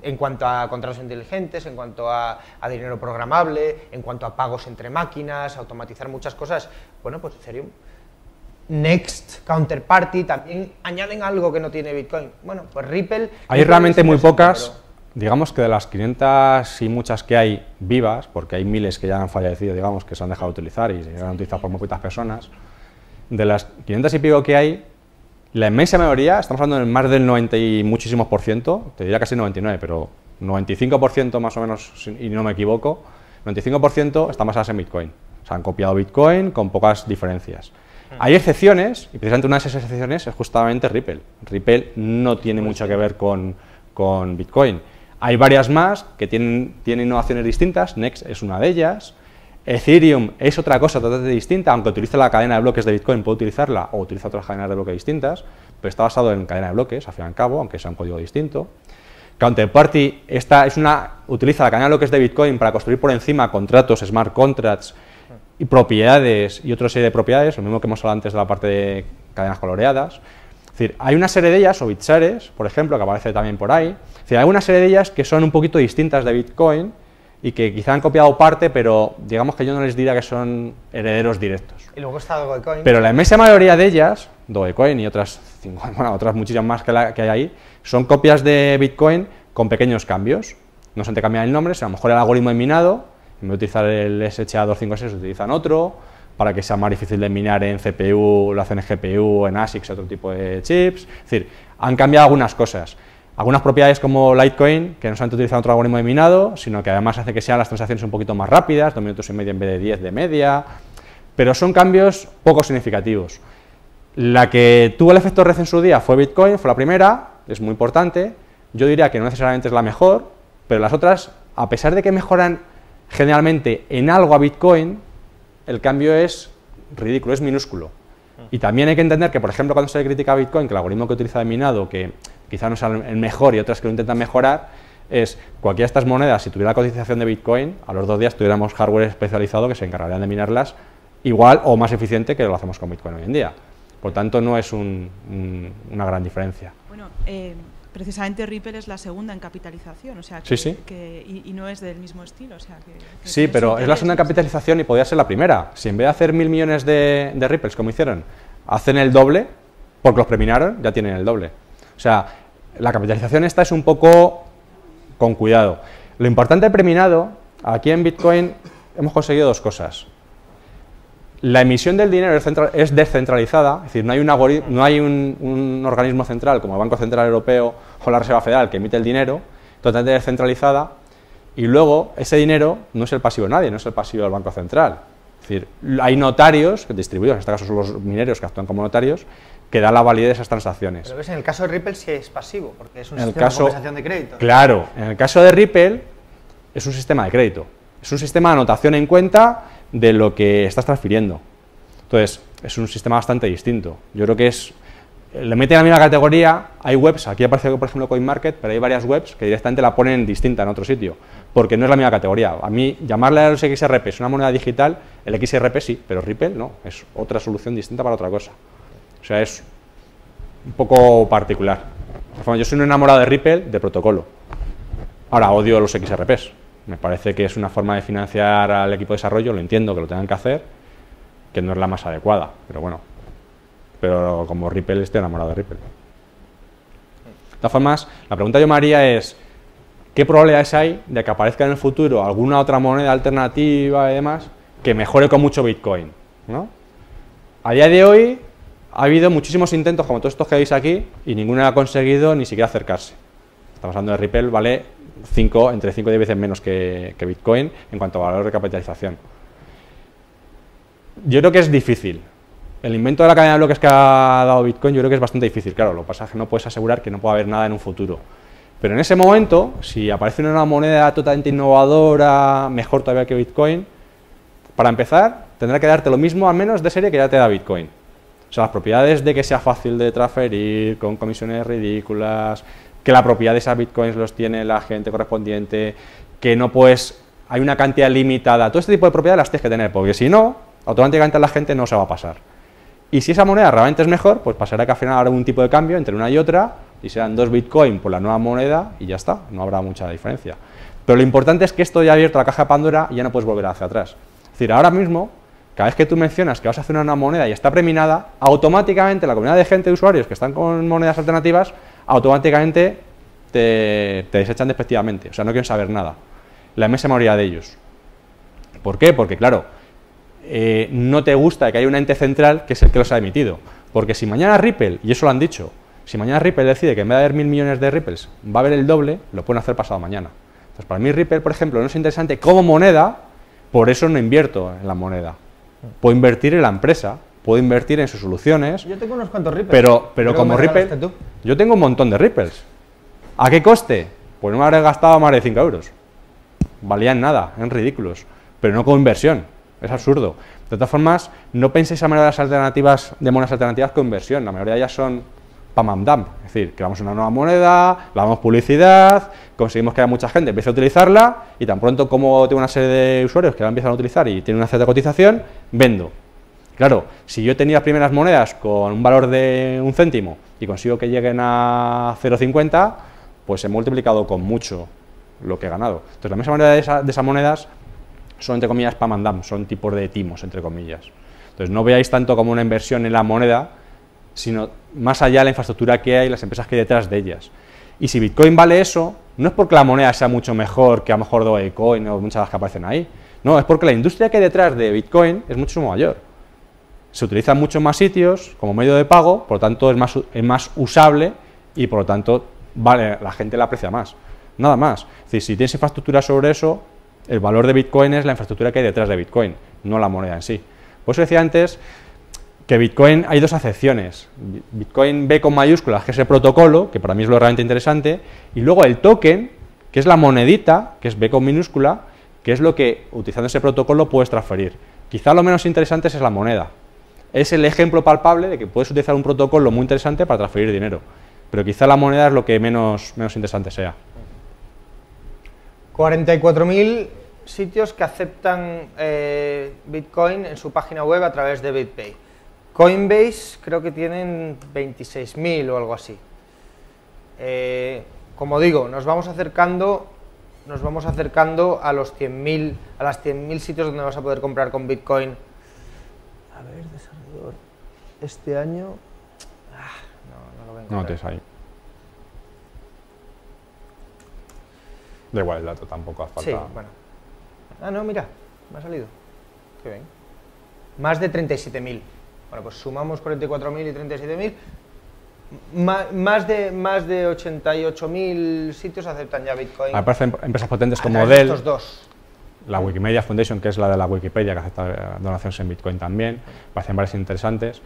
En cuanto a contratos inteligentes, en cuanto a dinero programable, en cuanto a pagos entre máquinas, automatizar muchas cosas, bueno, pues Ethereum. Next, Counterparty, también añaden algo que no tiene Bitcoin. Bueno, pues Ripple... Hay realmente muy pocas, digamos que de las 500 y muchas que hay vivas, porque hay miles que ya han fallecido, digamos, que se han dejado de utilizar y se han utilizado por muy pocas personas, de las 500 y pico que hay, la inmensa mayoría, estamos hablando de más del 90 y muchísimos por ciento, te diría casi 99, pero 95% más o menos, y no me equivoco, 95% están basadas en Bitcoin. O sea, han copiado Bitcoin con pocas diferencias. Hay excepciones, y precisamente una de esas excepciones es justamente Ripple. Ripple no tiene mucho que ver con Bitcoin. Hay varias más que tienen innovaciones distintas, Next es una de ellas. Ethereum es otra cosa totalmente distinta, aunque utiliza la cadena de bloques de Bitcoin, puede utilizarla o utiliza otras cadenas de bloques distintas, pero está basado en cadena de bloques, al fin y al cabo, aunque sea un código distinto. Counterparty utiliza la cadena de bloques de Bitcoin para construir por encima contratos, smart contracts y propiedades y otra serie de propiedades, lo mismo que hemos hablado antes de la parte de cadenas coloreadas. Es decir, hay una serie de ellas, o Bitshares, por ejemplo, que aparece también por ahí. Es decir, hay una serie de ellas que son un poquito distintas de Bitcoin y que quizá han copiado parte, pero digamos que yo no les diría que son herederos directos. Y luego está Dogecoin. Pero la inmensa mayoría de ellas, Dogecoin y otras muchísimas más que hay ahí, son copias de Bitcoin con pequeños cambios. No se te cambia el nombre, a lo mejor el algoritmo de minado, en vez de utilizar el SHA-256 utilizan otro, para que sea más difícil de minar en CPU, lo hacen en GPU, en ASICs, otro tipo de chips. Es decir, han cambiado algunas cosas. Algunas propiedades como Litecoin, que no solamente utilizan otro algoritmo de minado, sino que además hace que sean las transacciones un poquito más rápidas, 2 minutos y medio en vez de 10 de media, pero son cambios poco significativos. La que tuvo el efecto red en su día fue Bitcoin, fue la primera, es muy importante. Yo diría que no necesariamente es la mejor, pero las otras, a pesar de que mejoran generalmente en algo a Bitcoin, el cambio es ridículo, es minúsculo. Y también hay que entender que, por ejemplo, cuando se le critica a Bitcoin, que el algoritmo que utiliza de minado, que quizá no sea el mejor y otras que lo intentan mejorar, es cualquiera de estas monedas, si tuviera la cotización de Bitcoin, a los 2 días tuviéramos hardware especializado que se encargarían de minarlas igual o más eficiente que lo hacemos con Bitcoin hoy en día. Por tanto, no es una gran diferencia. Bueno, precisamente Ripple es la segunda en capitalización, o sea, sí. Y no es del mismo estilo. O sea, que sí, pero es la segunda en capitalización y podría ser la primera. Si en vez de hacer 1.000 millones de Ripples, como hicieron, hacen el doble, porque los preminaron, ya tienen el doble. O sea, la capitalización esta es un poco con cuidado. Lo importante del preminado, aquí en Bitcoin hemos conseguido 2 cosas. La emisión del dinero es descentralizada, es decir, no hay un organismo central como el Banco Central Europeo o la Reserva Federal que emite el dinero, totalmente descentralizada. y luego ese dinero no es el pasivo de nadie, no es el pasivo del Banco Central. Es decir, hay notarios distribuidos, en este caso son los mineros que actúan como notarios, que dan la validez de esas transacciones. Pero ves, en el caso de Ripple sí es pasivo, porque es un En el sistema caso, de compensación de crédito. Claro, en el caso de Ripple es un sistema de crédito, es un sistema de anotación en cuenta de lo que estás transfiriendo. Entonces, es un sistema bastante distinto. Yo creo que le meten a la misma categoría, hay webs, aquí aparece por ejemplo CoinMarket, pero hay varias webs que directamente la ponen distinta en otro sitio, porque no es la misma categoría. A mí, llamarle a los XRP es una moneda digital, el XRP sí, pero Ripple no, es otra solución distinta para otra cosa. O sea, es un poco particular. Yo soy un enamorado de Ripple, de protocolo. Ahora odio los XRPs. Me parece que es una forma de financiar al equipo de desarrollo, lo entiendo que lo tengan que hacer, que no es la más adecuada, pero bueno. Pero como Ripple, estoy enamorado de Ripple. De todas formas, la pregunta yo me haría es, ¿qué probabilidades hay de que aparezca en el futuro alguna otra moneda alternativa y demás que mejore con mucho Bitcoin, ¿no? A día de hoy ha habido muchísimos intentos, como todos estos que veis aquí, y ninguno ha conseguido ni siquiera acercarse. Estamos hablando de Ripple, vale entre 5 y 10 veces menos que Bitcoin en cuanto a valor de capitalización. Yo creo que es difícil. El invento de la cadena de bloques que ha dado Bitcoin yo creo que es bastante difícil. Claro, lo que pasa es que no puedes asegurar que no pueda haber nada en un futuro. Pero en ese momento, si aparece una moneda totalmente innovadora, mejor todavía que Bitcoin, para empezar, tendrá que darte lo mismo, al menos de serie, que ya te da Bitcoin. O sea, las propiedades de que sea fácil de transferir, con comisiones ridículas, que la propiedad de esas Bitcoins los tiene la gente correspondiente, que no puedes, hay una cantidad limitada, todo este tipo de propiedades las tienes que tener, porque si no, automáticamente a la gente no se va a pasar. Y si esa moneda realmente es mejor, pues pasará que al final habrá un tipo de cambio entre una y otra, y serán 2 Bitcoin por la nueva moneda, y ya está, no habrá mucha diferencia. Pero lo importante es que esto ya ha abierto la caja de Pandora y ya no puedes volver hacia atrás. Es decir, ahora mismo, cada vez que tú mencionas que vas a hacer una nueva moneda y está preminada, automáticamente la comunidad de gente, de usuarios que están con monedas alternativas, automáticamente te desechan despectivamente, o sea, no quieren saber nada. La inmensa mayoría de ellos. ¿Por qué? Porque, claro, no te gusta que haya un ente central que es el que los ha emitido. Porque si mañana Ripple, y eso lo han dicho, si mañana Ripple decide que en vez de haber 1000 millones de Ripples va a haber el doble, lo pueden hacer pasado mañana. Entonces, para mí Ripple, por ejemplo, no es interesante como moneda, por eso no invierto en la moneda. Puedo invertir en la empresa, puedo invertir en sus soluciones. Yo tengo unos cuantos Ripples. Pero como Ripple, yo tengo un montón de Ripples. ¿A qué coste? Pues no me habré gastado más de 5 euros. Valían nada, eran ridículos. Pero no como inversión, es absurdo. De todas formas, no penséis a manera de las alternativas, de monedas alternativas con inversión. La mayoría de ellas son pam am dam. Es decir, creamos una nueva moneda, le damos publicidad, conseguimos que haya mucha gente empiece a utilizarla y tan pronto como tengo una serie de usuarios que la empiezan a utilizar y tienen una cierta cotización, vendo. Claro, si yo tenía las primeras monedas con un valor de 1 céntimo y consigo que lleguen a 0,50, pues he multiplicado con mucho lo que he ganado. Entonces, la misma manera de esas monedas son, entre comillas, pam and dump, son tipos de timos, entre comillas. Entonces, no veáis tanto como una inversión en la moneda, sino más allá de la infraestructura que hay y las empresas que hay detrás de ellas. Y si Bitcoin vale eso, no es porque la moneda sea mucho mejor que a lo mejor Dogecoin o muchas de las que aparecen ahí. No, es porque la industria que hay detrás de Bitcoin es mucho mayor. Se utiliza en muchos más sitios como medio de pago, por lo tanto es más usable y por lo tanto vale, la gente la aprecia más. Nada más. Es decir, si tienes infraestructura sobre eso, el valor de Bitcoin es la infraestructura que hay detrás de Bitcoin, no la moneda en sí. Por eso decía antes que Bitcoin hay dos acepciones. Bitcoin B con mayúsculas, que es el protocolo, que para mí es lo realmente interesante, y luego el token, que es la monedita, que es B con minúscula, que es lo que, utilizando ese protocolo, puedes transferir. Quizá lo menos interesante es la moneda. Es el ejemplo palpable de que puedes utilizar un protocolo muy interesante para transferir dinero, pero quizá la moneda es lo que menos interesante sea. 44.000 sitios que aceptan Bitcoin en su página web a través de BitPay. Coinbase creo que tienen 26.000 o algo así. Como digo, nos vamos acercando a los 100.000, a las 100.000 sitios donde vas a poder comprar con Bitcoin. A ver, desarrollador, este año no lo vengo. No te ahí. Da igual el dato, tampoco hace falta. Sí, bueno. Ah, no, mira, me ha salido. Qué bien. Más de 37.000. Bueno, pues sumamos 44.000 y 37.000. Más de 88.000 sitios aceptan ya Bitcoin. Me parecen empresas potentes a como través de Dell, estos dos. la Wikimedia Foundation, que es la de la Wikipedia, que acepta donaciones en Bitcoin también, parecen varias interesantes.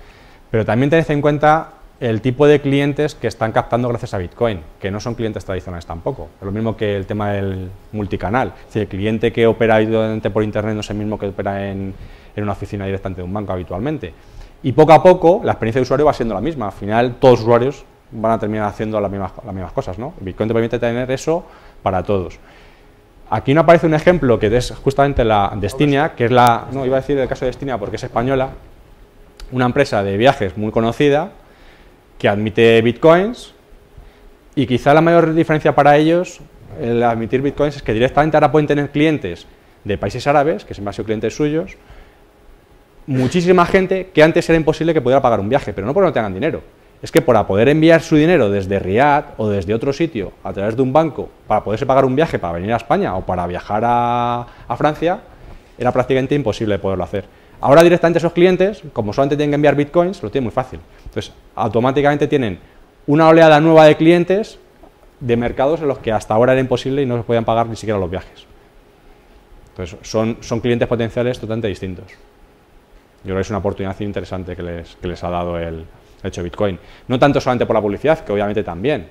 Pero también tened en cuenta el tipo de clientes que están captando gracias a Bitcoin, que no son clientes tradicionales tampoco. Es lo mismo que el tema del multicanal. Es decir, el cliente que opera habitualmente por Internet no es el mismo que opera en una oficina directamente de un banco habitualmente. Y poco a poco la experiencia de usuario va siendo la misma. Al final todos los usuarios van a terminar haciendo las mismas cosas, ¿no? Bitcoin te permite tener eso para todos. Aquí no aparece un ejemplo que es justamente la Destinia, que es la... No, iba a decir el caso de Destinia porque es española, una empresa de viajes muy conocida que admite bitcoins, y quizá la mayor diferencia para ellos, el admitir bitcoins, es que directamente ahora pueden tener clientes de países árabes, que siempre han sido clientes suyos, muchísima gente que antes era imposible que pudiera pagar un viaje, pero no porque no tengan dinero, es que para poder enviar su dinero desde Riad o desde otro sitio a través de un banco, para poderse pagar un viaje para venir a España o para viajar a Francia, era prácticamente imposible poderlo hacer. Ahora directamente esos clientes, como solamente tienen que enviar bitcoins, lo tienen muy fácil. Entonces, automáticamente tienen una oleada nueva de clientes de mercados en los que hasta ahora era imposible y no se podían pagar ni siquiera los viajes. Entonces, son clientes potenciales totalmente distintos. Yo creo que es una oportunidad interesante que les ha dado el hecho de Bitcoin. No tanto solamente por la publicidad, que obviamente también,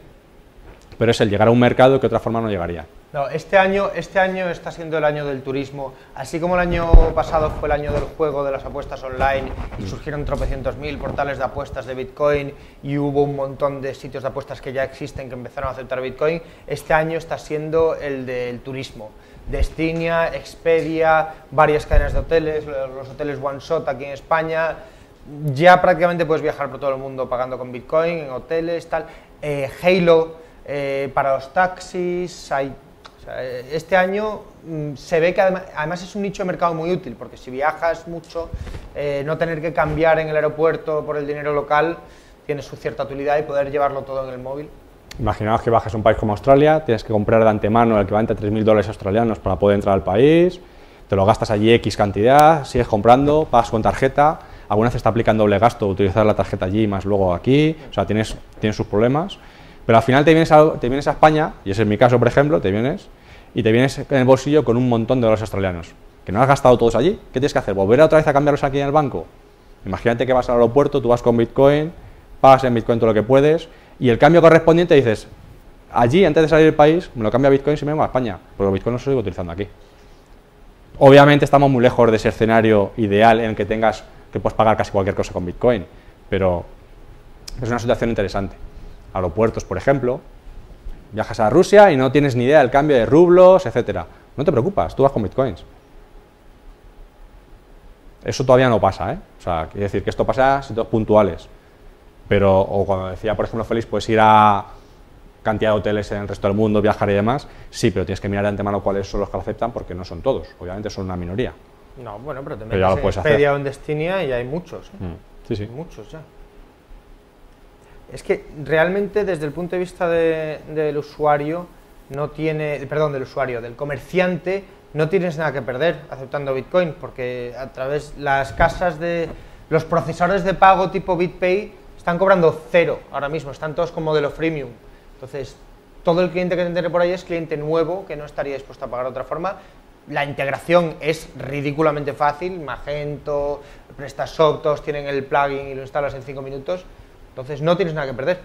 pero es el llegar a un mercado que de otra forma no llegaría. No, este año está siendo el año del turismo, así como el año pasado fue el año del juego, de las apuestas online, y surgieron tropecientos mil portales de apuestas de Bitcoin, y hubo un montón de sitios de apuestas que ya existen que empezaron a aceptar Bitcoin. Este año está siendo el del turismo. Destinia, Expedia, varias cadenas de hoteles, los hoteles One Shot aquí en España, ya prácticamente puedes viajar por todo el mundo pagando con Bitcoin, en hoteles, tal. Halo, para los taxis, este año se ve que además es un nicho de mercado muy útil, porque si viajas mucho, no tener que cambiar en el aeropuerto por el dinero local tiene su cierta utilidad, y poder llevarlo todo en el móvil. Imaginaos que bajas a un país como Australia, tienes que comprar de antemano el equivalente a 3.000 dólares australianos para poder entrar al país, te lo gastas allí X cantidad, sigues comprando, pagas con tarjeta, alguna vez está aplicando doble gasto, utilizar la tarjeta allí más luego aquí, o sea, tienes sus problemas. Pero al final te vienes a España, y ese es mi caso, por ejemplo, te vienes en el bolsillo con un montón de dólares australianos, que no has gastado todos allí. ¿Qué tienes que hacer? ¿Volver otra vez a cambiarlos aquí en el banco? Imagínate que vas al aeropuerto, tú vas con Bitcoin, pagas en Bitcoin todo lo que puedes, y el cambio correspondiente dices, allí, antes de salir del país, me lo cambio a Bitcoin y me vengo a España, pero Bitcoin no se sigo utilizando aquí. Obviamente estamos muy lejos de ese escenario ideal en el que puedes pagar casi cualquier cosa con Bitcoin, pero es una situación interesante. Aeropuertos, por ejemplo, viajas a Rusia y no tienes ni idea del cambio de rublos, etcétera. No te preocupas, tú vas con bitcoins. Eso todavía no pasa, ¿eh? O sea, quiere decir que esto pasa en sitios puntuales. Pero, o cuando decía, por ejemplo, Félix, puedes ir a cantidad de hoteles en el resto del mundo, viajar y demás, sí, pero tienes que mirar de antemano cuáles son los que lo aceptan, porque no son todos, obviamente son una minoría. No, bueno, pero te Pero ya lo metes puedes en hacer. Expedia o en Destinia y hay muchos, ¿eh? Sí, sí. Muchos ya. Es que realmente desde el punto de vista del usuario no tiene, perdón, del comerciante, no tienes nada que perder aceptando Bitcoin, porque a través las casas de los procesadores de pago tipo BitPay están cobrando cero ahora mismo, están todos con modelo freemium. Entonces, todo el cliente que te entre por ahí es cliente nuevo que no estaría dispuesto a pagar de otra forma. La integración es ridículamente fácil, Magento, PrestaShop, todos tienen el plugin y lo instalas en 5 minutos. Entonces no tienes nada que perder,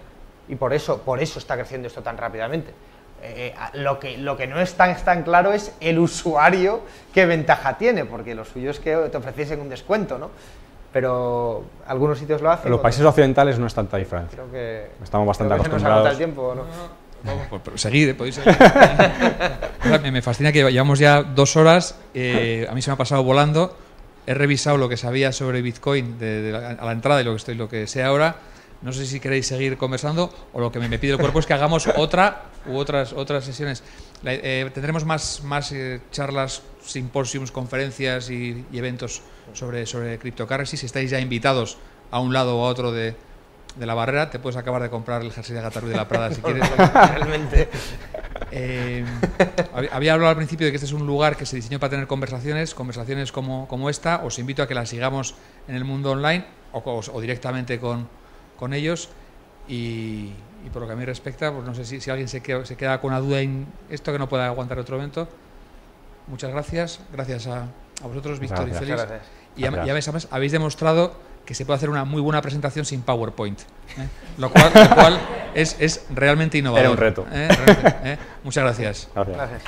y por eso está creciendo esto tan rápidamente. Lo que no es tan claro es el usuario qué ventaja tiene, porque lo suyo es que te ofreciesen un descuento, ¿no? Pero algunos sitios lo hacen. En los países occidentales no es tanta diferencia. Creo que estamos bastante creo que acostumbrados. Se nos agota el tiempo, ¿no? Vamos, pues seguid, podéis seguir. Me fascina que llevamos ya 2 horas, a mí se me ha pasado volando, he revisado lo que sabía sobre Bitcoin a la entrada y lo que sé ahora. No sé si queréis seguir conversando o lo que me pide el cuerpo es que hagamos otras sesiones. Tendremos más charlas, simposiums, conferencias y eventos sobre cryptocurrency. Si estáis ya invitados a un lado o a otro de la barrera, te puedes acabar de comprar el jersey de Gatarru de la Prada si quieres. Realmente. Había hablado al principio de que este es un lugar que se diseñó para tener conversaciones como esta. Os invito a que las sigamos en el mundo online o directamente con ellos, y por lo que a mí respecta, pues no sé si alguien se queda con una duda en esto que no pueda aguantar otro evento. Muchas gracias. Gracias a vosotros, Víctor y Félix. Gracias. Y ya ves, además, habéis demostrado que se puede hacer una muy buena presentación sin PowerPoint, lo cual es realmente innovador. Era un reto. Muchas gracias. Gracias. Gracias.